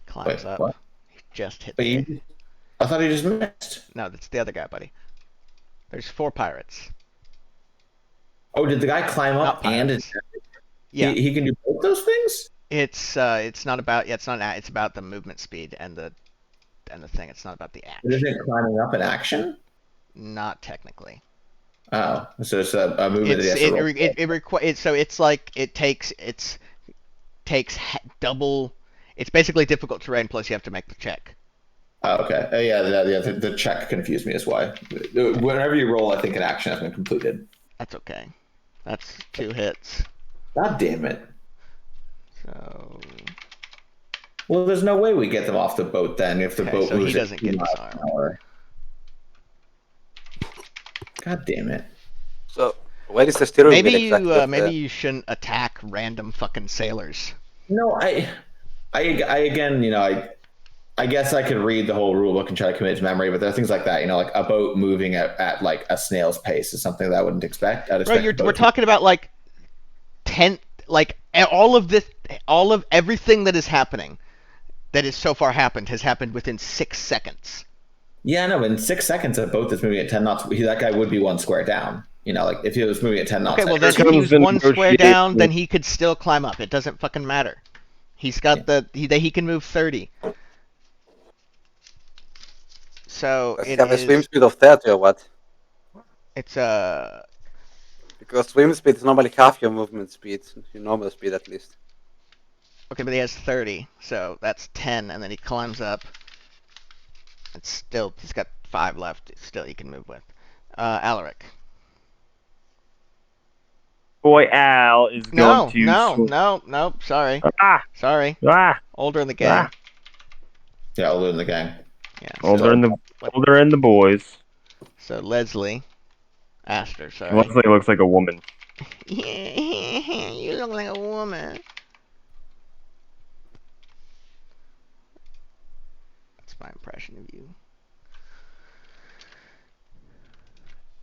Climbs Wait, up. what? He just hit But me. I thought he just missed. No, that's the other guy, buddy. There's 4 pirates. Oh, did the guy climb up Not and pirates. Yeah. he can do both those things? It's not about it's about the movement speed and the thing. It's not about the But isn't action. it climbing up an action? Not technically. Oh, so it's a movement that he has to roll. So it's like it takes double. It's basically difficult terrain. Plus, you have to make the check. Oh, okay. The check confused me as why. Whenever you roll, I think an action has been completed. That's okay. That's 2 hits. God damn it. So. Well, there's no way we get them off the boat then if the boat So he moves at doesn't 2 get miles disarmed. an hour. God damn it. So where is the steering Maybe wheel you exactly? maybe you shouldn't attack random fucking sailors. No, I again, I guess I could read the whole rule book and try to commit it to memory, but there are things like that, like a boat moving at like a snail's pace is something that I wouldn't expect. We're talking about like 10, like all of everything that is happening, that has so far happened, has happened within 6 seconds. Yeah, no, in 6 seconds, a boat that's moving at 10 knots, that guy would be 1 square down. Like if he was moving at 10 knots. Okay, well then if he was 1 square down, then he could still climb up. It doesn't fucking matter. He's got he can move 30. So Does he have a swim speed of 30 or what? It's because swim speed is normally half your movement speed, your normal speed at least. Okay, but he has 30, so that's 10, and then he climbs up. It's still, he's got 5 left. Still, he can move with. Alaric. Boy, Al is going to. No. Sorry. Sorry. Older in the gang. Yeah, older in the gang. Yeah. Older in the boys. So Leslie. Aster, sorry. Leslie looks like a woman. You look like a woman. That's my impression of you.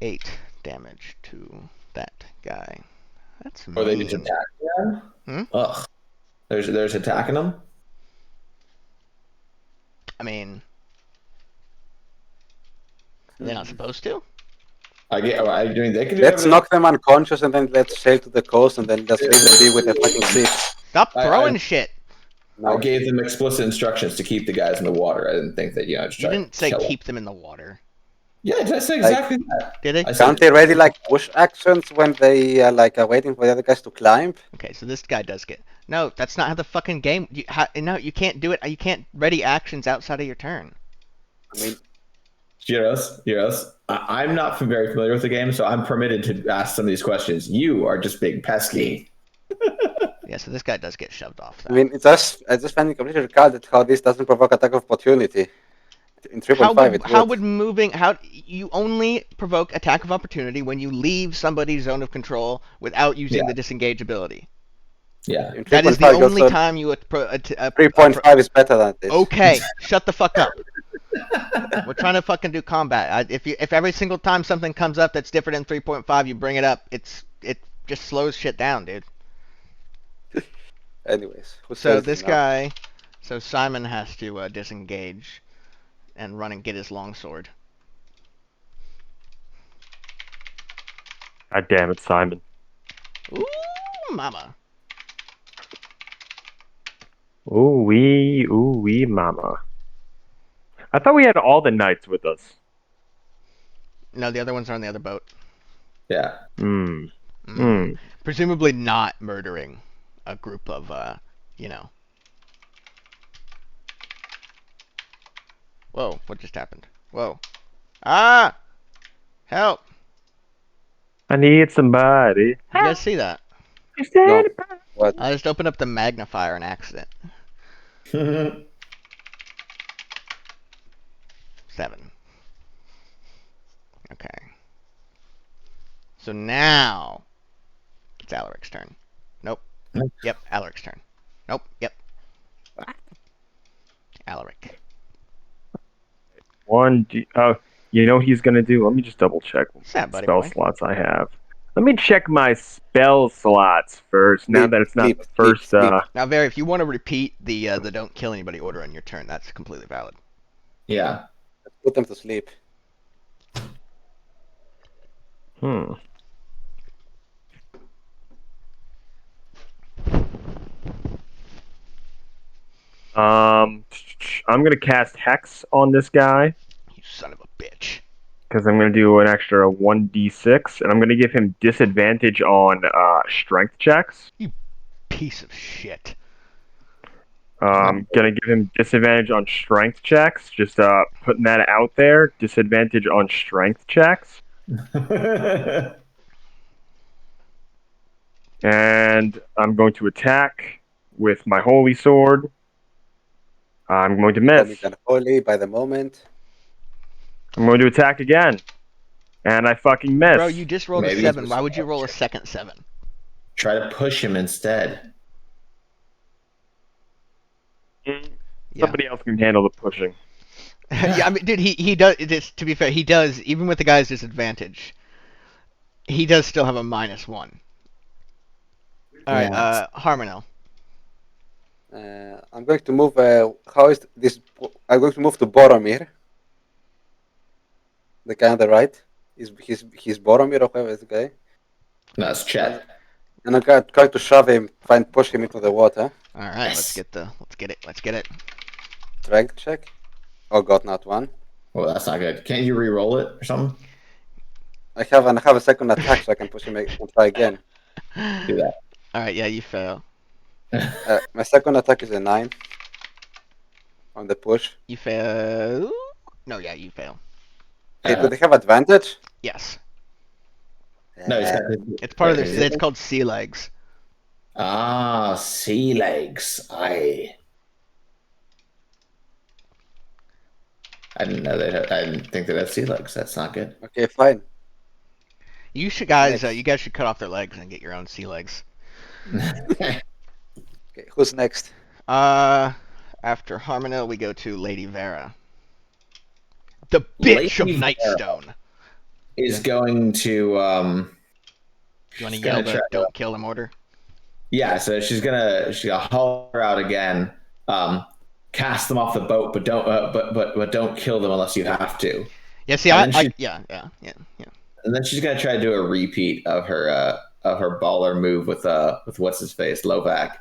8 damage to that guy. That's mean. Are they just attacking them? Ugh. There's attacking them? I mean, they're not supposed to? I mean, they can do Let's knock them unconscious and then let's sail to the coast and then just leave them be with a fucking ship. Stop throwing shit. I gave them explicit instructions to keep the guys in the water. I didn't think that, you didn't say keep them in the water. Yeah, did I say exactly that? Did I? Can't they ready like push actions when they are waiting for the other guys to climb? Okay, so this guy does get... No, that's not how the fucking game... No, you can't do it. You can't ready actions outside of your turn. I mean... Euros, I'm not very familiar with the game, so I'm permitted to ask some of these questions. You are just being pesky. Yeah, so this guy does get shoved off. Though. I mean, I just find it completely retarded how this doesn't provoke attack of opportunity. In 3.5 how would moving... You only provoke attack of opportunity when you leave somebody's zone of control without using the disengage ability. Yeah. That is the only time you would... 3.5 is better than this. Okay, shut the fuck up. We're trying to fucking do combat. If every single time something comes up that's different in 3.5, you bring it up, it just slows shit down, dude. Anyways. So this guy... So Simon has to disengage and run and get his longsword. God damn it, Simon. Ooh, mama. Ooh wee, mama. I thought we had all the knights with us. No, the other ones are on the other boat. Yeah. Presumably not murdering a group of, Whoa, what just happened? Whoa. Ah! Help! I need somebody. You guys see that? No. What? I just opened up the magnifier in accident. 7. Okay. So now it's Alaric's turn. Nope. Yep, Alaric's turn. Nope. Yep. Alaric. You know what he's gonna do? Let me just double check what spell slots I have. Let me check my spell slots first. Now that it's not the first. Now, Very, if you want to repeat the don't kill anybody order on your turn, that's completely valid. Yeah. Let's put them to sleep. I'm gonna cast Hex on this guy. You son of a bitch. Because I'm gonna do an extra 1d6, and I'm gonna give him disadvantage on strength checks. You piece of shit. Gonna give him disadvantage on strength checks. Just putting that out there. Disadvantage on strength checks. And I'm going to attack with my holy sword. I'm going to miss. Holy by the moment. I'm going to attack again. And I fucking miss. Bro, you just rolled a 7. Why would you roll a second 7? Try to push him instead. Somebody else can handle the pushing. Yeah, I mean, dude, he does. To be fair, he does. Even with the guy's disadvantage, he does still have a -1. All right, Harmonel. I'm going to move. How is this? I'm going to move to Boromir. The guy on the right. He's Boromir or whoever is the guy. No, it's Chet. And I'm going to try to shove him, try and push him into the water. All right, let's get it. Strength check. Oh god, not one. Well, that's not good. Can't you re-roll it or something? I have a second attack, so I can push him and try again. Do that. All right, yeah, you fail. My second attack is a 9 on the push. You fail. No, yeah, you fail. Hey, do they have advantage? Yes. No, It's part of their. It's called sea legs. Ah, sea legs. I didn't know that. I didn't think that had sea legs. That's not good. Okay, fine. You should, guys. You guys should cut off their legs and get your own sea legs. Okay, who's next? After Harmonel, we go to Lady Vera, the bitch Lady of Nightstone. Is going to. You want to yell the "Don't kill him" order? Yeah, so she's gonna haul her out again. Cast them off the boat, but don't kill them unless you have to. Yeah, see, yeah. And then she's gonna try to do a repeat of her baller move with what's his face, Lovac,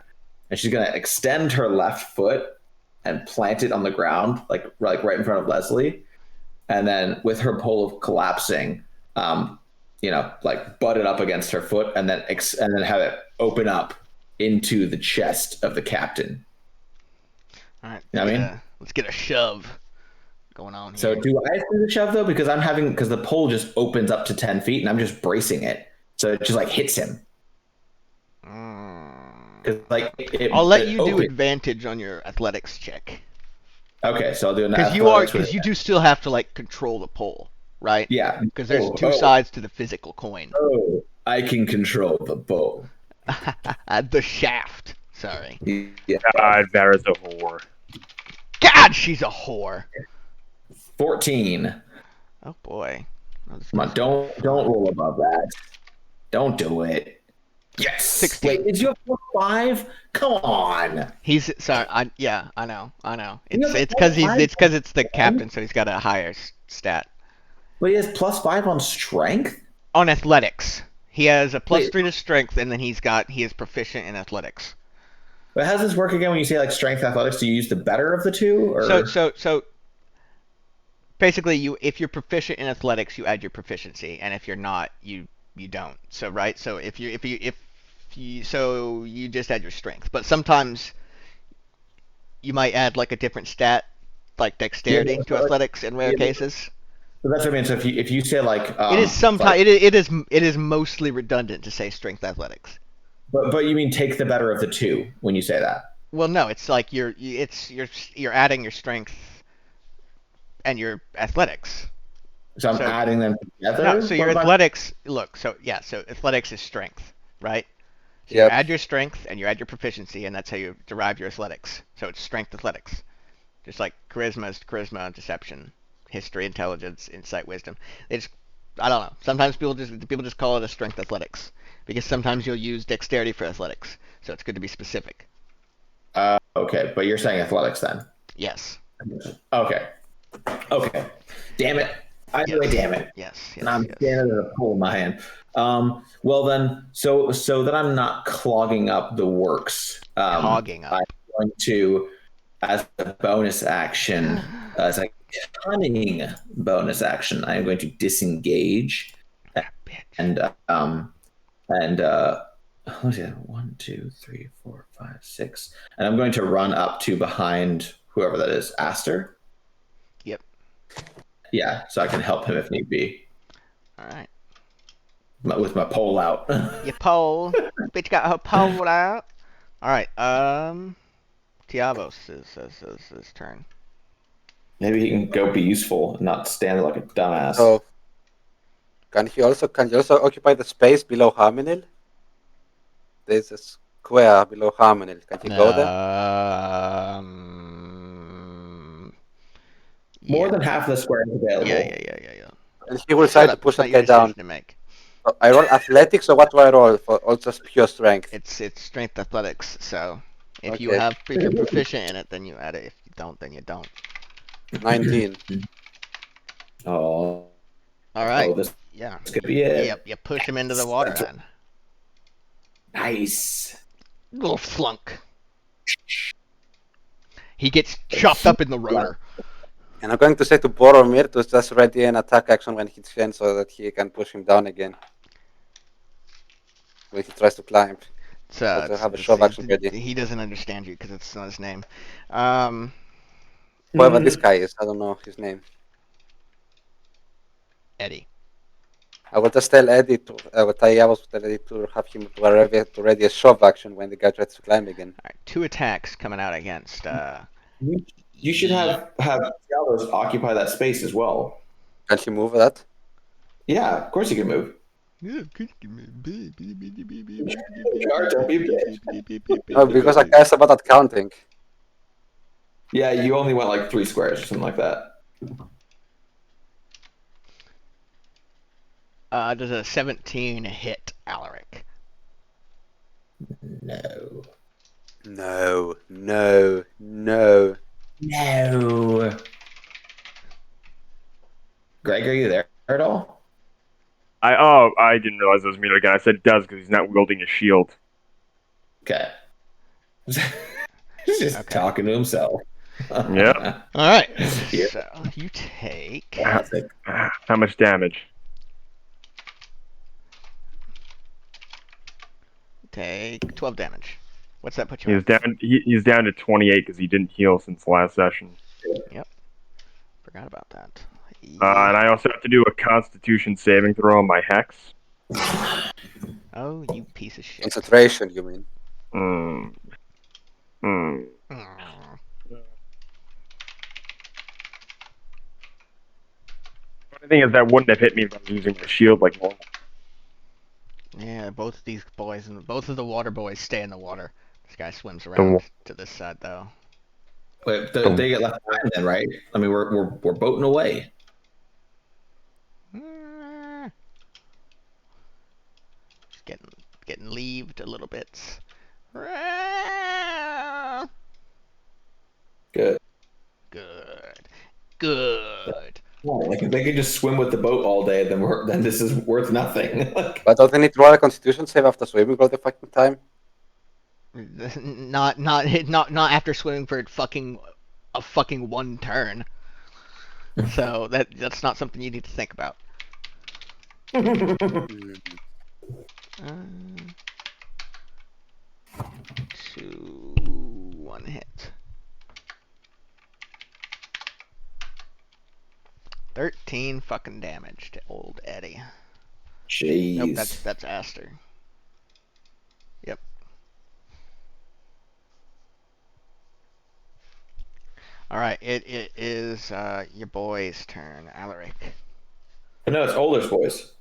and she's gonna extend her left foot and plant it on the ground, like right in front of Leslie, and then with her pole of collapsing, butt it up against her foot, and then have it open up into the chest of the captain. All right, you know what I mean? Let's get a shove going on here. So do I do the shove though? Because the pole just opens up to 10 feet and I'm just bracing it. So it just like hits him. I'll let you do advantage on your athletics check. Okay, so I'll do an because you do still have to like control the pole, right? Yeah. Because there's two sides to the physical coin. Oh, I can control the bow. The shaft. Sorry. Yeah. God, Vera's a whore. God, she's a whore. 14. Oh boy. Come on, don't roll above that. Don't do it. Yes. 16. Wait, did you have +5? Come on. He's sorry. I know. It's because it's the captain, so he's got a higher stat. But he has +5 on strength. On athletics, he has a +3 to strength, and then he is proficient in athletics. But how does this work again when you say like strength athletics? Do you use the better of the two? Or? So basically, if you're proficient in athletics, you add your proficiency, and if you're not, you don't. So right. So if you just add your strength. But sometimes you might add like a different stat, like dexterity to athletics in rare cases. So that's what I mean. So if you say like it is sometimes it is mostly redundant to say strength athletics. But you mean take the better of the two when you say that? Well, no, it's like you're adding your strength and your athletics. So I'm adding them together. No, so your athletics. Look, so athletics is strength, right? So you add your strength and you add your proficiency, and that's how you derive your athletics. So it's strength athletics, just like charisma is charisma, deception, history, intelligence, insight, wisdom. I don't know. Sometimes people just call it a strength athletics because sometimes you'll use dexterity for athletics. So it's good to be specific. Okay, but you're saying athletics then? Yes. Okay. Damn it. Either way, damn it. Yes. And I'm standing with a pole in my hand. Well then, so that I'm not clogging up the works. Clogging up. I'm going to, as a bonus action, as a cunning bonus action, I am going to disengage. And what's it? 1, 2, 3, 4, 5, 6. And I'm going to run up to behind whoever that is, Aster. Yep. Yeah, so I can help him if need be. All right. with my pole out. Your pole. Bitch got her pole out. Alright, Tiavos is his turn. Maybe he can go be useful and not stand there like a dumbass. So, can you also occupy the space below Harminil? There's a square below Harminil. Can you go there? More than half of the square is available. Yeah. And he will try to push that guy down. To make. So I roll athletics, or what do I roll for? Or just pure strength? It's strength athletics. So if Okay. if you're proficient in it, then you add it. If you don't, then you don't. 19. Oh. All right. Oh, this Yeah. could be it. Yep. You push him into the water then. Nice. Little flunk. He gets chopped up in the rotor. And I'm going to say to Boromir to just ready an attack action when he can, so that he can push him down again when he tries to climb. So to have a shove action ready. He doesn't understand you because it's not his name. Whoever this guy is, I don't know his name. Eddie. I will just tell Eddie to tell Eddie to have him to ready a shove action when the guy tries to climb again. All right, 2 attacks coming out against. You should have Tiavos occupy that space as well. Can he move that? Yeah, of course he can move. No, No, because I guess about that counting. Yeah, you only went like 3 squares or something like that. Does a 17 hit Alaric? No. Greg, are you there at all? I didn't realize it was me again. I said does because he's not wielding a shield. Okay. He's just talking to himself. Yeah. All right. Yeah. So you take. How much damage? Take 12 damage. What's that put you? He's down to 28 because he didn't heal since last session. Yep. Forgot about that. And I also have to do a Constitution saving throw on my hex. Oh, you piece of shit. Concentration, you mean? The thing is, that wouldn't have hit me if I was using my shield like normal. Yeah, both of these boys and both of the water boys stay in the water. This guy swims around to this side though. Wait, they get left behind then, right? I mean, we're boating away. Just getting leaved a little bit. Good. Yeah, like if they could just swim with the boat all day, then this is worth nothing. But don't they need to roll a Constitution save after swimming all the fucking time? Not after swimming for a fucking 1 turn. So that's not something you need to think about. 2, 1 hit. 13 fucking damage to old Eddie. Jeez. Nope, that's Aster. Yep. All right, it is your boy's turn, Alaric. No, it's Older's boys.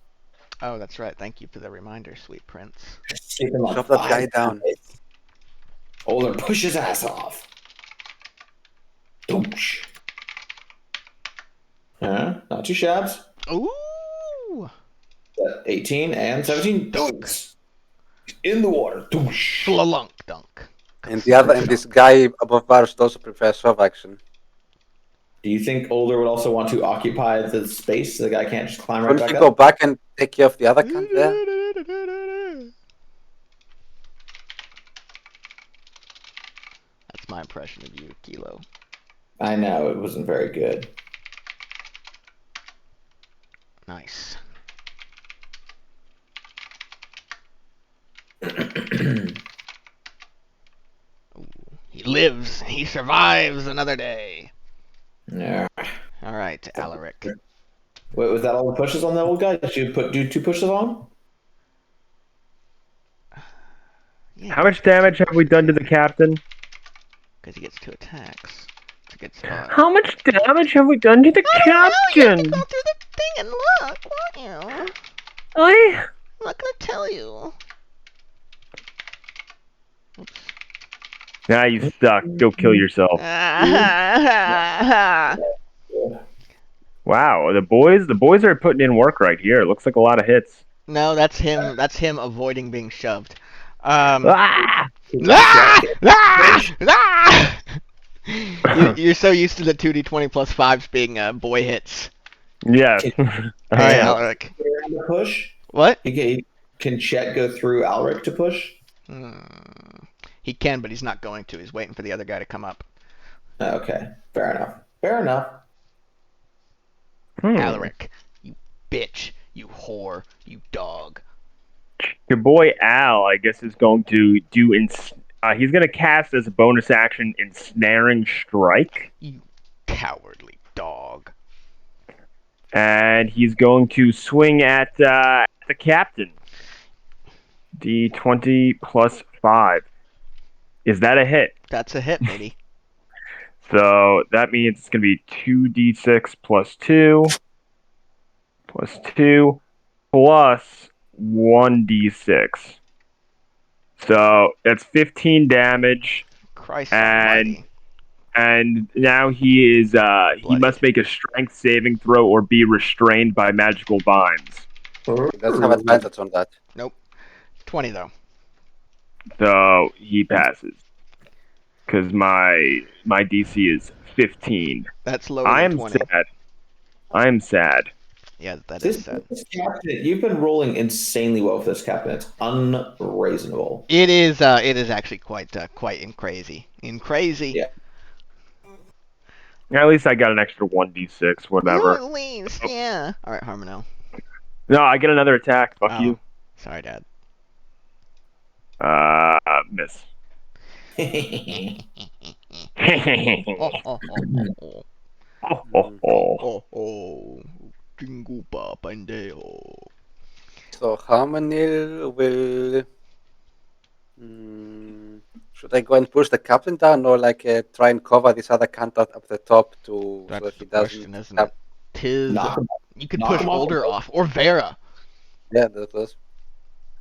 Oh, that's right. Thank you for the reminder, sweet prince. Shove that guy down. Older, push his ass off. Doosh. Not 2 shabs. Ooh! 18 and 17 dunks. In the water. Doosh. Flalunk dunk. And this guy above Varus also prefers shove action. Do you think Older would also want to occupy the space so the guy can't just climb right Couldn't back you up? go back and take care of the other cunt there? That's my impression of you, Kilo. I know, it wasn't very good. Nice. He lives. He survives another day. Yeah. All right, Alaric. Wait, was that all the pushes on the old guy? Did you do 2 pushes on? Yeah, How much damage have we done to the captain? because he gets 2 attacks. It's a good spot. How much damage have we done to the I don't know, you have to captain? go through the thing and look, won't you? I... I'm not gonna tell you. Nah, you suck. Go kill yourself. Wow, the boys are putting in work right here. It looks like a lot of hits. No, that's him. That's him avoiding being shoved. Ah! You're so used to the 2d20 plus 5s being boy hits. Yes. Alright, Yeah. Alric. To push? What? Can Chet go through Alric to push? He can, but he's not going to. He's waiting for the other guy to come up. Okay, fair enough. Fair enough. Alaric, you bitch, you whore, you dog. Your boy Al, I guess, is going to do. He's going to cast as a bonus action Ensnaring Strike. You cowardly dog. And he's going to swing at the captain. D20 plus 5. Is that a hit? That's a hit, baby. So that means it's going to be 2d6 plus 2 plus 2 plus 1d6. So that's 15 damage. Christ And almighty. And now he is he must make a strength saving throw or be restrained by magical binds. He doesn't have advantage on that. Nope. 20 though. So he passes. Because my DC is 15. That's lower I than am 20. sad. I am sad. Yeah, that is sad. This captain, you've been rolling insanely well for this captain. It's unreasonable. It is actually quite crazy. Crazy. Yeah. At least I got an extra 1d6, whatever. At least, yeah. All right, Harmono. No, I get another attack. Fuck you. Sorry, Dad. Miss. Jingle bell pendejo. So Harmonil will. Should I go and push the captain down, or like try and cover this other canter up the top so That's he the doesn't? question, isn't it? You could knock push him off Older the- off or Vera. Yeah, that was.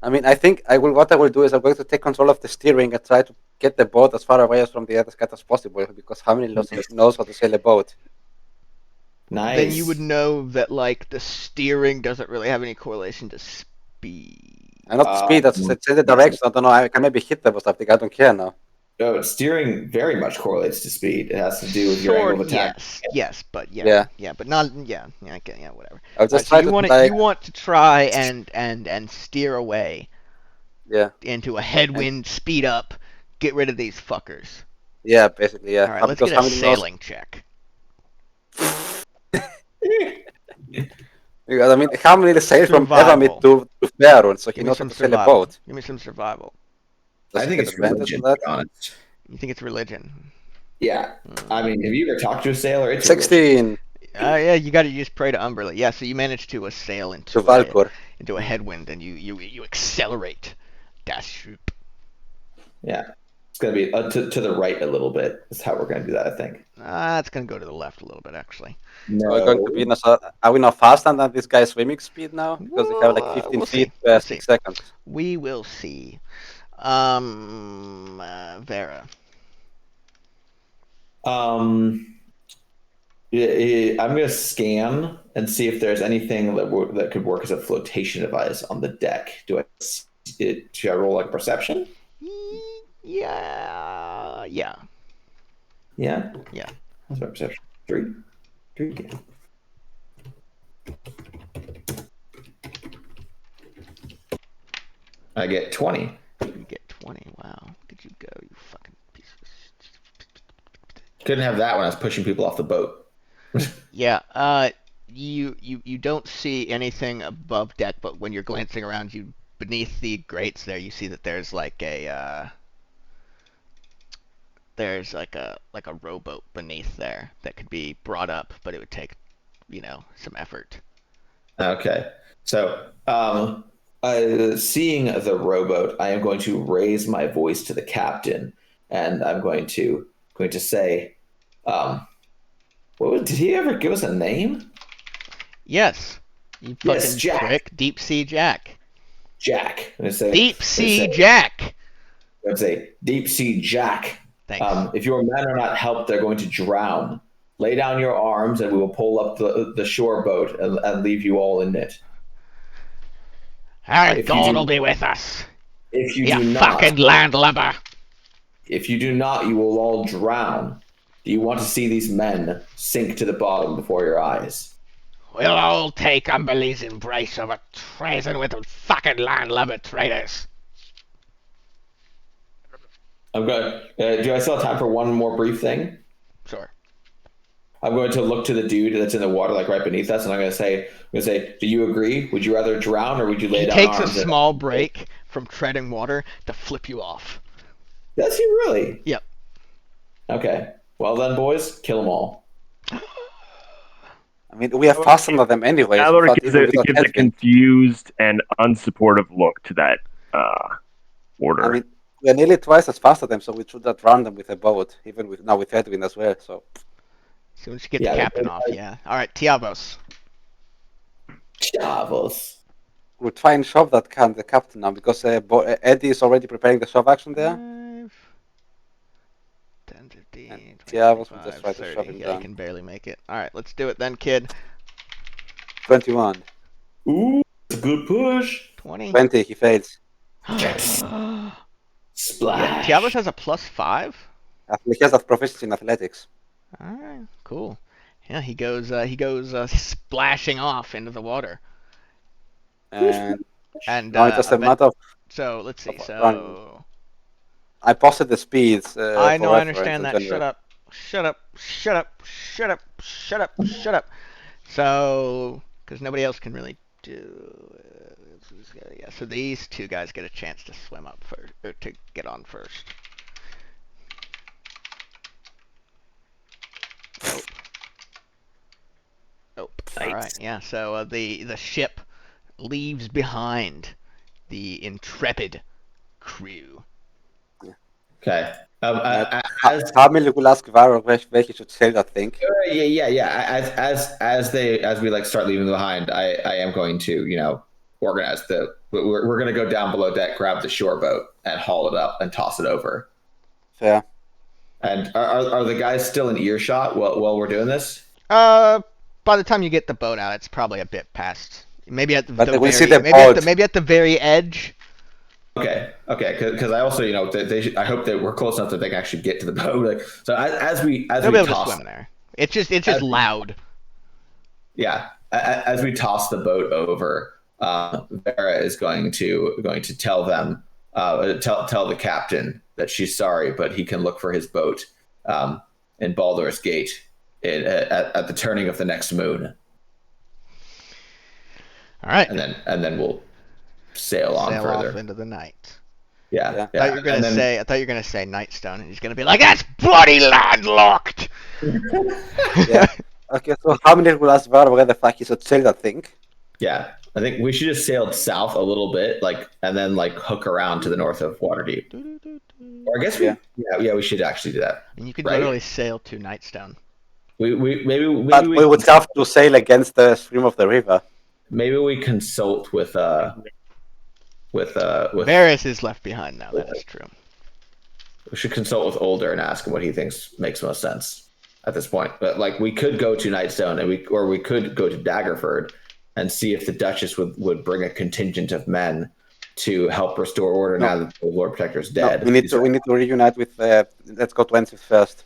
I mean, I think I will. What I will do is I'm going to take control of the steering and try to get the boat as far away from the other scat as possible, because Harmonil knows how to sail a boat. Nice. Then you would know that like the steering doesn't really have any correlation to speed. And not the speed, that's it's in the direction. I don't know. I can maybe hit them or something. I don't care now. No, steering very much correlates to speed. It has to do with your angle of attack. Yes, but Yeah. but not whatever. I'll just Alright, try so to you want to try and steer away Yeah, into a headwind, speed up, get rid of these fuckers. yeah, basically, yeah. All right, let's Because get a Harmonil knows- sailing check. Because, I mean, Harmonil sailed from Survival. Evermeet to Faerun, so he Give me knows how some to sail a survival. boat. Give me some survival. Does I he think get it's advantage religion, on to be honest. You think it's religion? Yeah. I mean, have you ever talked to a sailor? It's 16 Yeah, you got to use Pray to Umberla. Yeah, so you manage to sail to into Valkor. a headwind, and you accelerate. Das Schub. Yeah. It's going to be to the right a little bit. That's how we're going to do that, I think. It's gonna go to the left a little bit, actually. No. Are we going to be are we now faster than this guy's swimming speed now? Because we have like 15 We'll feet see. per We'll 6 see. seconds. We will see. Vera. I'm going to scan and see if there's anything that could work as a flotation device on the deck. Should I roll like perception? Yeah. Yeah. Yeah. That's my perception. 3. Yeah. I get 20. You get 20. Wow. Did you go? You fucking piece of shit. Couldn't have that when I was pushing people off the boat. Yeah. You don't see anything above deck, but when you're glancing around, you beneath the grates there, you see that there's like a rowboat beneath there that could be brought up, but it would take, some effort. Okay. So, Seeing the rowboat, I am going to raise my voice to the captain, and I'm going to say, did he ever give us a name? Yes. You fucking Yes, Jack. prick. Deep Sea Jack. Jack. I'm gonna say, Deep Sea Jack. I'm gonna say Deep Sea Jack. Thanks. If your men are not helped, they're going to drown. Lay down your arms, and we will pull up the shore boat and leave you all in it. Our God will be with us. If you You do not, fucking landlubber. if you do not, you will all drown. Do you want to see these men sink to the bottom before your eyes? We'll all take Umberlee's embrace over treason with fucking landlubber traitors. I'm going. Do I still have time for one more brief thing? Sure. I'm going to look to the dude that's in the water, like right beneath us, and I'm going to say, do you agree? Would you rather drown or would you lay He down takes a arms? small break from treading water to flip you off. Does he really? Yep. Okay. Well then, boys, kill them all. I mean, we have fastened on them anyway. Valor gives a confused and unsupportive look to that order. I mean, we're nearly twice as fast as them, so we should not drown them with a boat, even with Edwin as well. So once you get the captain off, yeah. All right, Tiavos. Tiavos. We'll try and shove that the captain now, because Eddie is already preparing the shove action there. 10, 15, Tiavos will 25, just try to 30. shove him Yeah, down. you can barely make it. All right, let's do it then, kid. 21. Ooh, it's a good push. 20. 20, he fails. Yes. Yeah, Splash. Tiavos has a +5. He has that proficiency in athletics. All right, cool. Yeah, he goes splashing off into the water. And now it's just a matter of... So let's see. Run. So I posted the speeds. I know, for I understand that. reference in Shut up. Shut up. So, because nobody else can really do it. Yeah, so these two guys get a chance to swim up first, or to get on first. Oh. All right. Yeah. So the ship leaves behind the intrepid crew. Okay. Hamil will ask Varro where he should sail that thing. Yeah. As we like start leaving behind, I am going to organize we're going to go down below deck, grab the shore boat, and haul it up and toss it over. Yeah. And are the guys still in earshot while we're doing this? By the time you get the boat out, it's probably a bit past. Maybe at maybe at the very edge. Okay. Because I also, I hope that we're close enough that they can actually get to the boat. So as we they'll be able to swim in there. It's just loud. Yeah. As we toss the boat over, Vera is going to tell them, tell the captain that she's sorry, but he can look for his boat in Baldur's Gate at the turning of the next moon. All right. And then we'll sail on further off into the night. Yeah. I thought you were gonna say Nightstone, and he's gonna be like, "That's bloody landlocked." Yeah. Okay. So how many will ask Varro where the fuck he should sail that thing? Yeah. I think we should have sailed south a little bit, and then hook around to the north of Waterdeep. Or I guess we should actually do that. And you could literally sail to Nightstone. We would have to sail against the stream of the river. Maybe we consult with Varys is left behind now. That is true. We should consult with Older and ask him what he thinks makes most sense at this point. But we could go to Nightstone, and we could go to Daggerford and see if the Duchess would bring a contingent of men to help restore order now that the Lord Protector is dead. No, we need to reunite with. Let's go to Enshrift first.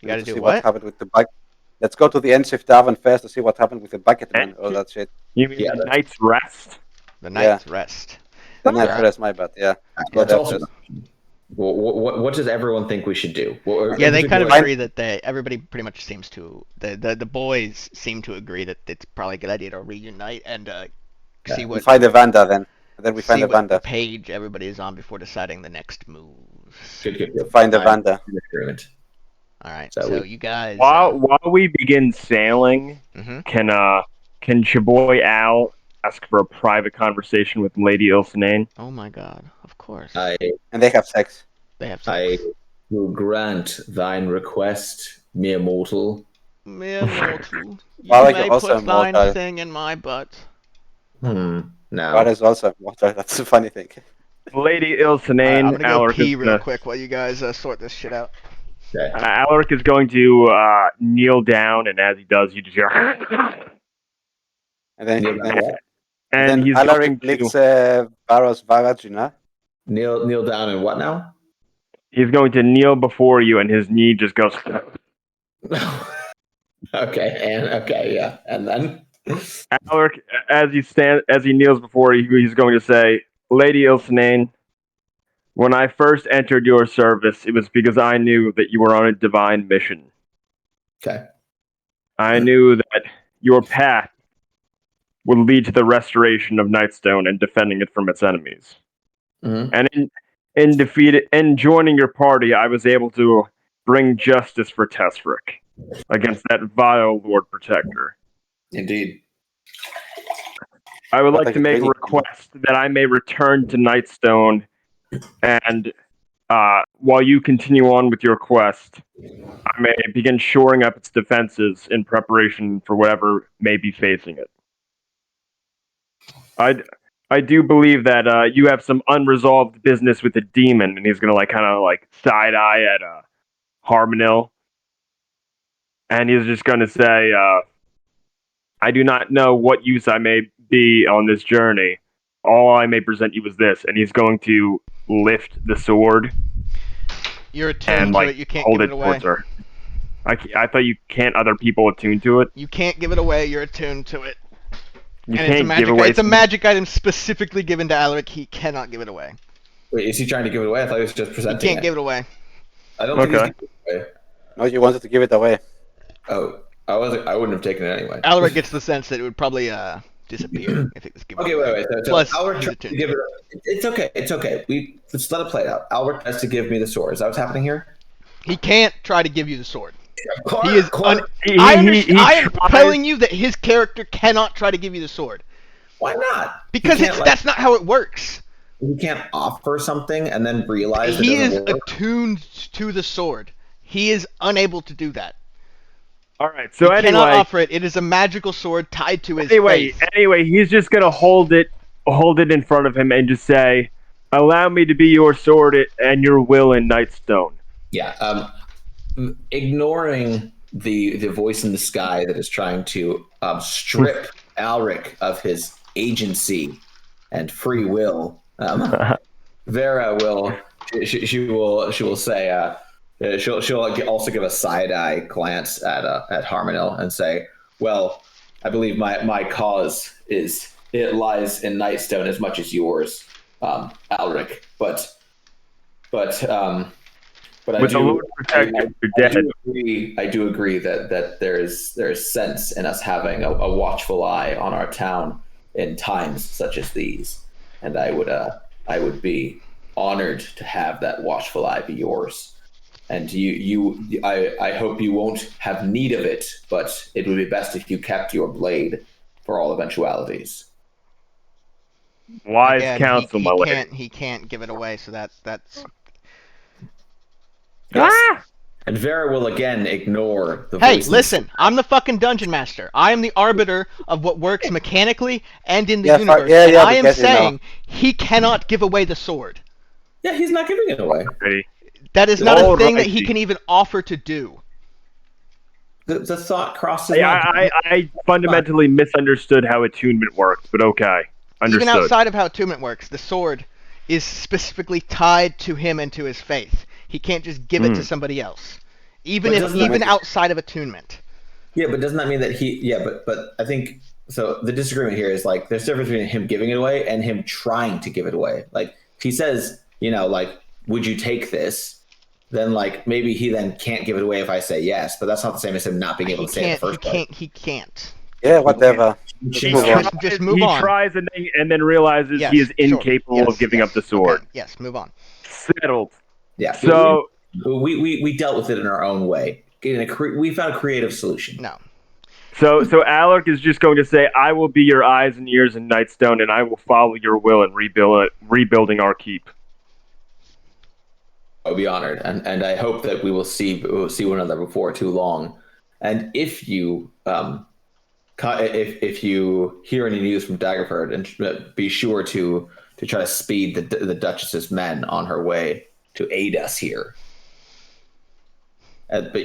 You gotta do what happened with the bucket. Let's go to the Enshrift Tavern first to see what happened with the bucket man. All that shit. You mean the Night's Rest? The Night's Rest. The Night's Rest, my bad. Yeah. That's also. What does everyone think we should do? Yeah, they kind of agree that everybody pretty much seems to the boys seem to agree that it's probably a good idea to reunite and see what. We find Evander then. And then we find Evander. What page everybody is on before deciding the next move. Good. Find Evander. All right. So you guys. While we begin sailing, can Chaboy Al ask for a private conversation with Lady Ilsanane. Oh my god, of course. I And they have sex. They have I sex. will grant thine request, mere mortal. Mere mortal. You Well, like, may also put thine immortal. thing in my butt. No. God is also immortal. That's a funny thing. Lady Alright, Ilsanane, I'm gonna go Alaric pee is real gonna, quick while you guys sort this shit out. Okay. Alaric is going to kneel down, and as he does, you just hear. And then, And then he's Alaric going licks to Varro's vagina. Kneel down and what now? he's going to kneel before you, and his knee just goes. Okay, and then Alaric, as he kneels before you, he's going to say, "Lady Ilsanane, when I first entered your service, it was because I knew that you were on a divine mission. okay. I knew that your path would lead to the restoration of Nightstone and defending it from its enemies. Mm-hmm. And in joining your party, I was able to bring justice for Tesric against that vile Lord Protector. Indeed. I would What like are to you make a doing? request that I may return to Nightstone, and while you continue on with your quest, I may begin shoring up its defenses in preparation for whatever may be facing it. I do believe that you have some unresolved business with the demon, and he's gonna kind of side eye at Harmonil, and he's just gonna say, "I do not know what use I may be on this journey. All I may present you is this," and he's going to lift the sword You're attuned and to it. You can't hold give it it away. towards her. I thought you can't other people attune to it. You can't give it away. You're attuned to it. You And it's a can't magic. give away. It's a magic item specifically given to Alaric. He cannot give it away. Wait, is he trying to give it away? I thought he was just He presenting can't give it away. I don't think he's Okay. giving it away. No, you wanted to give it away. Oh, I wouldn't have taken it anyway. Alaric gets the sense that it would probably disappear if it was given Okay, away. wait. So Plus, Albert he's tries to attuned give to it. It's okay. Let's let it play out. Albert tries to give me the sword. Is that what's happening here? He can't try to give you the sword. Clark, He is. He I understand. I am tries- telling you that his character cannot try to give you the sword Why not? because He can't, that's not how it works. he can't offer something and then realize He it is doesn't work. attuned to the sword. He is unable to do that. All right. So He cannot anyway, offer it. It is a magical sword tied to his faith. anyway, he's just gonna hold it in front of him and just say, "Allow me to be your sword and your will in Nightstone." Yeah. Ignoring the voice in the sky that is trying to strip Alric of his agency and free will, Vera will she will say she'll also give a side eye glance at Harmonil and say, "Well, I believe my cause lies in Nightstone as much as yours, Alric, but I With the do, Lord Protector dead. I do agree that there is sense in us having a watchful eye on our town in times such as these, and I would be honored to have that watchful eye be yours. And I hope you won't have need of it, but it would be best if you kept your blade for all eventualities." Wise Again, counsel, my lady. he can't give it away. So that's. Yes. Ah! And Vera will again ignore the Hey, voices. listen! I'm the fucking dungeon master. I am the arbiter of what works mechanically and in the Yeah, universe. yeah, and yeah, I am because, you know. saying he cannot give away the sword. Yeah, he's not giving it away. Ready? That is not a thing that he Alrighty. can even offer to do. The thought crosses my I fundamentally misunderstood how attunement worked, but okay, understood. Even outside of how attunement works, the sword is specifically tied to him and to his faith. He can't just give it to somebody else, even But doesn't that even make- outside of attunement. Yeah, but doesn't that mean that he? Yeah, but I think so. The disagreement here is like there's a difference between him giving it away and him trying to give it away. Like he says, would you take this? Then maybe he then can't give it away if I say yes, but that's not the same as him not being able He to say it in the can't. first place. He can't. Yeah, whatever. He Move on. Just move he on. tries and then realizes Yes, he is sure. incapable Yes, of giving yes. up the sword. Okay, yes, move on. Settled. Yeah. So we dealt with it in our own way. We found a creative solution. No. So Alec is just going to say, "I will be your eyes and ears in Nightstone, and I will follow your will in rebuilding our keep." I'll be honored, and I hope that we'll see one another before too long. And if you if you hear any news from Daggerford, and be sure to try to speed the Duchess's men on her way to aid us here. But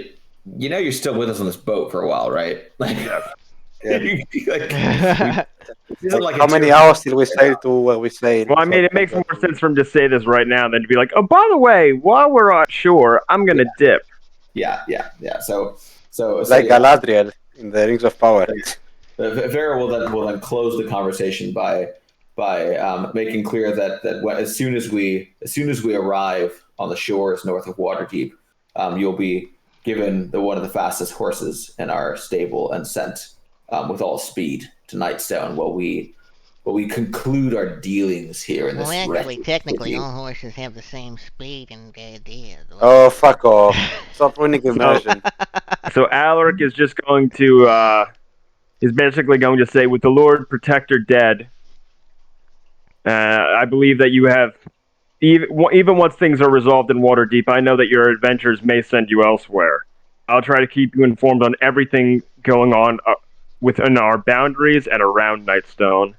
you're still with us on this boat for a while, right? Like, How many hours till we sail to where we sail? Well, I mean, it makes more sense for him to say this right now than to be like, "Oh, by the way, while we're on shore, I'm gonna dip." Yeah. So like Galadriel in the Rings of Power. Vera will then close the conversation by making clear that as soon as we arrive on the shores north of Waterdeep, you'll be given one of the fastest horses in our stable and sent with all speed to Nightstone while we conclude our dealings here in this. Well, actually, technically, all horses have the same speed and Oh, fuck off! Stop ruining immersion. So Alaric is just going to is basically going to say, "With the Lord Protector dead, I believe that you have." Even once things are resolved in Waterdeep, I know that your adventures may send you elsewhere. I'll try to keep you informed on everything going on within our boundaries and around Nightstone.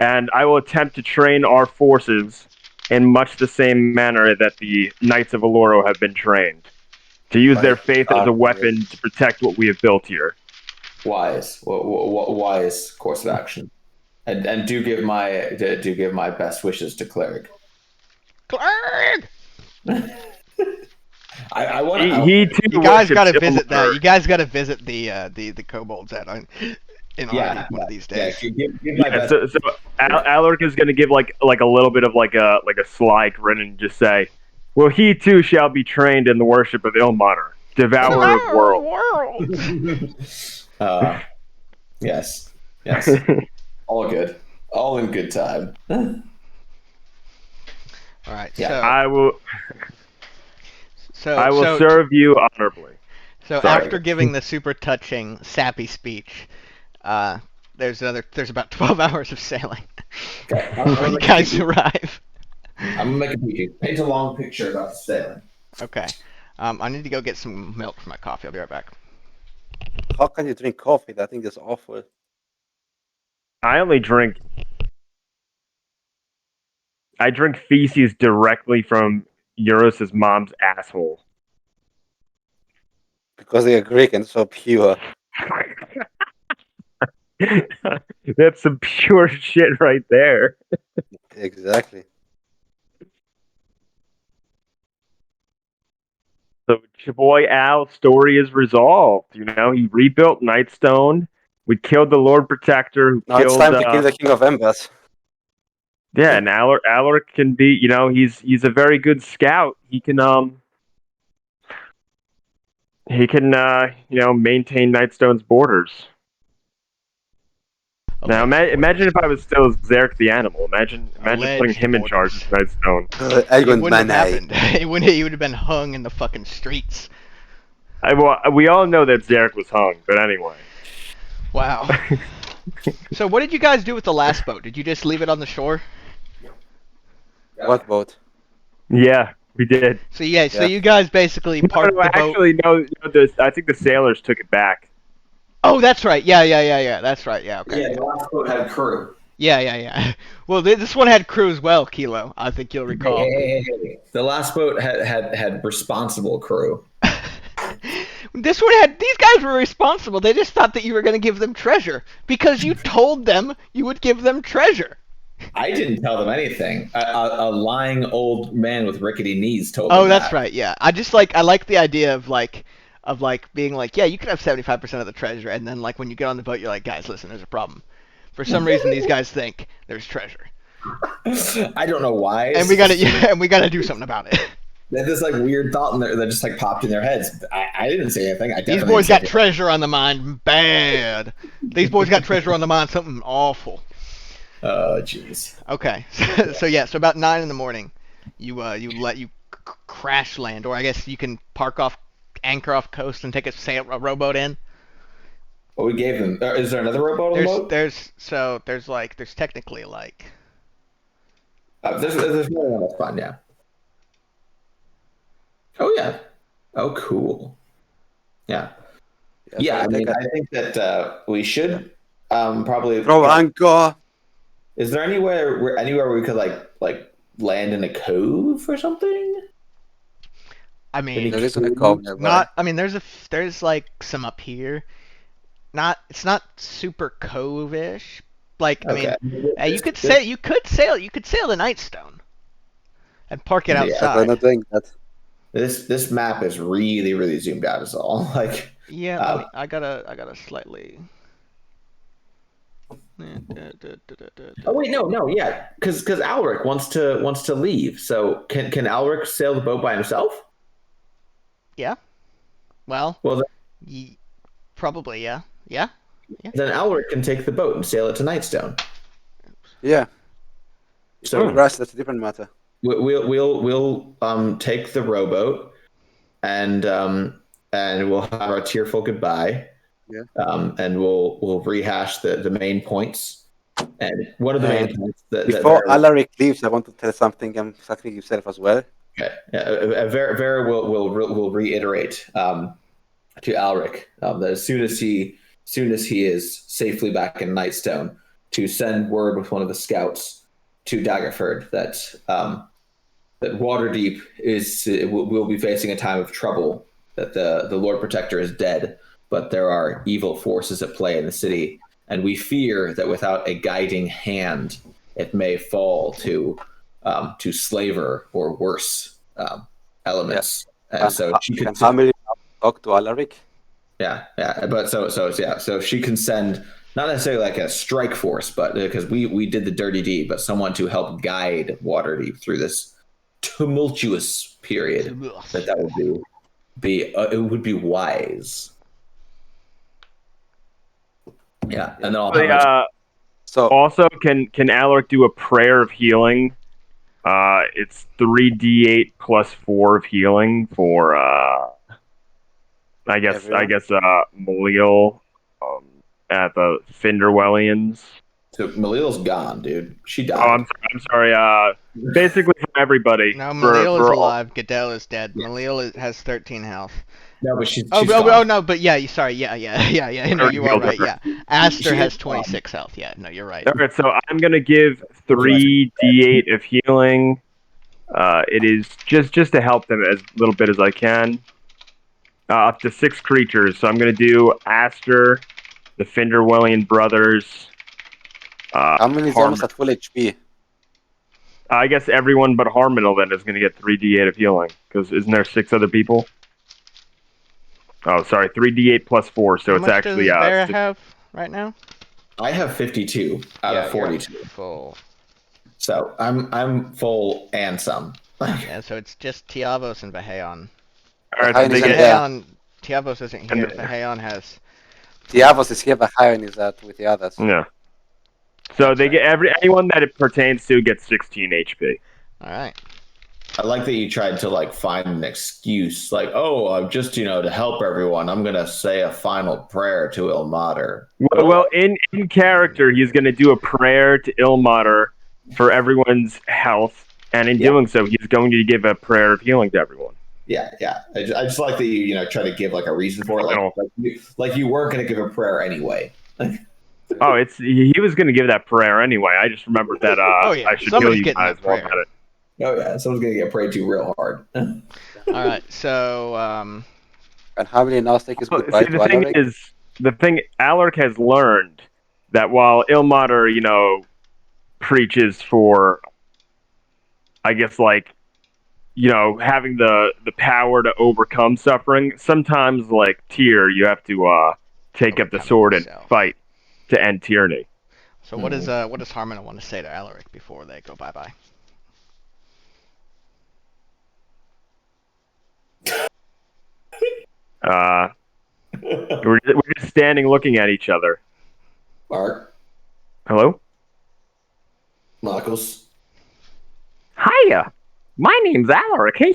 And I will attempt to train our forces in much the same manner that the Knights of Aloro have been trained, to use their faith as a weapon to protect what we have built here. Wise course of action. And do give my best wishes to Cleric. Clerg! I want You guys got to visit that. You guys got to visit the kobolds in one of these days. So Alaric is going to give like a little bit of like a sly grin and just say, "Well, he too shall be trained in the worship of Ilmater, devourer of worlds." Yes. All good. All in good time. All right. Yeah. I will serve you honorably. So after giving the super touching, sappy speech, there's about 12 hours of sailing when you guys arrive. I'm gonna paint a long picture about the sailing. Okay. I need to go get some milk for my coffee. I'll be right back. How can you drink coffee? That thing is awful. I drink feces directly from Eurus' mom's asshole. Because they are Greek and so pure. That's some pure shit right there. Exactly. So Chaboy Al's story is resolved. He rebuilt Nightstone. We killed the Lord Protector. Now it's time to kill the King of Embers. Yeah, and Alaric can be, he's a very good scout. He can maintain Nightstone's borders. Now imagine if I was still Zarek the animal. Imagine putting him in charge of Nightstone. It wouldn't have happened. He would have been hung in the fucking streets. We all know that Zarek was hung, but anyway. Wow. So what did you guys do with the last boat? Did you just leave it on the shore? What boat? Yeah, we did. So you guys basically parked the boat. Actually, no. I think the sailors took it back. Oh, that's right. Yeah. That's right. Yeah. Okay. Yeah, the last boat had a crew. Yeah. Well, this one had crew as well, Kilo. I think you'll recall. Hey. The last boat had responsible crew. This one had. These guys were responsible. They just thought that you were going to give them treasure because you told them you would give them treasure. I didn't tell them anything. A lying old man with rickety knees told them. Oh, that's right. Yeah. I like the idea of being like, yeah, you could have 75% of the treasure, and then like when you get on the boat, you're like, guys, listen, there's a problem. For some reason, these guys think there's treasure. I don't know why. And we gotta do something about it. They had this like weird thought that just like popped in their heads. I didn't say anything. These boys got treasure on the mind. Bad. These boys got treasure on the mind. Something awful. Oh, jeez. Okay. So about 9 in the morning, you crash land, or I guess you can anchor off coast and take a rowboat in. Well, we gave them. Is there another rowboat on the boat? There's technically like. There's more than that's fine. Yeah. Oh yeah. Oh cool. Yeah. Yeah. I mean, I think that we should probably throw anchor. Is there anywhere we could like land in a cove or something? I mean, there isn't a cove nearby. Not. I mean, there's like some up here. It's not super cove-ish. Like, I mean, you could sail the Nightstone and park it outside. I'm not doing that. This map is really, really zoomed out. Is all like. Yeah, I gotta slightly. Oh wait, no, yeah, because Alric wants to leave. So can Alric sail the boat by himself? Yeah. Well. Then, probably yeah. Yeah. Then Alric can take the boat and sail it to Nightstone. Yeah. So that's a different matter. We'll take the rowboat and we'll have our tearful goodbye. Yeah. And we'll rehash the main points. And one of the main points before Alaric leaves, I want to tell something exactly yourself as well. Okay. Yeah. Vera will reiterate to Alric that as soon as he is safely back in Nightstone, to send word with one of the scouts to Daggerford that Waterdeep will be facing a time of trouble. That the Lord Protector is dead, but there are evil forces at play in the city, and we fear that without a guiding hand, it may fall to slaver or worse elements. And so she can family talk to Alaric. Yeah, but so she can send not necessarily like a strike force, but because we did the dirty deed, but someone to help guide Waterdeep through this tumultuous period. That would be it would be wise. Yeah, and then so also can Alaric do a prayer of healing? It's 3d8 plus 4 of healing for I guess Malil at the Finderwellians. So Malil's gone, dude. She died. Oh, I'm sorry. Basically from everybody. No, Malil is alive. Goodell is dead. Yeah. Malil has 13 health. No, but she's no, but yeah. Sorry, yeah. No, you are right. Yeah, Aster has 26 health. Yeah, no, you're right. All right, so I'm gonna give 3d8 of healing. It is just to help them as little bit as I can. Up to 6 creatures. So I'm gonna do Aster, the Finderwellian brothers. How many is almost at full HP? I guess everyone but Harmondel then is gonna get 3d8 of healing because isn't there 6 other people? Oh, sorry, 3d8 plus 4, so it's actually... How much does Vera have right now? I have 52 out of 42. Full. So I'm full and some. Yeah, so it's just Tiavos and Vaheon. Alright, Tiavos isn't here. Vaheon has... Tiavos is here, Vaheon is out with the others. Yeah. So they get anyone that it pertains to gets 16 HP. Alright. I like that you tried to like find an excuse, like, oh, I'm just to help everyone. I'm gonna say a final prayer to Ilmater. Well, in character, he's gonna do a prayer to Ilmater for everyone's health, and in doing so, he's going to give a prayer of healing to everyone. Yeah. I just like that you try to give like a reason for it, like you weren't gonna give a prayer anyway. Oh, he was gonna give that prayer anyway. I just remembered that. I should heal you guys more about it. Oh yeah, someone's gonna get prayed to real hard. All right, so and how many now take his goodbye to Alaric? The thing Alaric has learned that while Ilmater, preaches for, I guess having the power to overcome suffering. Sometimes, like Tyr, you have to take up the sword and fight to end tyranny. So what does Harmondel want to say to Alaric before they go bye-bye? We're just standing looking at each other. Mark. Hello? Knuckles. Hiya! My name's Alaric, hey?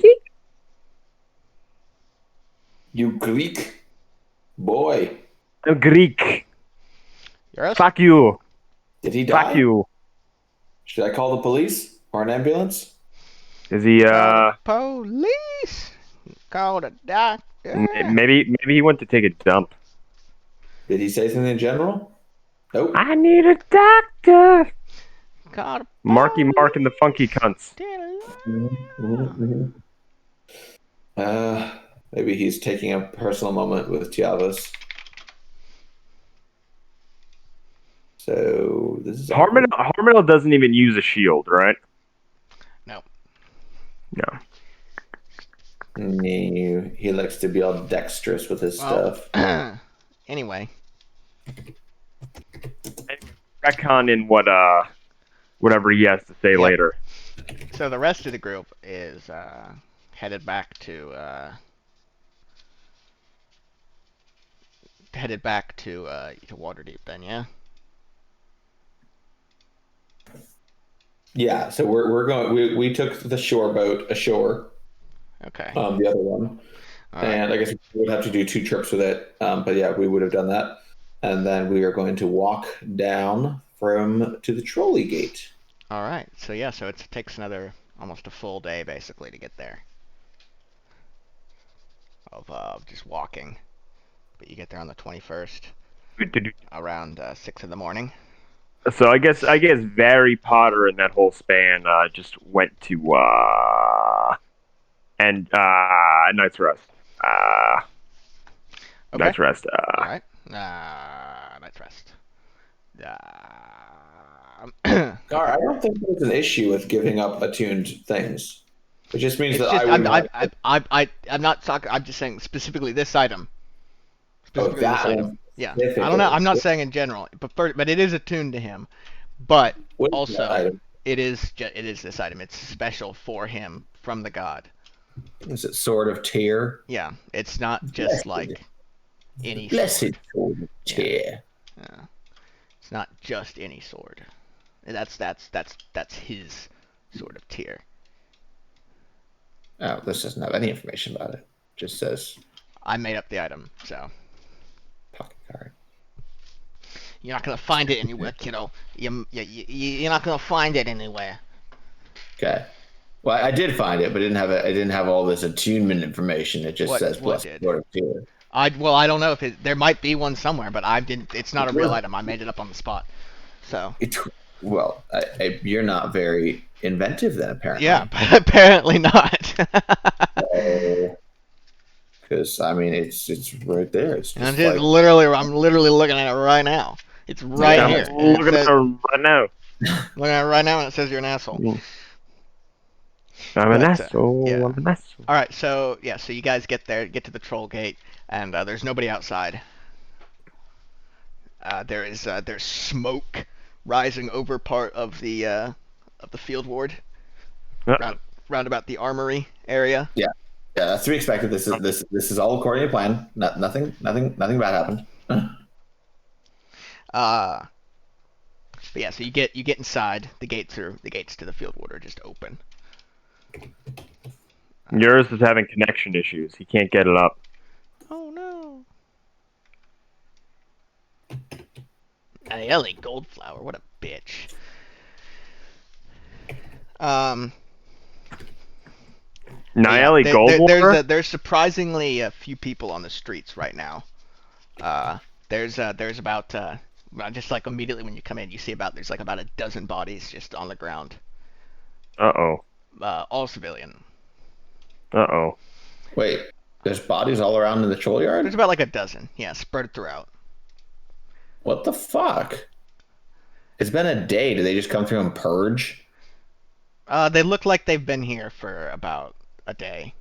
You Greek boy. I'm Greek. Euros? Fuck you. Did he die? Fuck you. Should I call the police or an ambulance? Is he, Call the police. Call the doctor. maybe he went to take a dump. Did he say something in general? Nope. I need a doctor. Call the Marky Mark and the Funky Cunts. Maybe he's taking a personal moment with Tiavos. So this is Harmonel doesn't even use a shield, right? No. No. He likes to be all dexterous with his stuff. Anyway. Retcon in whatever he has to say later. So the rest of the group is headed back to Waterdeep then, yeah? Yeah, so we're going. We took the shore boat ashore. Okay. The other one, and I guess we would have to do 2 trips with it. But yeah, we would have done that, and then we are going to walk down to the trolley gate. All right. So yeah, so it takes almost a full day basically to get there. Of just walking, but you get there on the 21st around 6 in the morning. So I guess Harry Potter in that whole span just went to Night's Rest. Okay. Night's Rest. All right. Night's Rest. I don't think there's an issue with giving up attuned things. It just means It's that just, I'm not talking. I'm just saying specifically this item. Specifically this item. Yeah. I don't know. I'm not saying in general, but it is attuned to him. But also, it is this item. It's special for him from the god. Is it Sword of Tyr? Yeah. It's not just like any Blessed sword. Sword of Tyr. Yeah. It's not just any sword. That's his Sword of Tyr. Oh, this doesn't have any information about it. It just says I made up the item, so pocket card. you're not gonna find it anywhere, kiddo. You're not gonna find it anywhere. Okay. Well, I did find it, but it didn't have all this attunement information. It just says what Blessed did? Sword of Tyr. I don't know if there might be one somewhere, but I didn't. It's not a real item. I made it up on the spot. So. Well, you're not very inventive then, apparently. Yeah, but apparently not. Because I mean, it's right there. It's just I'm literally looking at it right now. It's right here. I'm looking at it right now. Looking at it right now, and it says you're an asshole. I'm an asshole. Yeah. I'm an asshole. All right, so yeah, so you guys get to the troll gate, and there's nobody outside. There's smoke rising over part of the field ward, round about the armory area. Yeah, that's to be expected. This is all according to plan. Nothing bad happened. But yeah, so you get inside. The gates to the field ward are just open. Yours is having connection issues. He can't get it up. Oh no. Ellie Goldflower, what a bitch. Niali Goldwater? There's surprisingly a few people on the streets right now. There's about just like immediately when you come in, you see there's about a dozen bodies just on the ground. Uh-oh. All civilian. Uh-oh. Wait, there's bodies all around in the troll yard? There's about like a dozen, yeah, spread throughout. What the fuck? It's been a day. Do they just come through and purge? They look like they've been here for about a day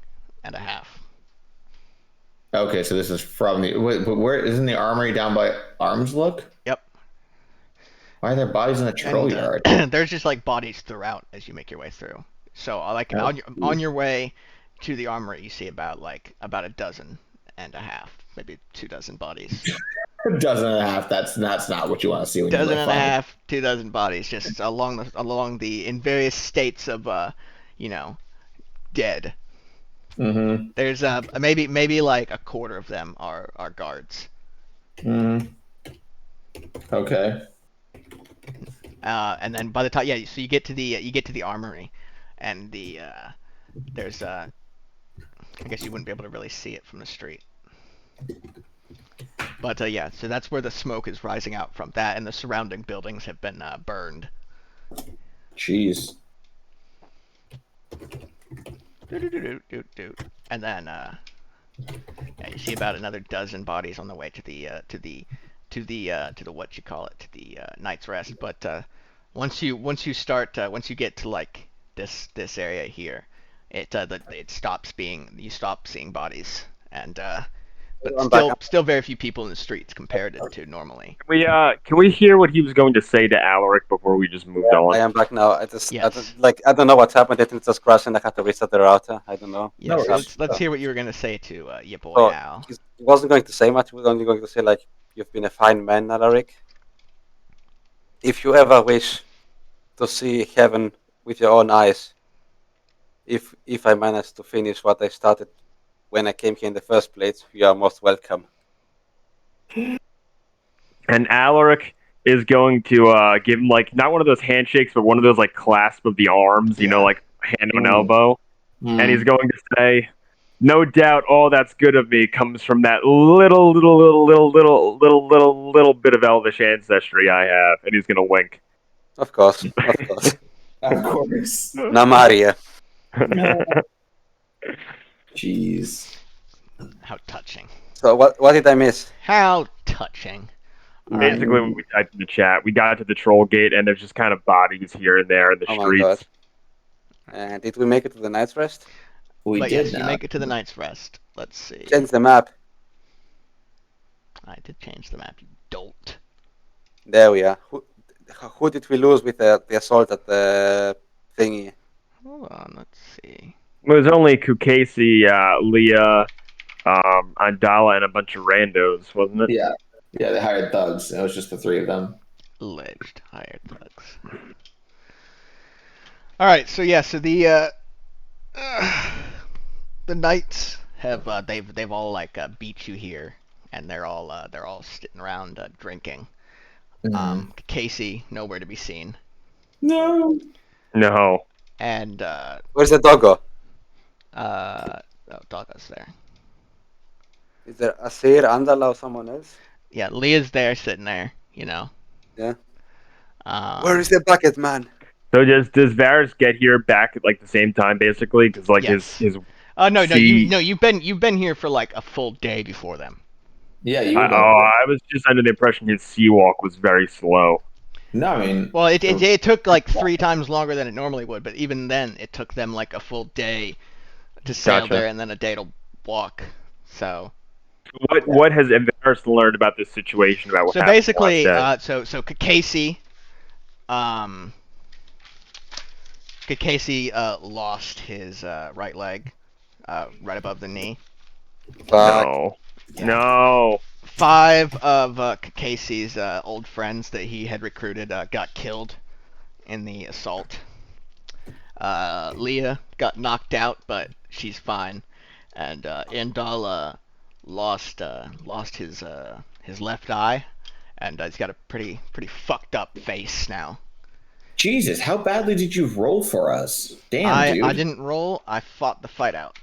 and a half. Okay, so this is from the... Wait, but where isn't the armory down by Arms Look? Yep. Why are there bodies in the troll yard? There's just like bodies throughout as you make your way through. So like on your way to the armory, you see about a dozen and a half, maybe 24 bodies. A dozen and a half. That's not what you want to see when dozen you and a half, 24 bodies, just along the in various states of dead. Mm-hmm. There's maybe like a quarter of them are guards. Okay. And then by the time, yeah, so you get to the armory, and there's I guess you wouldn't be able to really see it from the street. But yeah, so that's where the smoke is rising out from. That and the surrounding buildings have been burned. Jeez. And then yeah, you see about another dozen bodies on the way to the what you call it, to the Night's Rest. But once you get to like this area here, it stops being, you stop seeing bodies, and but still very few people in the streets compared to normally. Can we hear what he was going to say to Alaric before we just moved on? I am back now. I Yes. I don't know what's happened. It just crashed and I had to reset the router. I don't know. Yeah, No so worries. let's hear what you were gonna say to your boy So, Al. he wasn't going to say much. He was only going to say, like, you've been a fine man, Alaric. If you ever wish to see heaven with your own eyes, if I manage to finish what I started when I came here in the first place, you are most welcome. And Alaric is going to give him, like, not one of those handshakes, but one of those, like, clasp of the arms, you know, Yeah. like hand on elbow. And he's going to say, "No doubt all that's good of me comes from that little bit of elvish ancestry I have." And he's going to wink. Of course, of course. Of course. Namaria. Jeez. How touching. So what did I miss? How touching. Basically, when we typed in the chat, we got to the troll gate, and there's just kind of bodies here and there in the Oh my streets. God. Did we make it to the Night's Rest? We But did yes, you not. make it to the Night's Rest. Let's see. Change the map. I did change the map, you dolt. There we are. Who did we lose with the assault at the thingy? Hold on, let's see. It was only Kukasi, Leah, Andala, and a bunch of randos, wasn't it? Yeah. Yeah, they hired thugs. It was just the three of them. Alleged hired thugs. Alright, so yeah, so the knights have they've all like beat you here, and they're all sitting around drinking. Casey nowhere to be seen, No. No. and Where's the doggo? Doggo's there. Is there Asir, Andala, or someone else? Yeah, Leah's there, sitting there, you know. Yeah. Where is the bucket, man? So does Varys get here back at like the same time, basically? Because like Yes. his no, See- you've been here for like a full day before them. Yeah, you. I was just under the impression his sea walk was very slow. No, I mean. Well, it took like 3 times longer than it normally would, but even then, it took them like a full day to sail Gotcha. there, and then a day to walk. So What has Varys learned about this situation? About what so happened basically, last day? so Casey, lost his right leg, right above the knee. Fuck. No. Yeah. No. 5 of Casey's old friends that he had recruited got killed in the assault. Leah got knocked out, but she's fine. And Indala lost his left eye, and he's got a pretty fucked up face now. Jesus, how badly did you roll for us? Damn, dude. I didn't roll. I fought the fight out.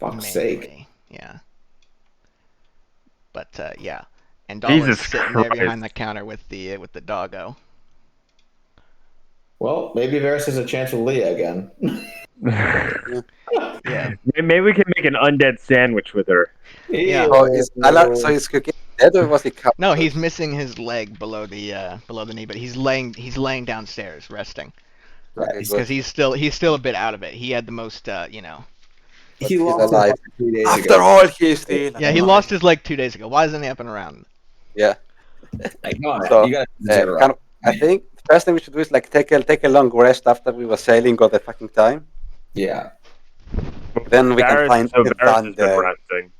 Fuck's sake. Manually. Yeah. But yeah, and Jesus Indala's sitting there Christ. behind the counter with the doggo. Well, maybe Varys has a chance with Leah again. Yeah. Maybe we can make an undead sandwich with her. Yeah. So is Kukis dead or was he cut? No, he's missing his leg below the knee, but he's laying downstairs resting Okay, because good. he's still a bit out of it. He had the most you know. But He he's lost alive. it 3 days After ago. all, he's still Yeah, he alive. lost his leg 2 days ago. Why isn't he up and around? Yeah. Like, come on, So, you got zero. I think the first thing we should do is like take a long rest after we were sailing all the fucking time. Yeah. Then we can find so the Varys has band been there. resting.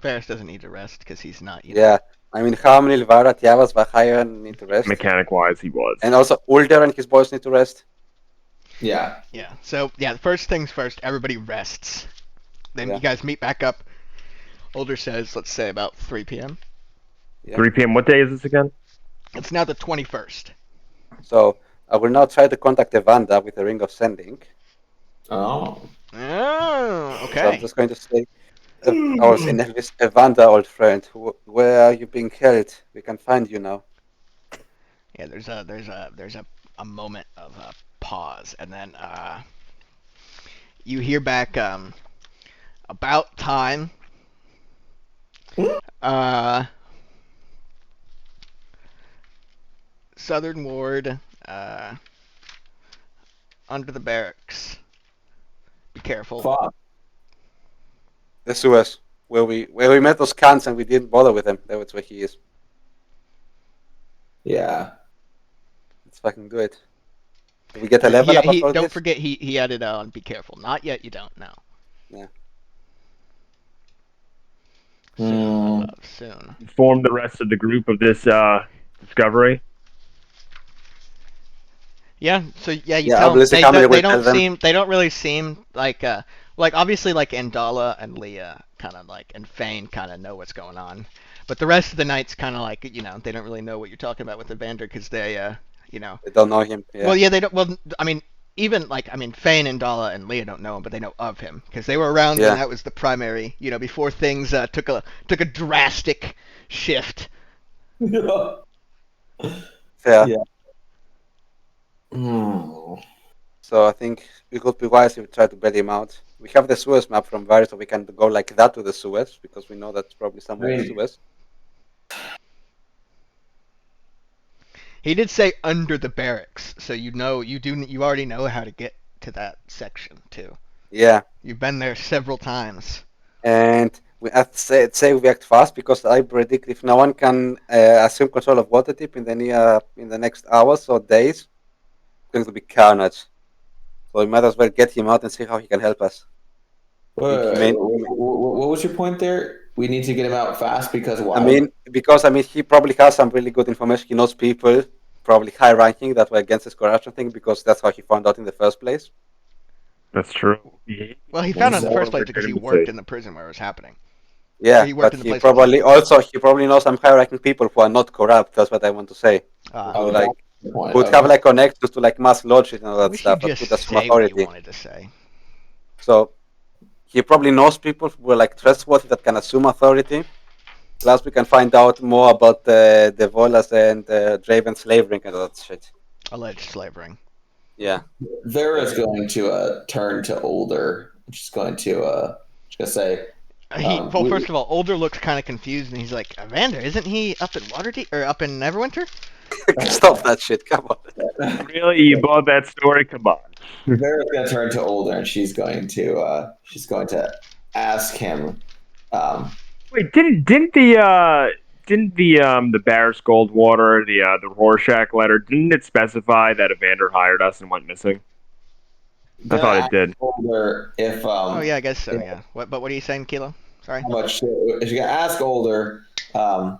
Varys doesn't need to rest because he's not. Yeah. I mean, how many Livara, Tiavas, Vahaya need to rest? Mechanic wise, he was. And also Ulder and his boys need to rest. Yeah. Yeah. So yeah, first things first. Everybody rests. Then Yeah. you guys meet back up. Older says, let's say about 3 p.m. Yeah. 3 p.m. What day is this again? It's now the 21st. So I will now try to contact Evander with the Ring of Sending. Oh. Oh, So I'm okay. just going to say, I will say, Nevis, Evander, old friend, where are you being held? We can find you now. Yeah, there's a moment of pause, and then you hear back about time. Southern Ward, under the barracks. Be careful. Fuck. The Suez, where we met those cunts and we didn't bother with them. That's where he is. Yeah. Let's fucking do it. Do we get a level up after Don't this? forget he added on. Be careful. Not yet. You don't know. Yeah. Soon, my love. Soon. Inform the rest of the group of this discovery. Yeah. So yeah, you Yeah, tell them. Obelisk Hammer will They tell don't them. seem. They don't really seem like obviously like Andala and Leah kind of like and Fane kind of know what's going on, but the rest of the knights kind of like they don't really know what you're talking about with Evander because they They don't know him. Yeah. Well, yeah, they don't. Well, I mean, even Fane and Dala and Leah don't know him, but they know of him because they were around Yeah. when that was the primary. Before things took a drastic shift. Fair. Yeah. Hmm. So I think we could be wise if we try to bail him out. We have the Suez map from Varys, so we can go like that to the Suez because we know that's probably somewhere in the Suez. He did say under the barracks, so you already know how to get to that section too. Yeah. You've been there several times. And we have to say we act fast because I predict if no one can assume control of Waterdeep in the next hours or days, it's going to be carnage. So we might as well get him out and see how he can help us. Wait, what was your point there? We need to get him out fast because why? Because he probably has some really good information. He knows people, probably high ranking, that were against this corruption thing because that's how he found out in the first place. That's true. Well, he found out in the first place because he worked in the prison where it was happening. Yeah, he worked but in the he place probably knows some high ranking people who are not corrupt. That's what I want to say. Would have like connections to like mass logic and all that stuff. That put us some authority. What you wanted to say. So he probably knows people who are like trustworthy that can assume authority. Plus, we can find out more about the Volas and Draven slavering and all that shit. Alleged slavering. Yeah. Vera's going to turn to Older. She's going to say. First of all, Older looks kind of confused, and he's like, "Evander, isn't he up in Waterdeep or up in Neverwinter?" Stop that shit! Come on. Really, you bought that story? Come on. Vera's going to turn to Older, and she's going to ask him. Wait, didn't the Barris Goldwater, the Rorschach letter, didn't it specify that Evander hired us and went missing? I thought it did. Older if oh yeah, I guess so. Yeah. What are you saying, Kilo? Sorry. How much? If you can ask Older, how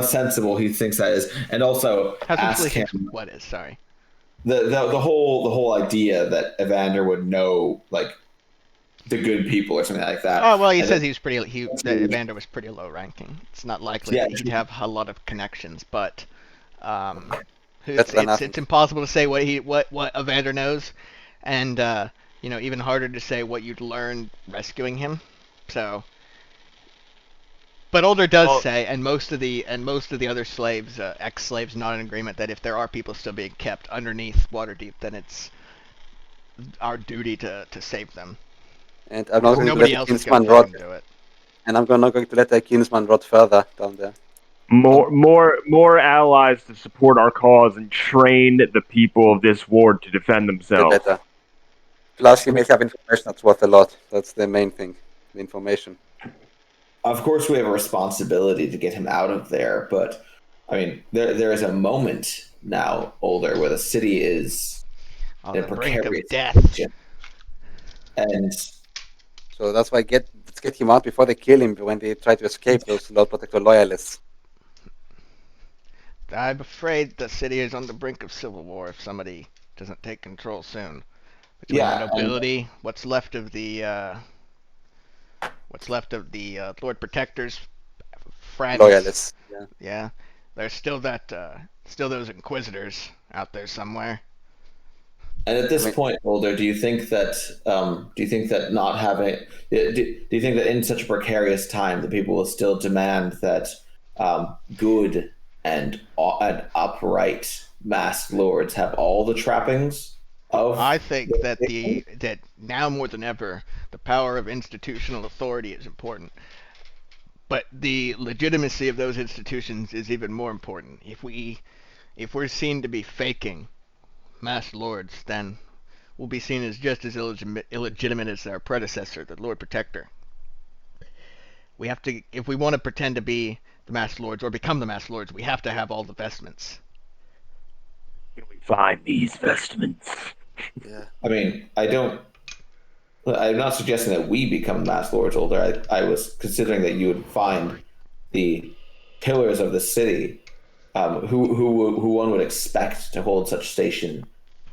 sensible he thinks that is, and also ask him what is. Sorry. The whole idea that Evander would know like the good people or something like that. Oh well, he says that Evander was pretty low ranking. It's not likely that he'd have a lot of connections, but it's impossible to say what Evander knows, and even harder to say what you'd learn rescuing him. So, but Older does say, and most of the other slaves, ex-slaves, not in agreement that if there are people still being kept underneath Waterdeep, then it's our duty to save them. And I'm not going to let the Kinsman rot. And I'm not going to let the Kinsman rot further down there. More allies to support our cause and train the people of this ward to defend themselves. The better. Plus, he may have information that's worth a lot. That's the main thing, the information. Of course, we have a responsibility to get him out of there, but I mean, there is a moment now, Older, where the city is on the brink of death, and so that's why let's get him out before they kill him when they try to escape those Lord Protector loyalists. I'm afraid the city is on the brink of civil war if somebody doesn't take control soon. Between the nobility, what's left of the Lord Protectors friends. Loyalists. Yeah. Yeah, there's still still those Inquisitors out there somewhere. And at this I mean- point, Boulder, do you think that not having do you think that in such a precarious time that people will still demand that good and upright masked lords have all the trappings of? I think that that now more than ever, the power of institutional authority is important. But the legitimacy of those institutions is even more important. If we're seen to be faking masked lords, then we'll be seen as just as illegitimate as our predecessor, the Lord Protector. We have to, if we want to pretend to be the masked lords or become the masked lords, we have to have all the vestments. Can we find these vestments? Yeah. I mean, I'm not suggesting that we become masked lords, Older. I was considering that you would find the pillars of the city, who one would expect to hold such station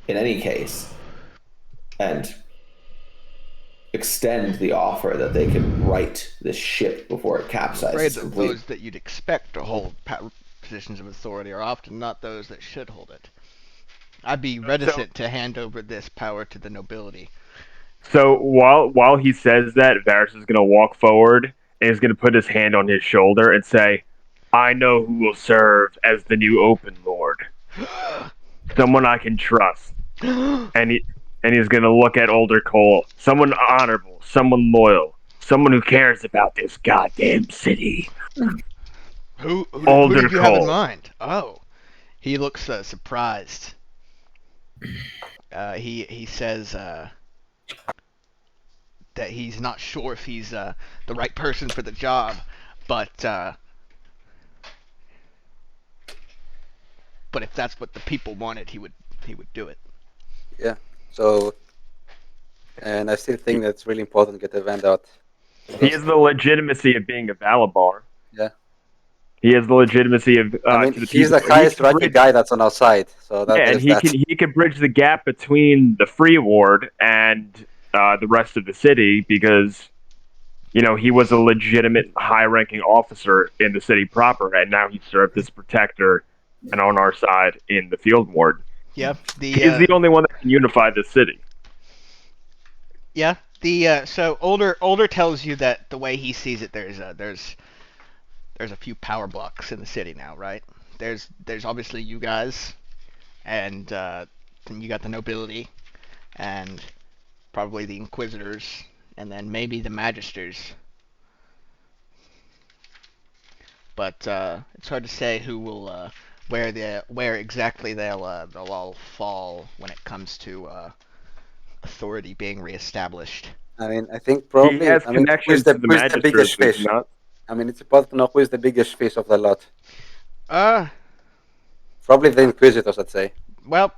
in any case, and extend the offer that they can right this ship before it I'm afraid capsizes that completely. those that you'd expect to hold positions of authority are often not those that should hold it. I'd be reticent to hand over this power to the nobility. So while he says that, Varys is going to walk forward and he's going to put his hand on his shoulder and say, "I know who will serve as the new Open Lord. Someone I can trust." And he's going to look at Older Cole. Someone honorable, someone loyal, someone who cares about this goddamn city. Who Older did you have in Cole. mind? Oh, he looks surprised. He says that he's not sure if he's the right person for the job, but if that's what the people wanted, he would do it. Yeah. So, and I still think that's really important to get the Evander out. He has the legitimacy of being a Valabar. Yeah. He has the legitimacy of. I mean, to the he's the people. highest He can ranking guy that's on our side. So that Yeah, and is he that. can bridge the gap between the Free Ward and the rest of the city because, he was a legitimate high-ranking officer in the city proper, and now he served as protector and on our side in the Field Ward. Yep. He's the only one that can unify the city. Yeah. So Older tells you that the way he sees it, there's a few power blocks in the city now, right? There's obviously you guys, and then you got the nobility, and probably the Inquisitors, and then maybe the Magisters. But it's hard to say who will where exactly they'll all fall when it comes to authority being reestablished. I mean, I think probably. He has I mean, connections who's to the the Magisters, biggest does he fish? not? I mean, it's important to know who is the biggest fish of the lot. Probably the Inquisitors, I'd say. Well,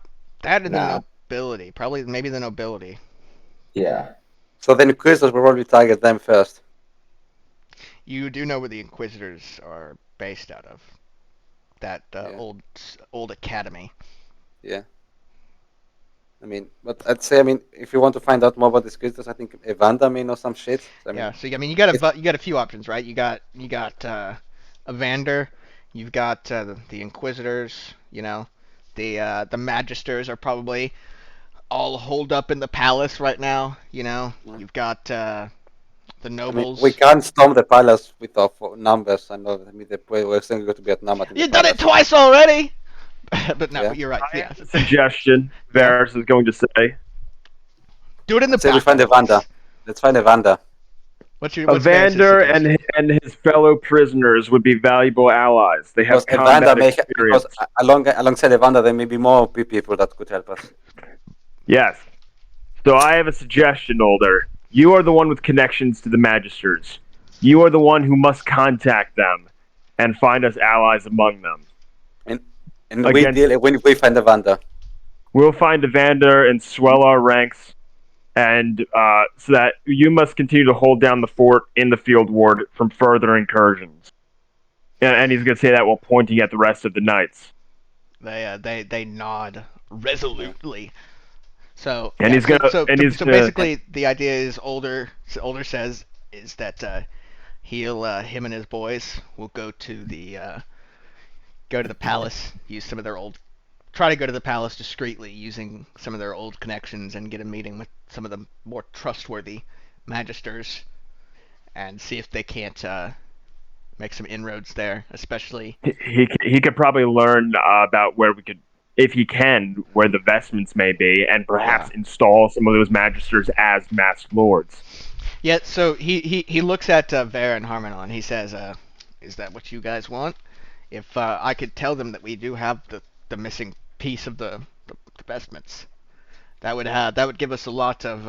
that and Nah. the nobility. Probably maybe the nobility. Yeah. So the Inquisitors will probably target them first. You do know where the Inquisitors are based out of. That Yeah. old academy. Yeah. I mean, but I'd say, if you want to find out more about the Inquisitors, I think Evander may know some shit. Yeah, so you got a few options, right? You got Evander, you've got the Inquisitors, the Magisters are probably all holed up in the palace right now, You've got the nobles. we can't storm the palace with our numbers. I know. We're still going to be outnumbered. You've done it twice already. But no, Yeah. you're right. I Yeah. have a suggestion. Varys is going to say. Do it in the Say we back. find Evander. Let's find Evander. What's Varys' Evander suggestion? and his fellow prisoners would be valuable allies. They have Because Evander combat experience. alongside Evander, there may be more people that could help us. Yes. So I have a suggestion, Older. You are the one with connections to the Magisters. You are the one who must contact them and find us allies among them. And Again- we deal when we find Evander. We'll find Evander and swell our ranks, and so that you must continue to hold down the fort in the Field Ward from further incursions. And he's going to say that while pointing at the rest of the knights. They nod resolutely. So And he's gonna- so and he's gonna- basically the idea is Older says is that him and his boys will go to the palace, use some of their old, try to go to the palace discreetly using some of their old connections and get a meeting with some of the more trustworthy magisters and see if they can't make some inroads there, especially. He could probably learn about where we could, if he can, where the vestments may be, and perhaps install some of those magisters as masked lords. Yeah, so he looks at Vera and Harmonel and he says, "Is that what you guys want? If I could tell them that we do have the missing piece of the vestments, that would give us a lot of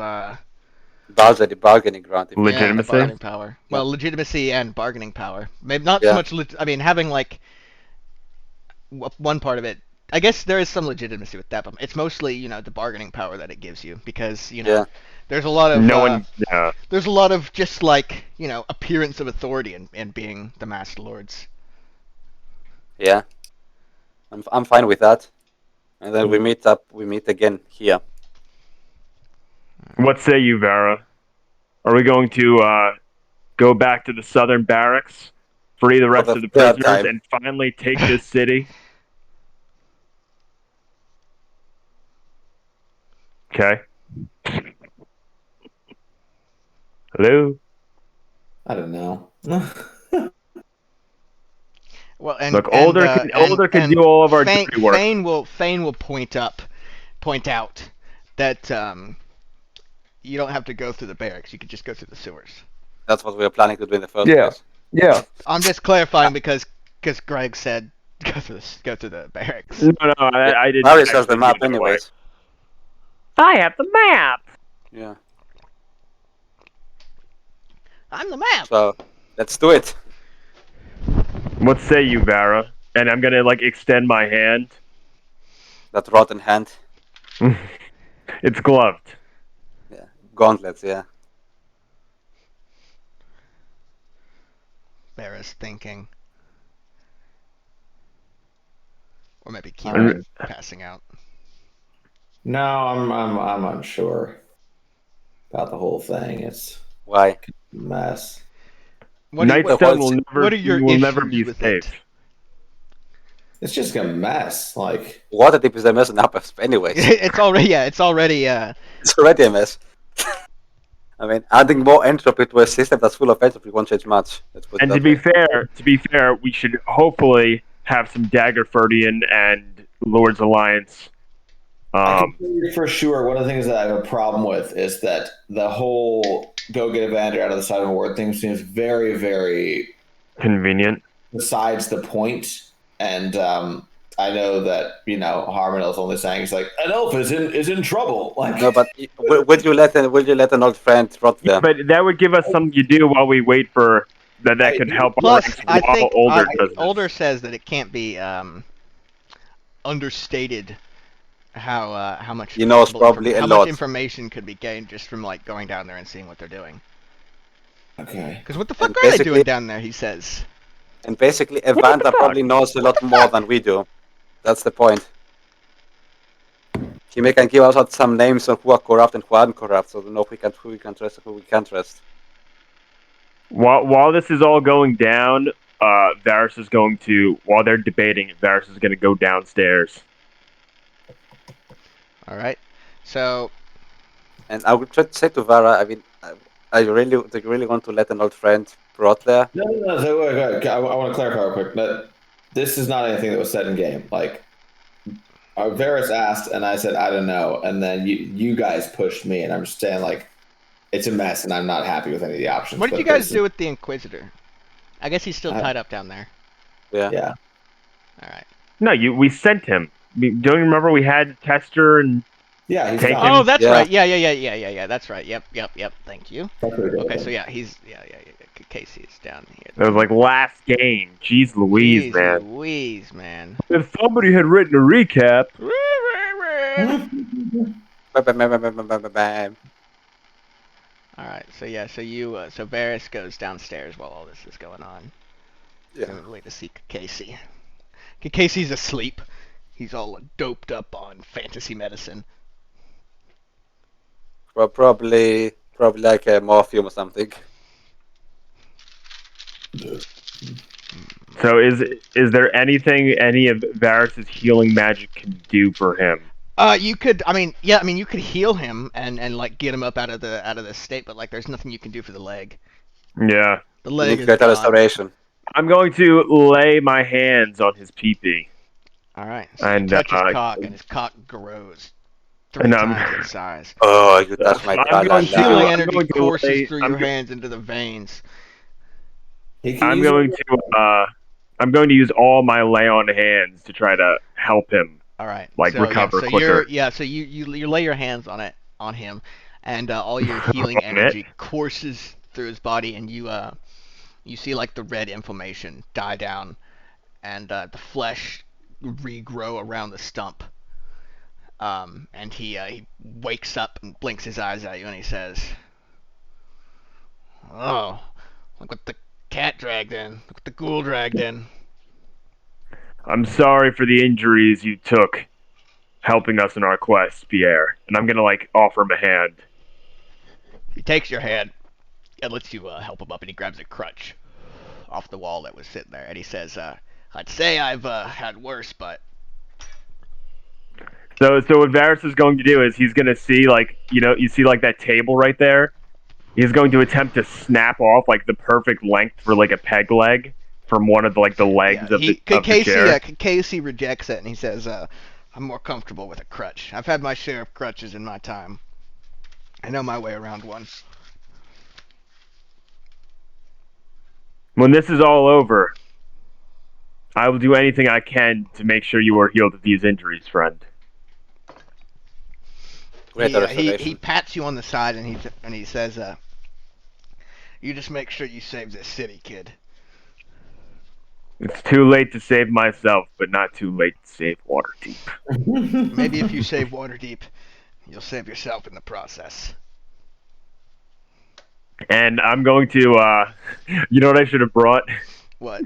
bargaining ground. Legitimacy? bargaining power. Well, legitimacy and bargaining power. Maybe not so much. I mean, having like one part of it. I guess there is some legitimacy with that, but it's mostly the bargaining power that it gives you because there's a lot of there's a lot of just like appearance of authority in being the masked lords. Yeah, I'm fine with that. And then we meet again here. What say you, Vera? Are we going to go back to the southern barracks, free the rest of the prisoners, and finally take this city? Okay. Hello? I don't know. Well, and look, Older can do all of our dirty work. Thane will point out that you don't have to go through the barracks. You could just go through the sewers. That's what we were planning to do in the first place. Yeah. I'm just clarifying because Greg said go through the barracks. No, I didn't. Marius has the map anyways. I have the map. Yeah. I'm the map. So let's do it. What say you, Vera? And I'm gonna extend my hand. That rotten hand. It's gloved. Yeah. Gauntlets, yeah. Vera's thinking. Or maybe Kieran passing out. No, I'm unsure about the whole thing. It's why a mess. Nightstone will never be with safe. it? It's just a mess. Like Waterdeep is a mess now, anyways. it's already It's already a mess. I mean, adding more entropy to a system that's full of entropy won't change much. And to be fair, we should hopefully have some Daggerfordian and Lord's Alliance. I can tell you for sure, one of the things that I have a problem with is that the whole go get Evander out of the side of a word thing seems very, very convenient. Besides the point, and I know that Harmonel's only saying he's like an elf is in trouble. Like no, but would you let an old friend rot them? But that would give us something to do while we wait for that could help. Plus, I think Older says that it can't be understated how much probably a lot. Much information could be gained just from going down there and seeing what they're doing. Okay. Because what the fuck are they doing down there? He says. And basically, Evander probably knows a lot more than we do. That's the point. He can give us out some names of who are corrupt and who aren't corrupt, so we know who we can trust and who we can't trust. While this is all going down, Varys is going to, while they're debating, Varys is going to go downstairs. All right. So. And I would try to say to Vara, I mean, do you really want to let an old friend rot there? No. So, wait, I want to clarify real quick that this is not anything that was said in game. Like, Varys asked, and I said, I don't know. And then you guys pushed me, and I'm just saying, it's a mess, and I'm not happy with any of the options. What did you guys do with the Inquisitor? I guess he's still tied up down there. Yeah. All right. No, we sent him. Don't you remember we had Tester and yeah, he's oh, that's right. Yeah. That's right. Yep. Thank you. Okay, so he's Casey's down here. It was last game. Jeez Louise, man. If somebody had written a recap. All right. So Varys goes downstairs while all this is going on. Yeah. Wait to see Casey. Casey's asleep. He's all doped up on fantasy medicine. Well, probably like a morphium or something. So is there anything any of Varus's healing magic can do for him? You could, you could heal him and like get him up out of the state, but like there's nothing you can do for the leg. Yeah. The leg is Greater gone. restoration. I'm going to lay my hands on his pee-pee. All right. So And, you touch his cock, and his cock grows 3 And, times in size. Oh, you touch my I'm going to- Healing I'm energy going to courses lay- through I'm your go- hands into the veins. I'm going to use all my lay on hands to try to help him. All right. Like, so, recover so quicker. you lay your hands on him, and all your healing energy courses through his body, and you see like the red inflammation die down, and the flesh regrow around the stump. And he wakes up and blinks his eyes at you, and he says, "Oh, look what the cat dragged in. Look what the ghoul dragged in." I'm sorry for the injuries you took helping us in our quest, Pierre. And I'm going to, like, offer him a hand. He takes your hand and lets you help him up, and he grabs a crutch off the wall that was sitting there, and he says, "I'd say I've had worse, but..." So what Varus is going to do is he's going to see, like, you see, like, that table right there? He's going to attempt to snap off, like, the perfect length for, like, a peg leg from one of the, like, the legs of the chair. Casey rejects it, and he says, "I'm more comfortable with a crutch. I've had my share of crutches in my time. I know my way around one." When this is all over, I will do anything I can to make sure you are healed of these injuries, friend. He pats you on the side, and he says, "You just make sure you save this city, kid." It's too late to save myself, but not too late to save Waterdeep. Maybe if you save Waterdeep, you'll save yourself in the process. And I'm going to, you know what I should have brought? What?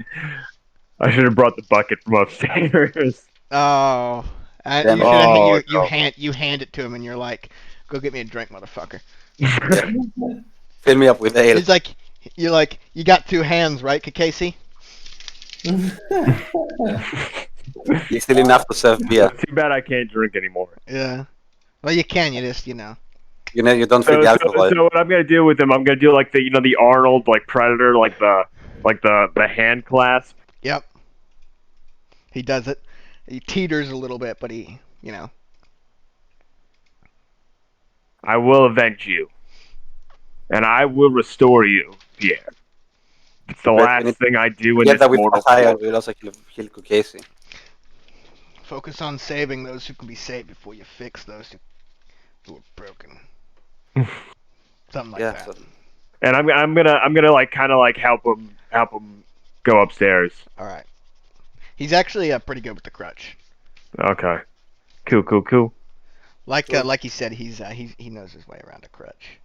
I should have brought the bucket from upstairs. Oh, you hand it to him, and you're like, "Go get me a drink, motherfucker." Fill me up with ale. He's like, "You got 2 hands, right, Casey?" You're still enough to serve beer. Too bad I can't drink anymore. Yeah. Well, you can. You just, You know, you don't feel the alcohol. So what I'm gonna do with him, I'm gonna do like the Arnold like Predator, like the hand clasp. Yep. He does it. He teeters a little bit, but he. I will avenge you, and I will restore you, Pierre. It's the last thing I do in this mortal coil. We'll also kill Casey. Focus on saving those who can be saved before you fix those who are broken. Something like that. So. And I'm gonna like kind of like help him go upstairs. All right. He's actually pretty good with the crutch. Okay. Cool. Like he said, he knows his way around a crutch.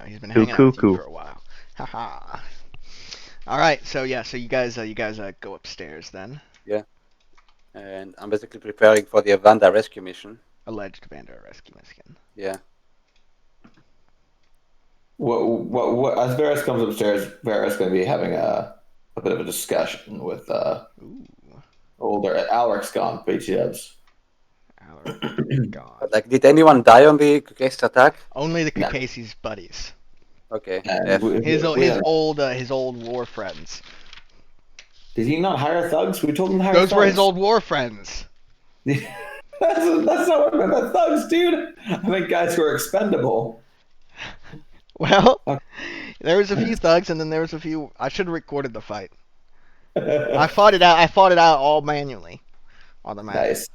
He's been hanging out with you for a while. Haha. All right, so you guys go upstairs then. Yeah. And I'm basically preparing for the Vanda rescue mission. Alleged Vanda rescue mission. Yeah. What? As Varus comes upstairs, Varus is going to be having a bit of a discussion with older Alaric's gone. BT-dubs. Alaric gone. But, like, did anyone die on the Casey attack? Only the Casey's buddies. Okay. His old war friends. Did he not hire thugs? We told him to hire Those thugs. were his old war friends. that's not what I meant by thugs, dude. I meant guys who are expendable. Well, there was a few thugs, and then there was a few. I should have recorded the fight. I fought it out all manually on the map. Nice.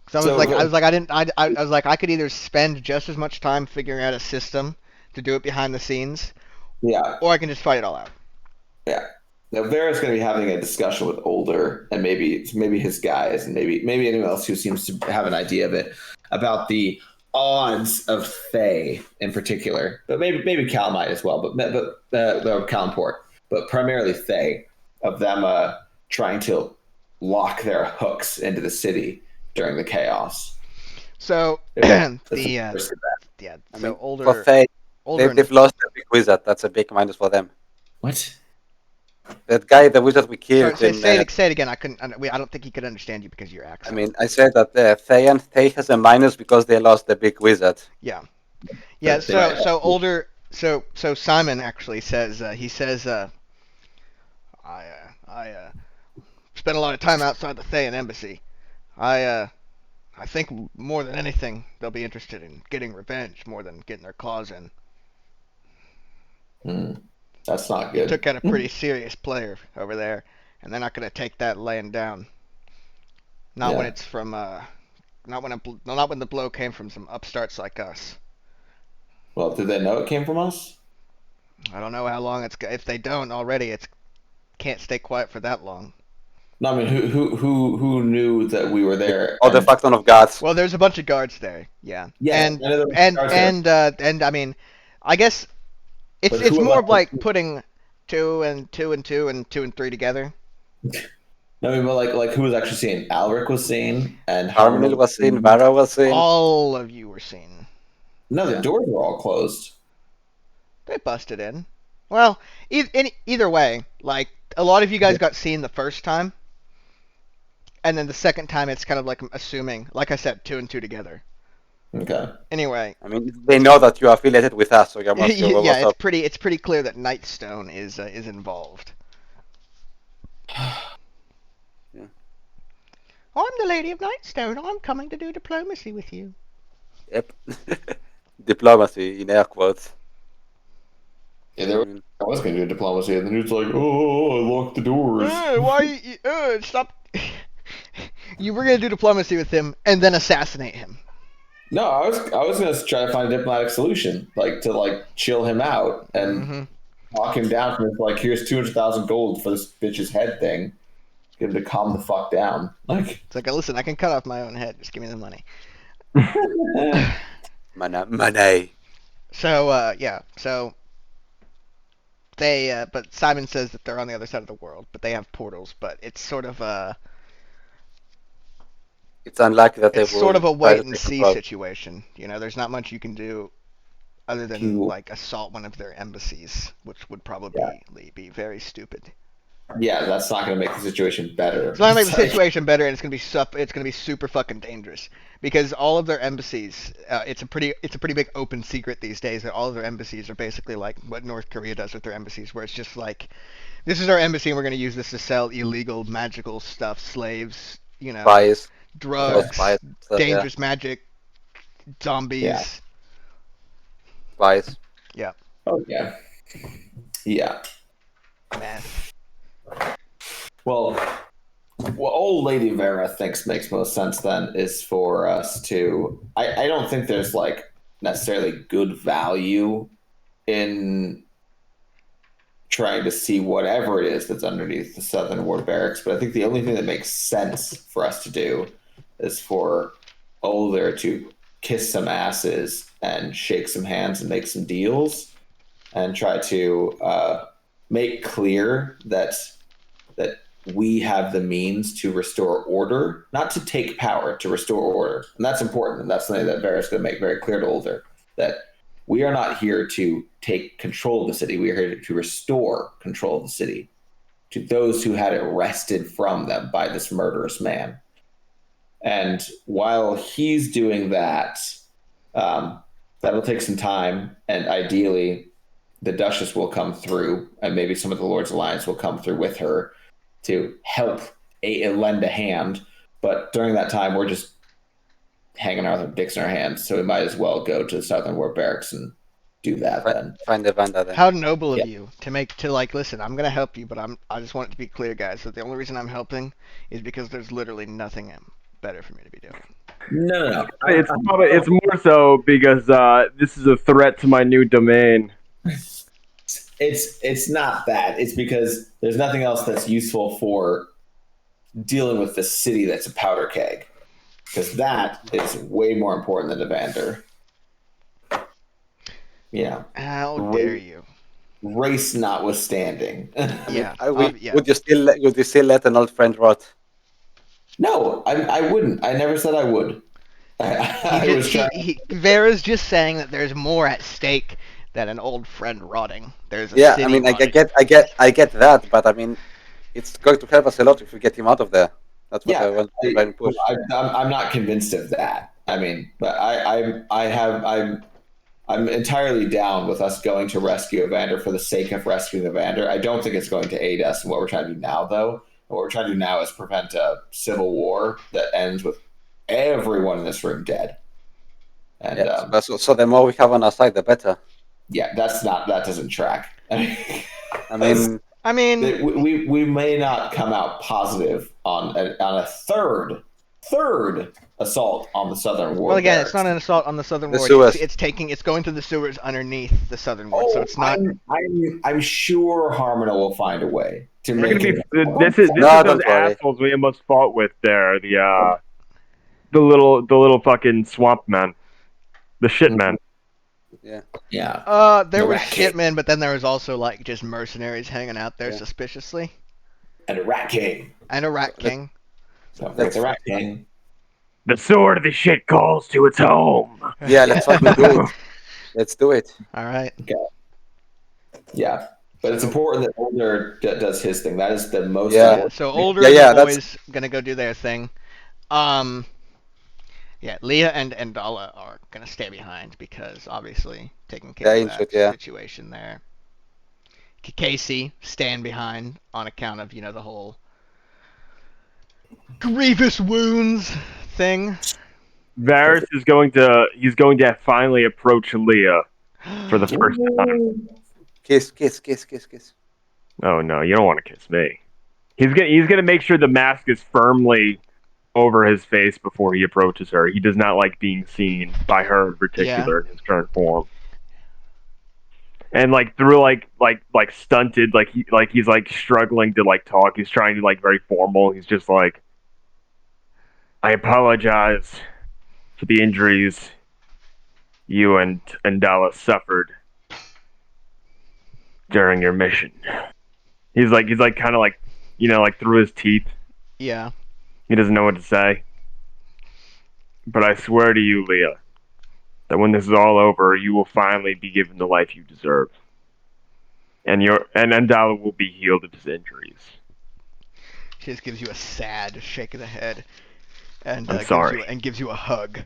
So I was like, I could either spend just as much time figuring out a system to do it behind the scenes, yeah, or I can just fight it all out. Yeah. Now Vera's going to be having a discussion with Older and maybe his guys and maybe anyone else who seems to have an idea of it about the odds of Fae in particular, but maybe Calamite as well, but Calamport, but primarily Fae, of them trying to lock their hooks into the city during the chaos. So Older Older. They've lost the big wizard. That's a big minus for them. What? That guy, the wizard we Sorry, killed. say it again. I couldn't. I don't think he could understand you because of your I accent. mean, I said that Thayan has a minus because they lost the big wizard. Yeah. But they- So older. So Simon actually says he says I spent a lot of time outside the Thayan embassy. I think more than anything they'll be interested in getting revenge more than getting their claws in. That's not You good. took out a pretty serious player over there, and they're not going to take that laying down. Not when Yeah. it's from not when the blow came from some upstarts like us. Well, did they know it came from us? I don't know how long if they don't already, it's can't stay quiet for that long. No, I mean, who knew that we were there? Or the And- faction of gods. Well, there's a bunch of guards there, yeah. Yeah, and I know there were guards there. and I mean, I guess it's But who more of elected- like putting 2 and 2 and 2 and 2 and 3 together. No, I mean, but like who was actually seen? Alric was seen, and Harmony was seen, Vara was seen. All of you were seen. No, the doors were all closed. They busted in. Well, either way, like a lot of you guys got seen the first time, and then the second time it's kind of like assuming, like I said, 2 and 2 together. Okay. Anyway, I mean, they know that you are affiliated with us, so you must go over yeah, top. it's pretty clear that Nightstone is involved. Yeah. I'm the Lady of Nightstone. I'm coming to do diplomacy with you. Yep. Diplomacy, in air quotes. Yeah, there I was going to do diplomacy, and then he was like, "Oh, I locked the doors." Why? Stop! You were gonna do diplomacy with him and then assassinate him. No, I was going to try to find a diplomatic solution, like to like chill him out and Mm-hmm. knock him down from his, like, here's 200,000 gold for this bitch's head thing. Get him to calm the fuck down. Like, It's like, listen, I can cut off my own head. Just give me the money. Money. So, yeah. So they, but Simon says that they're on the other side of the world, but they have portals. But it's sort of It's unlikely that they it's will sort of a try to wait and take see control. situation. You know, there's not much you can do other than You- like assault one of their embassies, which would probably be very stupid. yeah, that's not going to make the situation better. It's not gonna make the It's like- situation better, and it's gonna be super fucking dangerous because all of their embassies. It's a pretty big open secret these days that all of their embassies are basically like what North Korea does with their embassies, where it's just like, this is our embassy, and we're gonna use this to sell illegal magical stuff, slaves, you know, Spies, drugs, spies, stuff, dangerous magic, zombies. Yeah. Spies. Oh yeah, yeah. Man. Well, what old Lady Vera thinks makes most sense then is for us to. I don't think there's like necessarily good value in trying to see whatever it is that's underneath the Southern Ward Barracks, but I think the only thing that makes sense for us to do is for Older to kiss some asses and shake some hands and make some deals and try to make clear that we have the means to restore order, not to take power, to restore order. And that's important. And that's something that Vera's going to make very clear to Older, that we are not here to take control of the city. We are here to restore control of the city to those who had it wrested from them by this murderous man. And while he's doing that, that'll take some time. And ideally, the Duchess will come through, and maybe some of the Lord's Alliance will come through with her to help lend a hand. But during that time, we're just hanging out with our dicks in our hands, so we might as well go to the Southern War Barracks and do that then. Find the Vanda then. How noble of Yeah. you to like listen. I'm gonna help you, but I just want it to be clear, guys, that the only reason I'm helping is because there's literally nothing better for me to be doing. No. It's more so because this is a threat to my new domain. It's not that. It's because there's nothing else that's useful for dealing with the city that's a powder keg. Because that is way more important than Evander. Yeah. How Right. dare you? Race notwithstanding. Yeah. Yeah. Would you still let an old friend rot? No, I wouldn't. I never said I would. I was trying. Vera's just saying that there's more at stake than an old friend rotting. There's a Yeah, city I mean, I rotting. get that, but I mean, it's going to help us a lot if we get him out of there. That's what I want to try and push. I'm not convinced of that. I mean, but I'm entirely down with us going to rescue Evander for the sake of rescuing Evander. I don't think it's going to aid us in what we're trying to do now, though. What we're trying to do now is prevent a civil war that ends with everyone in this room dead. And yes, so the more we have on our side, the better. yeah, that doesn't track. I mean, we may not come out positive on a third assault on the southern ward. Well, again, barracks. it's not an assault on the southern ward. sewers. It's going through the sewers underneath the southern ward, so it's not. I'm sure Harmona will find a way to They're make gonna it. be. This is No, those don't worry. assholes we almost fought with there. The little fucking swamp men, the shit men. Yeah. Yeah. There The was Rat King. shitmen, but then there was also like just mercenaries hanging out there Yeah. suspiciously, And a Rat King. and a rat king. Don't forget the Rat King. The sword of the shit calls to its home. Yeah, let's fucking do it. Let's do it. All right. Yeah. But it's important that Older does his thing. That is the most Yeah. important. So older Yeah, the that's- boys gonna go do their thing. Yeah, Leah and Dala are gonna stay behind because obviously taking care Yeah, of that injured, yeah. situation there. Casey stand behind on account of the whole grievous wounds thing. Varys is going to finally approach Leah for the first time. Kiss. Oh no, you don't want to kiss me. He's gonna make sure the mask is firmly over his face before he approaches her. He does not like being seen by her in particular in his current form. And like through like stunted, he's like struggling to like talk. He's trying to like very formal. He's just like, I apologize for the injuries you and Dallas suffered during your mission. He's like kind of like like through his teeth. Yeah. He doesn't know what to say. But I swear to you, Leah, that when this is all over, you will finally be given the life you deserve. And Andala will be healed of his injuries. She just gives you a sad shake of the head, and I'm sorry. gives you a hug.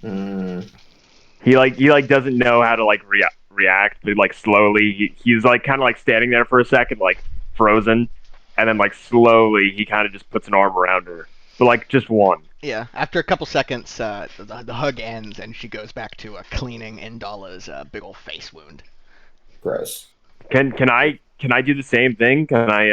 He doesn't know how to like react, but like slowly he's like kind of like standing there for a second, like frozen, and then like slowly he kind of just puts an arm around her, but like just one. Yeah. After a couple seconds, the hug ends, and she goes back to cleaning Indala's big old face wound. Gross. Can I do the same thing? Can I?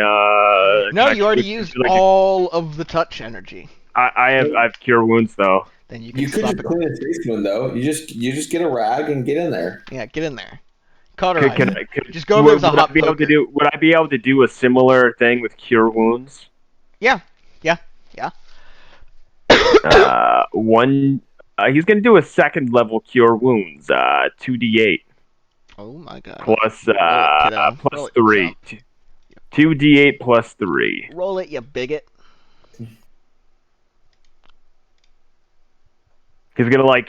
No, can you I already used all of the touch energy. I have cure wounds though. Then you can You could stop just it. clean his face wound though. You just get a rag and get in there. Yeah, get in there. Cauterize. Could, Just go over there with a would I hot be able to poker. would I be able to do a similar thing with cure wounds? Yeah. He's gonna do a second level cure wounds. 2d8 Oh my god. plus Roll it, kiddo. plus Roll it, 3. chump. 2d8 plus 3. Roll it, you bigot. He's gonna like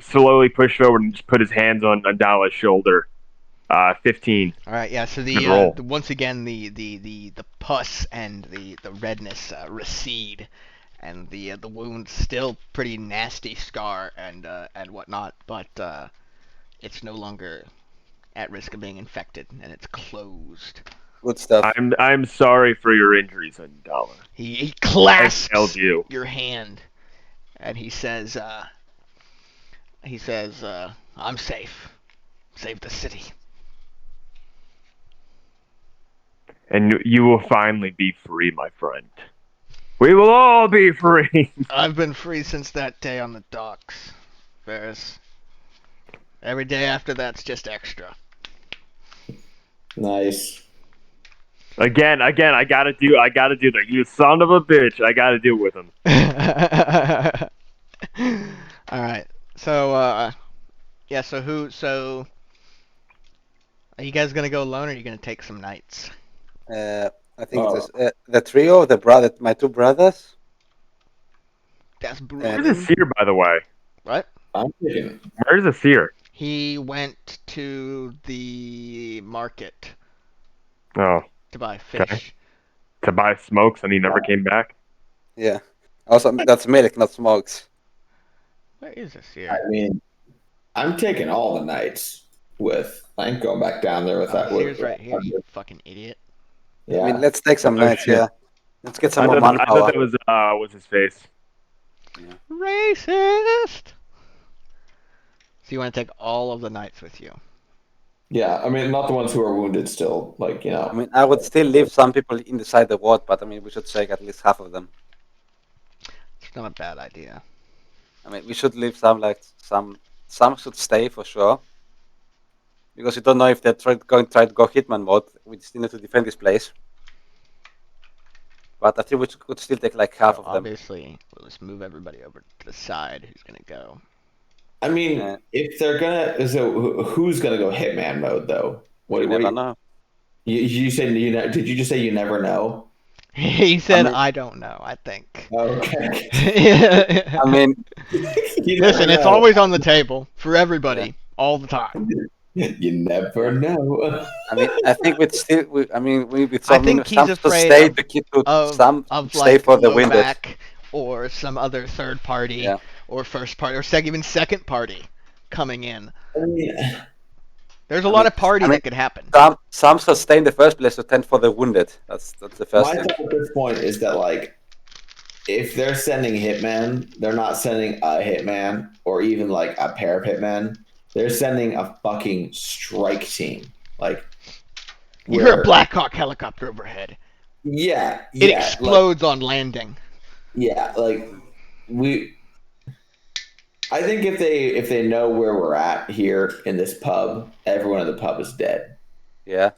slowly push forward and just put his hands on Andala's shoulder. 15. All right, yeah. So Good roll. once again the pus and the redness recede, and the wound's still pretty nasty scar and whatnot, but it's no longer at risk of being infected, and it's closed. Good stuff. I'm sorry for your injuries, Andala. He I clasps failed you. your hand, and he says, "I'm safe. Save the city." And you will finally be free, my friend. We will all be free. I've been free since that day on the docks, Ferris. Every day after that's just extra. Nice. Again, I gotta do that. You son of a bitch, I gotta deal with him. All right. So, yeah. So are you guys gonna go alone, or are you gonna take some nights? I think the trio, my two brothers. That's Where's brutal. the seer, by the way? What? I'm thinking. Where's the seer? He went to the market Oh, to buy fish. to buy smokes, and he never came back. Yeah. Also, that's milk, not smokes. Where is this I here? mean, I'm taking all the nights with. I ain't going back down there with that. Sears right here, you fucking idiot. Yeah. I mean, let's take some Oh, nights. shit. Yeah. Let's get some I more thought manpower. that was his face. Racist! So you want to take all of the knights with you? Yeah, I mean, not the ones who are wounded still. Like, you know. I mean, I would still leave some people inside the ward, but I mean, we should take at least half of them. It's not a bad idea. I mean, we should leave some, like, some should stay for sure. Because you don't know if they're going to try to go Hitman mode. We still need to defend this place. But I think we could still take like half of them. Obviously, we'll just move everybody over to the side. Who's gonna go? I mean, if they're gonna, so who's gonna go Hitman mode though? We never know. You said did you just say you never know? He said, I don't know, I think. Okay. I mean, listen, it's always on the table for everybody, all the time. You never know. I mean, I think with I think he's afraid of stay like for the Wounded. Novak or some other third party or first party or even second party coming in. I mean, there's a lot of party that could happen. Some should stay in the first place to tend for the wounded. That's the first my thing. thought at this point is that like, if they're sending hitman, they're not sending a hitman or even like a pair of hitmen. They're sending a fucking strike team. Like, you hear a Blackhawk helicopter overhead. Yeah, it explodes on landing. Yeah, like I think if they know where we're at here in this pub, everyone in the pub is dead. Yeah,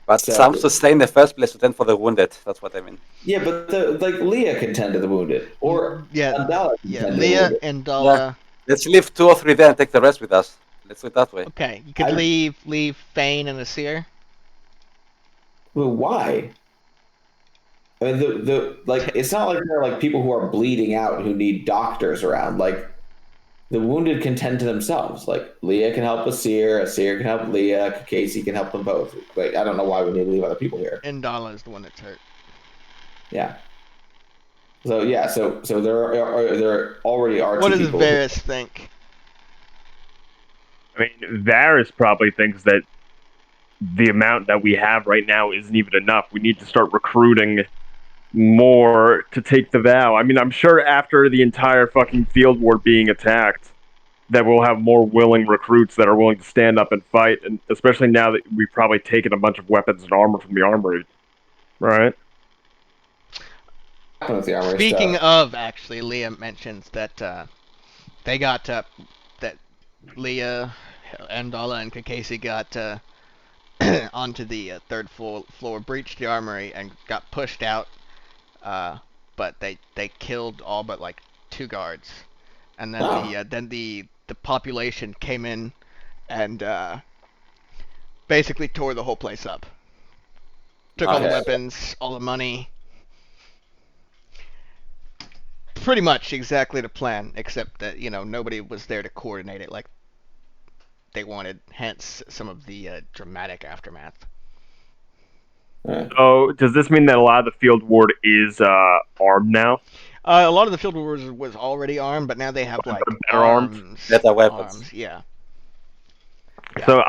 but some should stay in the first place to tend for the wounded. That's what I mean. Yeah, but like Leah can tend to the wounded, or Andala can tend Leah to the wounded. and Dala. Let's leave 2 or 3 there and take the rest with us. Let's do it that way. Okay, you could leave Fane and Asir. Well, why? I mean, the like it's not like there are like people who are bleeding out who need doctors around. Like, the wounded can tend to themselves. Like, Leah can help Asir can help Leah, Casey can help them both. Like, I don't know why we need to leave other people here. And Dala is the one that's hurt. Yeah. So yeah, so there already are. What two does people Varys think? I mean, Varys probably thinks that the amount that we have right now isn't even enough. We need to start recruiting more to take the vow. I mean, I'm sure after the entire fucking field war being attacked, that we'll have more willing recruits that are willing to stand up and fight, and especially now that we've probably taken a bunch of weapons and armor from the armory, right? Speaking of, actually, Leah mentions that they got that Leah, Andala, and Kakesi got onto the third floor, breached the armory, and got pushed out. But they killed all but like 2 guards, and then the population came in and basically tore the whole place up. Took all the weapons, all the money. Pretty much exactly the plan, except that, nobody was there to coordinate it like they wanted, hence some of the dramatic aftermath. Oh, does this mean that a lot of the field ward is armed now? A lot of the field ward was already armed, but now they have like better arms, better weapons. Arms, yeah. So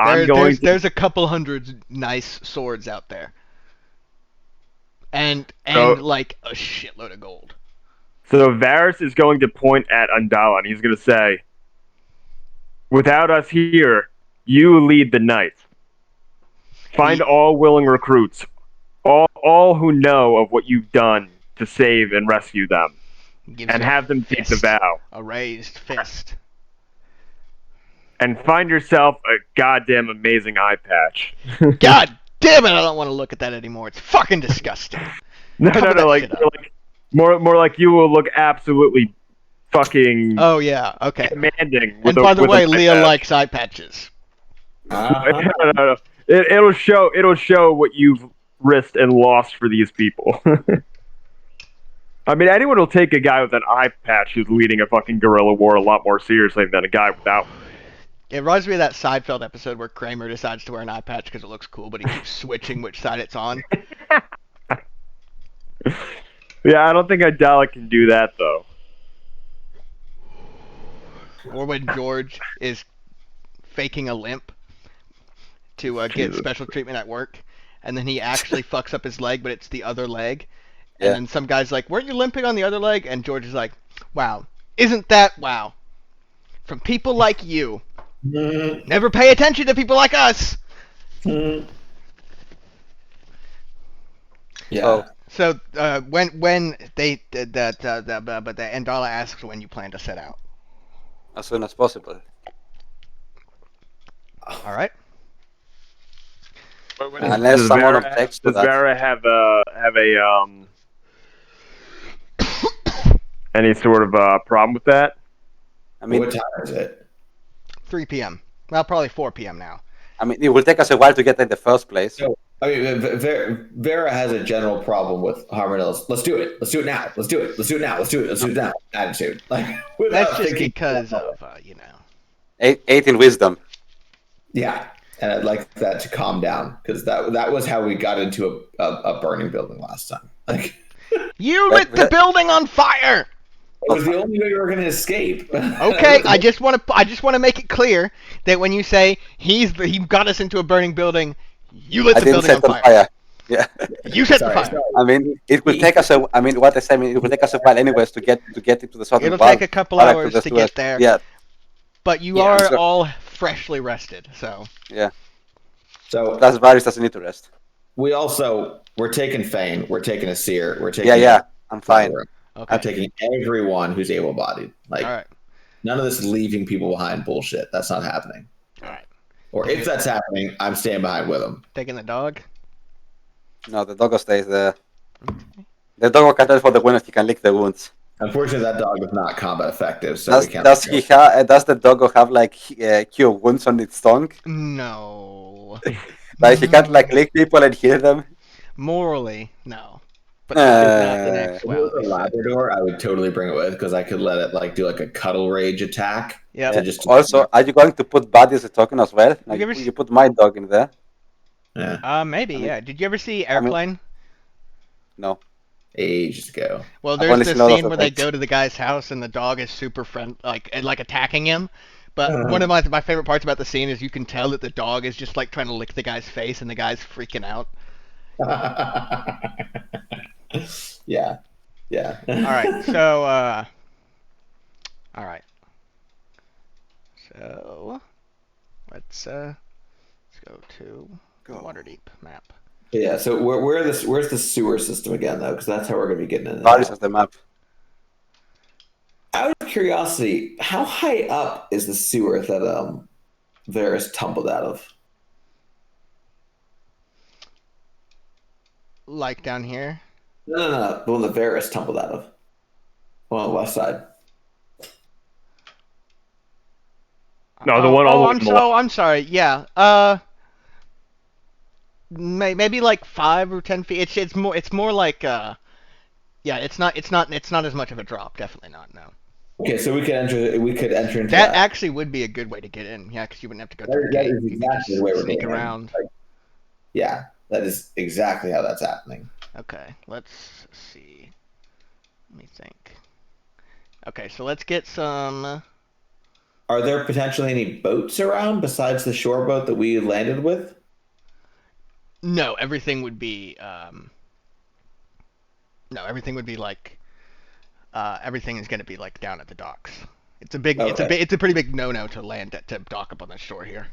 there's a couple hundred nice swords out there, and like a shitload of gold. So Varys is going to point at Andala, and he's going to say, "Without us here, you lead the night. Find all willing recruits, all who know of what you've done to save and rescue them, and have them take the vow. A raised fist. And find yourself a goddamn amazing eye patch." God damn it! I don't want to look at that anymore. It's fucking disgusting. No, like more like you will look absolutely fucking. Oh yeah, okay. Commanding. And by the way, Leah likes eye patches. No. It'll show what you've risked and lost for these people. I mean, anyone will take a guy with an eye patch who's leading a fucking guerrilla war a lot more seriously than a guy without. It reminds me of that Seinfeld episode where Kramer decides to wear an eye patch because it looks cool, but he keeps switching which side it's on. Yeah, I don't think Idala can do that though. Or when George is faking a limp to get Jesus. special treatment at work, and then he actually fucks up his leg, but it's the other leg. Yeah. And then some guy's like, "Weren't you limping on the other leg?" And George is like, "Wow, isn't that wow? From people like you. Never pay attention to people like us." Yeah. Oh. So when they but the Andala asks when you plan to set out. As soon as possible. All right. Unless Does someone Vera- objects to does that. Vera have a any sort of problem with that? I mean, What time is it? 3 p.m. Well, probably 4 p.m. now. it will take us a while to get there in the first place. So, I mean, Vera has a general problem with Harmonil's. Let's do it. Let's do it now. Let's do it. Let's do it now. Let's do it. Let's do it now. Attitude. Like without That's just thinking. because of you know. 8 in wisdom. Yeah, and I'd like that to calm down because that was how we got into a burning building last time. Like You But- lit the building on fire. it was the only way we were going to escape. Okay, I just want to make it clear that when you say he got us into a burning building, you lit I the didn't building set on on fire. fire. Yeah. You set the Sorry, fire. sorry. It will take us what I say, it will take us a while anyways to get into the southern It'll wall. take a couple Or, like, hours just to do get it. there. Yeah, But you Yeah, are so- all freshly rested, so. yeah. So Plus Varys doesn't need to rest. we're taking Fane, we're taking Asir, we're taking Yeah, I'm fine. Okay. I'm taking everyone who's able-bodied. Like All right. none of this leaving people behind bullshit. That's not happening. All right. Or if that's happening, I'm staying behind with them. Taking the dog. No, the doggo stays there. The doggo can tell for the wound if he can lick the wounds. Unfortunately, that dog is not combat effective, so Does we can't. does the doggo have like cure wounds on its tongue? No. Like he can't like lick people and heal them? Morally, no. But that is not the next If it was a well. Labrador, I would totally bring it with because I could let it like do like a cuddle rage attack. Yep. To just Also, are you going to put Buddy as a token as well? Like, you ever you put my dog in there? yeah, Maybe, I mean- yeah. Did you ever see Airplane? No. ages ago. Well, I've there's only this seen all of scene the where they bits. go to the guy's house and the dog is super like attacking him. But one of my favorite parts about the scene is you can tell that the dog is just like trying to lick the guy's face and the guy's freaking out. Yeah, yeah. All right, so all right. So let's go to the Waterdeep map. Yeah. So where's the sewer system again though? Because that's how we're gonna be getting in. Varys has the map. Out of curiosity, how high up is the sewer that Varys tumbled out of? Like down here. No. The one that Varys tumbled out of. One on the west side. No, the one all the way on the left. I'm sorry. Yeah. Maybe like 5 or 10 feet. It's more like yeah. It's not as much of a drop. Definitely not. No. Okay, so we could enter into That actually would be a good way to get in. Yeah, because you wouldn't have to go through the That gate. is You could exactly just the way we're sneak getting in. around. Like, yeah, that is exactly how that's happening. Okay, let's see. Let me think. Okay, so let's get some. Are there potentially any boats around besides the shore boat that we landed with? No, everything would be. No, everything would be like. Everything is going to be like down at the docks. It's a big. Okay. It's a pretty big no-no to land to dock up on the shore here.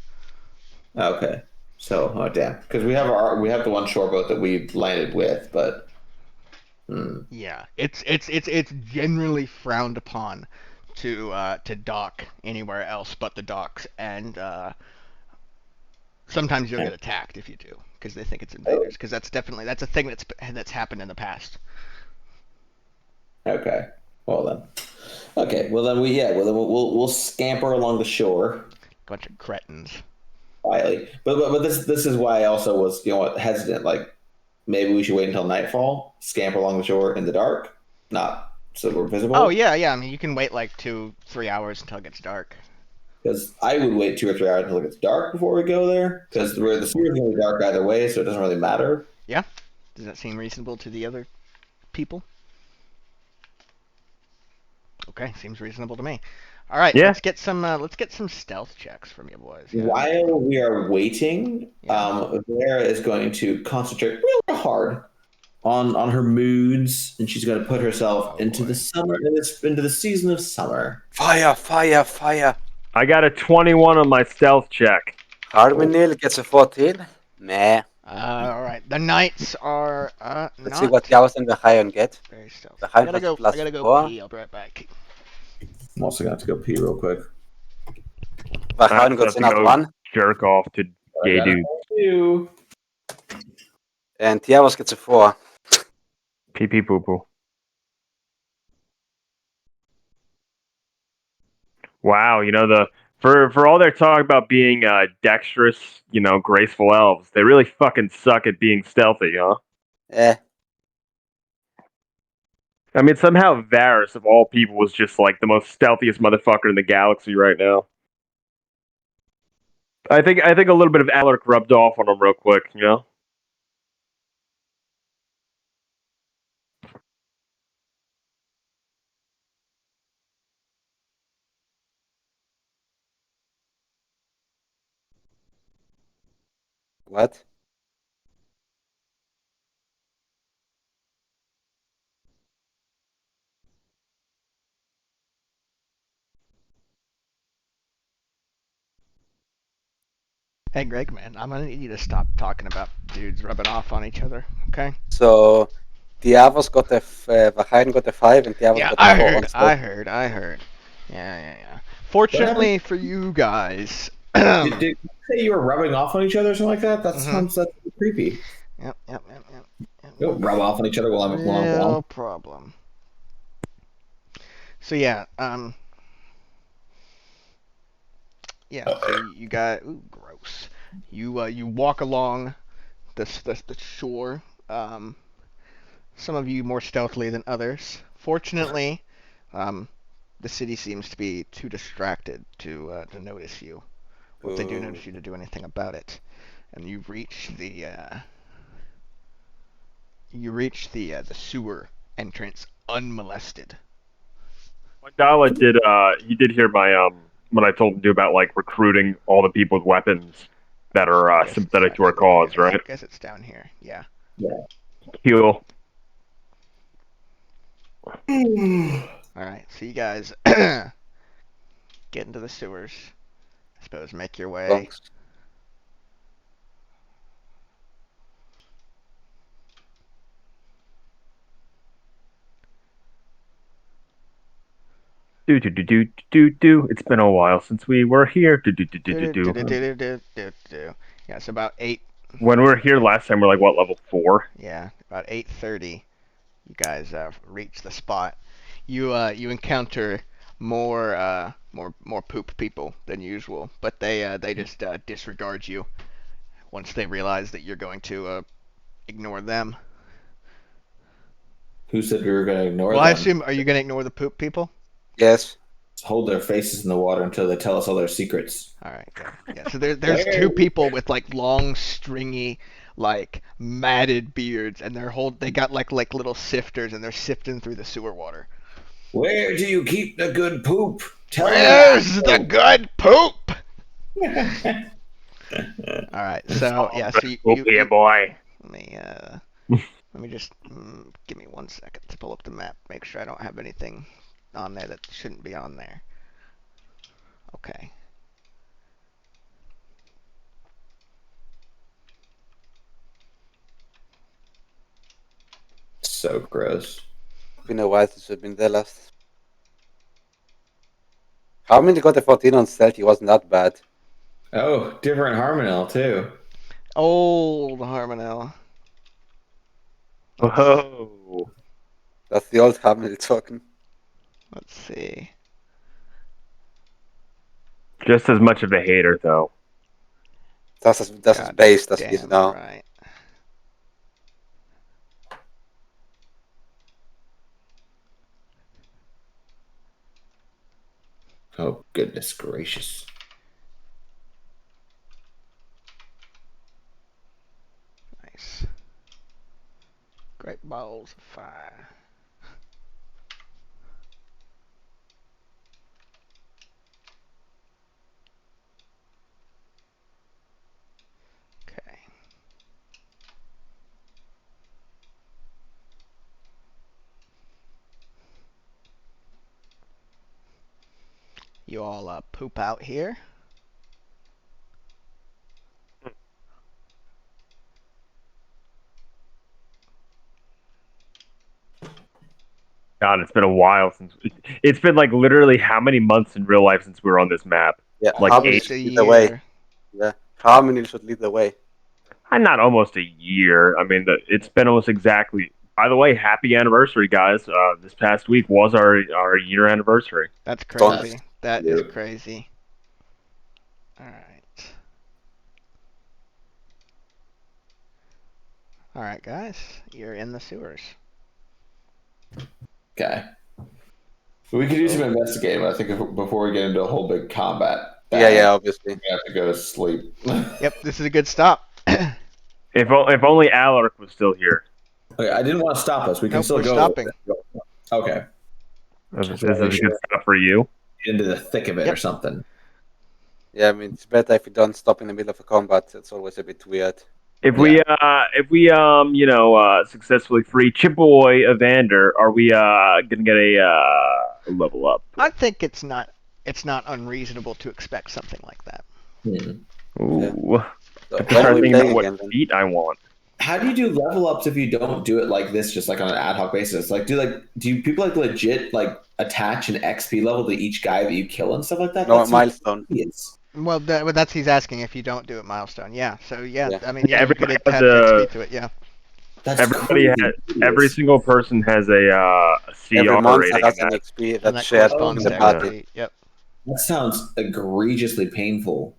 Okay, so damn, because we have the one shore boat that we landed with, but Yeah, it's generally frowned upon to dock anywhere else but the docks, and sometimes you'll get attacked if you do because they think it's invaders. Because that's a thing that's happened in the past. okay. Well then, we'll scamper along the shore Bunch of cretins. quietly. But this is why I also was hesitant. Like maybe we should wait until nightfall, scamper along the shore in the dark, not so we're visible. Oh yeah. I mean, you can wait like 2-3 hours until it gets dark. Because I would wait 2 or 3 hours until it gets dark before we go there. Because the sewer's going to be dark either way, so it doesn't really matter. Yeah. Does that seem reasonable to the other people? Okay, seems reasonable to me. All right, Yeah. let's get some stealth checks from you boys. Yeah. While we are waiting, Vera is going to concentrate real hard on her moods, and she's going to put herself into the summer, into the season of summer. Fire, fire, fire. I got a 21 on my stealth check. Harminil gets a 14. Meh. All right, the knights are Let's see what Gauss and Vahayon get. very stealthy. The high I gotta go. plus I gotta go 4. pee. I'll be right back. I'm also going to have to go pee real quick. Vahayon got have to in at go 1. Jerk off to gay dudes. You. And Tiavos gets a 4. Pee pee poo poo. Wow, for all their talk about being dexterous, graceful elves, they really fucking suck at being stealthy, huh? Eh. I mean, somehow Varys, of all people, was just like the most stealthiest motherfucker in the galaxy right now. I think a little bit of Alaric rubbed off on him real quick, What? Hey, Greg, man, I'm gonna need you to stop talking about dudes rubbing off on each other. Okay? So, Tiavos got a Vahayon got a 5 and Tiavos Yeah, got a 4 on I stealth. heard. Yeah. Fortunately for you guys. Did you say you were rubbing off on each other or something like that? That sounds that's creepy. Yep. Don't rub off on each other while I'm No gone. problem. So yeah, so you got gross. You walk along the shore. Some of you more stealthily than others. Fortunately, the city seems to be too distracted to notice you. Or if they do notice you, to do anything about it. And you reach the sewer entrance unmolested. Mandala did hear my what I told him to do about like recruiting all the people with weapons that are sympathetic to our cause, right? I guess it's down here. Yeah. Cool. Alright, so you guys get into the sewers. I suppose make your way. Thanks. Do. It's been a while since we were here. Do. Yeah, it's about 8. When we were here last time, we're like what, level 4? Yeah, about 8:30. You guys reach the spot. You encounter more poop people than usual, but they just disregard you once they realize that you're going to ignore them. Who said we were going to ignore them? Well, I assume, are you going to ignore the poop people? Yes. Hold their faces in the water until they tell us all their secrets. All right. Yeah. So there's 2 people with like long, stringy, like matted beards, and they got like little sifters, and they're sifting through the sewer water. Where do you keep the good poop? Where's the good poop? All right. So yeah. So you boy. Let me just give me 1 second to pull up the map. Make sure I don't have anything on there that shouldn't be on there. Okay. So gross. Been a while since we've been there last. How many got a 14 on stealth? He wasn't that bad. Oh, different Harmonel too. Old Harmonel. Oh. That's the old Harminil talking. Let's see. Just as much of a hater, though. That's his base, that's his now. Right. Oh, goodness gracious. balls of fire. Okay. You all poop out here. God, it's been a while since it's been like literally how many months in real life since we were on this map? Yeah, Like Almost 8. a Lead the way. year. Yeah, Harmony should lead the way. Not almost a year. I mean, it's been almost exactly. By the way, happy anniversary, guys! This past week was our year anniversary. That's Don't- crazy. That is crazy. All right. All right, guys, you're in the sewers. Okay. So we could do some investigating, but I think before we get into a whole big combat, Yeah, obviously. we have to go to sleep. Yep, this is a good stop. If only Alaric was still here. Okay, I didn't want to stop us. We can Nope, still we're go. stopping. Okay. This is a good stuff for you. Get into the thick of it or Yep. something. Yeah, I mean, it's better if you don't stop in the middle of a combat. It's always a bit weird. If we successfully free Chiboy Evander, are we gonna get a level up? I think it's not unreasonable to expect something like that. Ooh. So I have to when are start we thinking playing about what again then? feat I want. How do you do level ups if you don't do it like this, just like on an ad hoc basis? Like, do people like legit like attach an XP level to each guy that you kill and stuff like that? No, That's a milestone. tedious. Well, that's he's asking if you don't do it milestone. Yeah. So yeah, Yeah. I mean, Yeah, yeah, you could everybody attach has XP to it. Yeah. That's Everybody crazy has, tedious. every single person has a CR Every monster rating. has in an that. XP And that's that shared corresponds in the to party. XP. Yep. That sounds egregiously painful.